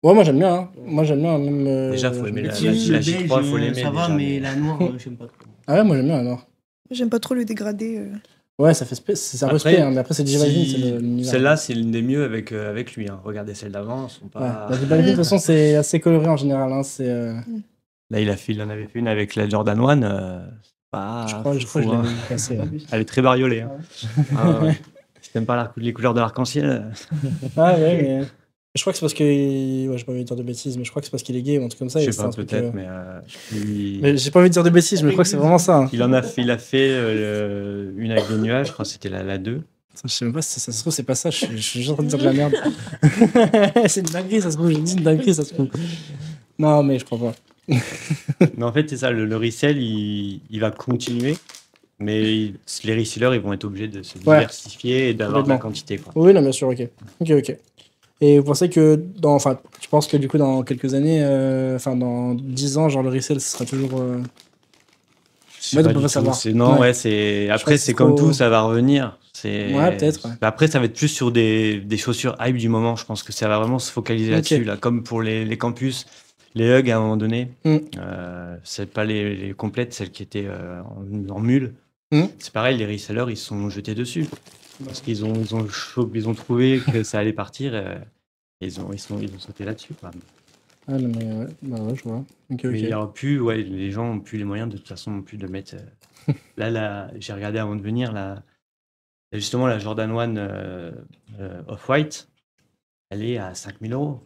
Ouais, moi j'aime bien. Hein. Moi j'aime bien. Même, Déjà, faut aimer la Le J3, faut beige, l'aimer. ça va, déjà, mais la noire, j'aime pas trop. Ah ouais, moi j'aime bien la noire. J'aime pas trop le dégradé. Ouais, ça fait c'est un peu Après, spé, hein, mais après c'est J Balvin, si- c'est l'univers. Celle-là, c'est l'une des mieux avec lui. Hein. Regardez celles d'avant, elles sont Ouais. pas. La J Balvin, de toute façon, c'est assez coloré en général. Hein. C'est. Là, il en avait fait une avec la Jordan 1. Pas Je crois que fou, je hein. l'avais passé. Ouais. Elle est très bariolée. Hein. Ah ouais. Si t'aimes pas les couleurs de l'arc-en-ciel. Ah ouais, mais. Je crois que c'est parce que. Ouais, j'ai pas envie de dire de bêtises, mais je crois que c'est parce qu'il est gay ou un truc comme ça. Je et sais c'est pas, un truc, peut-être, Mais j'ai pas envie de dire de bêtises, mais je crois que c'est vraiment ça. Hein. Il a fait une avec des nuages, je crois que c'était la 2. Je sais même pas si ça se trouve, c'est pas ça. Je suis juste en train de dire de la merde. C'est une dinguerie, ça se trouve. J'ai dit une dinguerie, ça se trouve. Non, mais je crois pas. Mais en fait, c'est ça, le resell, il va continuer. Mais les resellers, ils vont être obligés de se diversifier et d'avoir de la Complètement. quantité. Quoi. Oui, non, bien sûr, ok. Ok. Et vous pensez que enfin, tu penses que du coup, dans quelques années, enfin, dans 10 ans, genre le resell, ce sera toujours. Je sais Ouais, pas on peut du pas tout, savoir. Non, Ouais. c'est. Je Après, crois que c'est c'est comme trop- tout, ça va revenir. Ouais, peut-être, ouais. Après, ça va être plus sur des chaussures hype du moment. Je pense que ça va vraiment se focaliser Ok. là-dessus. Là. Comme pour les campus, les hugs à un moment donné. Mm. C'est pas les complètes, celles qui étaient en mule. Mm. C'est pareil, les resellers, ils se sont jetés dessus. Parce qu'ils ont trouvé que ça allait partir. Ils ont sauté là-dessus. Quoi. Ah, non, mais ouais, bah ouais, je vois. Ok, Mais il y ok. aura plus, ouais, les gens n'ont plus les moyens de toute façon non plus de mettre. Là, j'ai regardé avant de venir, justement, la Jordan 1 Off-White, elle est à 5000 €.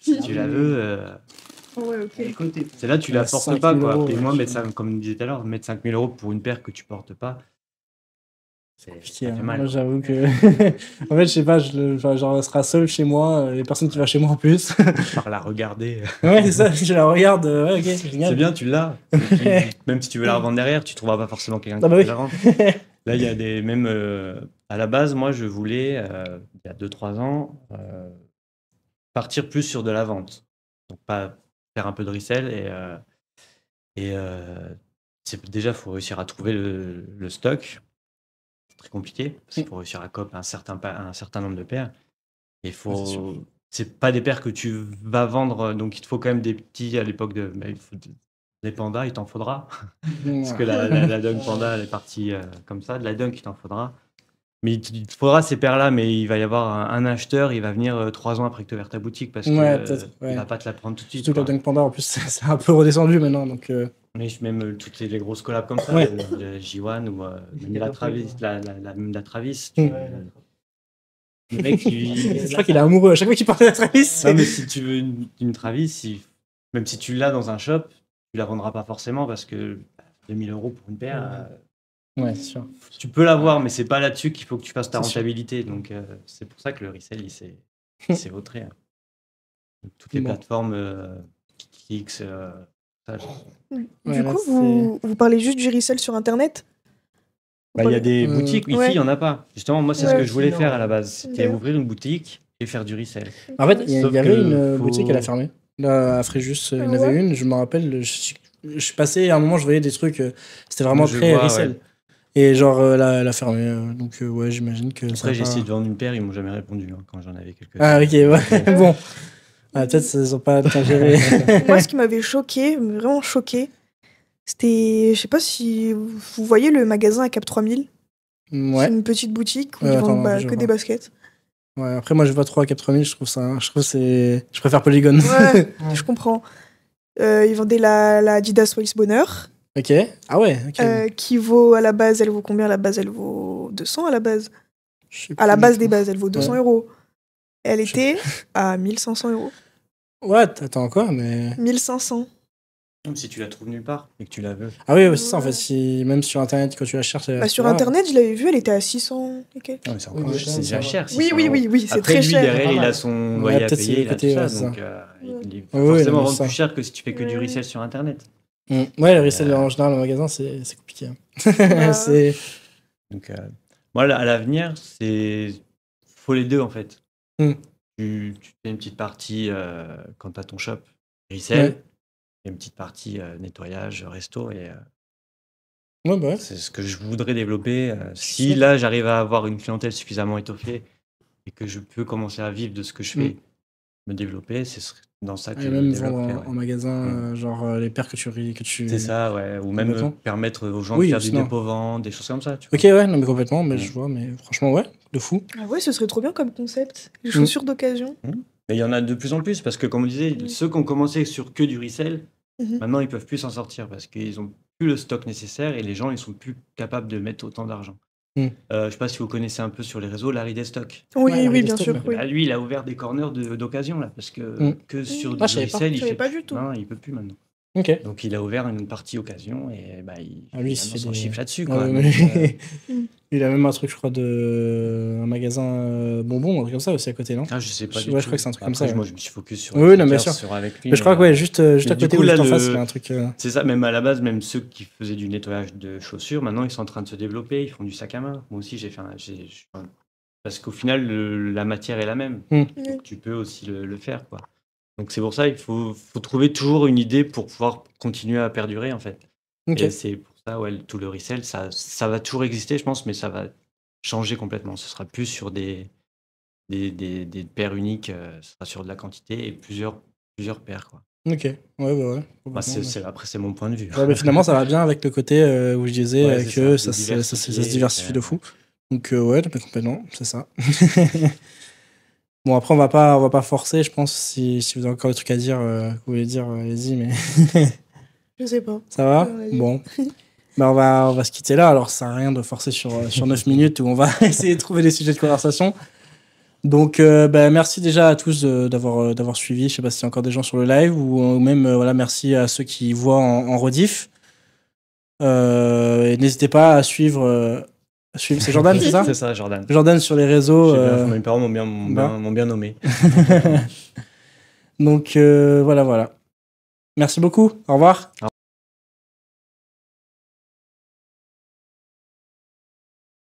Si tu la veux, Ouais, ok. celle-là, tu la À portes 5 pas. 000 Quoi. €, Et ouais, moi, je mettre sais. comme je disais tout à l'heure, mettre 5000 € pour une paire que tu portes pas, ça Compliqué, fait hein. mal. Moi, j'avoue que. En fait, je sais pas, genre, elle sera seule chez moi, les personnes qui vont chez moi en plus. Par la regarder. Ouais, c'est ça, je la regarde, ouais, ok, c'est génial. C'est bien, tu l'as. Et puis, même si tu veux la revendre derrière, tu trouveras pas forcément quelqu'un qui Ah bah peut oui. la vendre. Là, il y a des. Même à la base, moi, je voulais, il y a 2-3 ans, partir plus sur de la vente. Donc, pas faire un peu de resell. Déjà, il faut réussir à trouver le stock. C'est très compliqué. Parce qu'il faut réussir à copier un certain nombre de paires. Et Ouais, c'est sûr. c'est pas des paires que tu vas vendre. Donc, il te faut quand même des petits à l'époque de. Il faut des pandas, il t'en faudra. Parce que la Dunk Panda, elle est partie comme ça. De la Dunk, il t'en faudra. Mais il te faudra ces paires-là, mais il va y avoir un acheteur, il va venir 3 ans après que tu aies ouvert ta boutique parce qu'il Ouais, peut-être, ouais. il va pas te la prendre tout de suite. Surtout que quoi. la Dunk Panda, en plus, c'est un peu redescendu maintenant, donc. Mais même toutes les grosses collabs comme ça, Ouais. la J1 ou même la Travis, même la Travis, Mm. Le mec, Je crois qu'il est amoureux à chaque fois qu'il parle de la Travis. Non, mais si tu veux une Travis, même si tu l'as dans un shop, tu la vendras pas forcément parce que 2000 € pour une paire. Ouais, c'est sûr. Tu peux l'avoir, mais c'est pas là-dessus qu'il faut que tu fasses ta C'est sûr. rentabilité. Donc, c'est pour ça que le resell, il s'est vautré. Hein. Donc, toutes les plateformes, Kicks, ça, Du coup, vous parlez juste du resell sur Internet? il y a des boutiques, ici, il n'y en a pas. Justement, moi, c'est ce que je voulais non. faire à la base. C'était ouvrir une boutique et faire du resell. En fait, il y avait une faut- boutique, elle a fermé. Là, à Fréjus, il y en avait une, je me rappelle. Je suis passé, à un moment, je voyais des trucs, c'était vraiment Je très vois, resell. ouais. Et genre, elle a fermé. Donc, ouais, j'imagine que. ça Après, j'ai va pas- essayé de vendre une paire, ils m'ont jamais répondu hein, quand j'en avais quelques-uns. Ah, ok, ouais. Bon. Ah, peut-être qu'ils n'ont pas bien géré. Moi, ce qui m'avait choqué, vraiment choqué, c'était, je sais pas si vous voyez le magasin à Cap 3000. Ouais. C'est une petite boutique où Ouais, ils vendent attends, je que vois. des baskets. Ouais, après, moi, je vois 3 à Cap 3000, je trouve ça. Je préfère Polygon. Ouais, je comprends. Ils vendaient la Adidas Waist Bonheur. Ok. Ah ouais, ok. Qui vaut à la base, elle vaut combien à la base? Elle vaut 200 à la base. À la base des bases, elle vaut 200 €. Elle était à 1500 €. What? Attends, quoi? Mais. 1500. Même si tu la trouves nulle part et que tu la veux. Ah oui, c'est ça, en fait. Même sur Internet, quand tu la cherches. Bah, sur Internet, je l'avais vue, elle était à 600 et quelques. Non, mais c'est déjà cher. Oui, 600 oui, €. oui, oui, c'est Après, très lui, cher. derrière, il Normal. a son Ouais, loyer à peut-être c'est payer, le il a côté, tout ouais, ça. c'est Donc, ça. il est Ouais, forcément non, mais vendre ça. plus cher que si tu fais que du resell sur Internet. Ouais, le resell en général, le magasin, c'est compliqué. Hein. C'est. Donc, moi, à l'avenir, faut les deux en fait. Tu fais une petite partie quand tu as ton shop resell, et une petite partie nettoyage, resto. Et Ouais, bah ouais. c'est ce que je voudrais développer. Si là, j'arrive à avoir une clientèle suffisamment étoffée et que je peux commencer à vivre de ce que je fais, me développer, c'est dans ça que Et je même développerai. vendre en magasin, genre les paires que tu. C'est ça, ouais. Ou même Complètement. permettre aux gens Oui, de faire du sinon. dépôt-vente, des choses comme ça. Tu Ok, ouais, non, mais complètement, mais je vois, mais franchement, ouais, de fou. Ah ouais, ce serait trop bien comme concept. Les chaussures d'occasion. Et il y en a de plus en plus parce que, comme on disait, ceux qui ont commencé sur que du resell, maintenant ils peuvent plus s'en sortir parce qu'ils ont plus le stock nécessaire et les gens ils sont plus capables de mettre autant d'argent. Je sais pas si vous connaissez un peu sur les réseaux Larry Destock. Oui, ouais, oui, bien sûr. Oui. Bah, lui, il a ouvert des corners d'occasion là parce que sur du je savais pas. resell, Je savais pas du tout. Non, il peut plus maintenant. Ok. Donc il a ouvert une partie occasion et bah, il Lui, il fait se fait son des- chiffre là-dessus. Ah Quoi. ouais, Donc, mais- Il a même un truc, je crois, un magasin bonbons, un truc comme ça aussi à côté, non? Ah, je sais pas du Ouais, je tout. crois que c'est un truc Après, comme ça. moi, je me suis focus sur Oui, non, bien Sneakers, sûr. avec lui. Mais je crois que, ouais, juste à mais côté, du coup, ou là, juste en face, il y a un truc. C'est ça, même à la base, même ceux qui faisaient du nettoyage de chaussures, maintenant, ils sont en train de se développer, ils font du sac à main. Moi aussi, parce qu'au final, la matière est la même. Donc, tu peux aussi le faire, quoi. Donc, c'est pour ça, il faut trouver toujours une idée pour pouvoir continuer à perdurer, en fait. Ok. Et c'est pour ça, ouais, tout le resell, ça va toujours exister, je pense, mais ça va changer complètement. Ce sera plus sur des paires uniques, ce sera sur de la quantité et plusieurs paires, quoi. Ok, ouais, bah ouais. Bah, après, c'est mon point de vue. Ouais, mais finalement, ça va bien avec le côté où je disais Ouais, c'est que ça, ça de se diversifie de fou. Donc, ouais, mais complètement, c'est ça. Bon, après, on va pas forcer, je pense. Si vous avez encore des trucs à dire, que vous voulez dire, allez-y, mais. Je sais pas. Ça va? Vas-y. Bon. Bah, on va se quitter là. Alors, ça sert à rien de forcer sur 9 minutes où on va essayer de trouver des sujets de conversation. Donc, bah, merci déjà à tous d'avoir suivi. Je sais pas s'il y a encore des gens sur le live ou même, voilà, merci à ceux qui voient en rediff. Et n'hésitez pas à suivre. C'est Jordan, c'est ça? C'est ça, Jordan. Jordan sur les réseaux. Mes parents m'ont bien nommé. Donc, voilà. Merci beaucoup. Au revoir.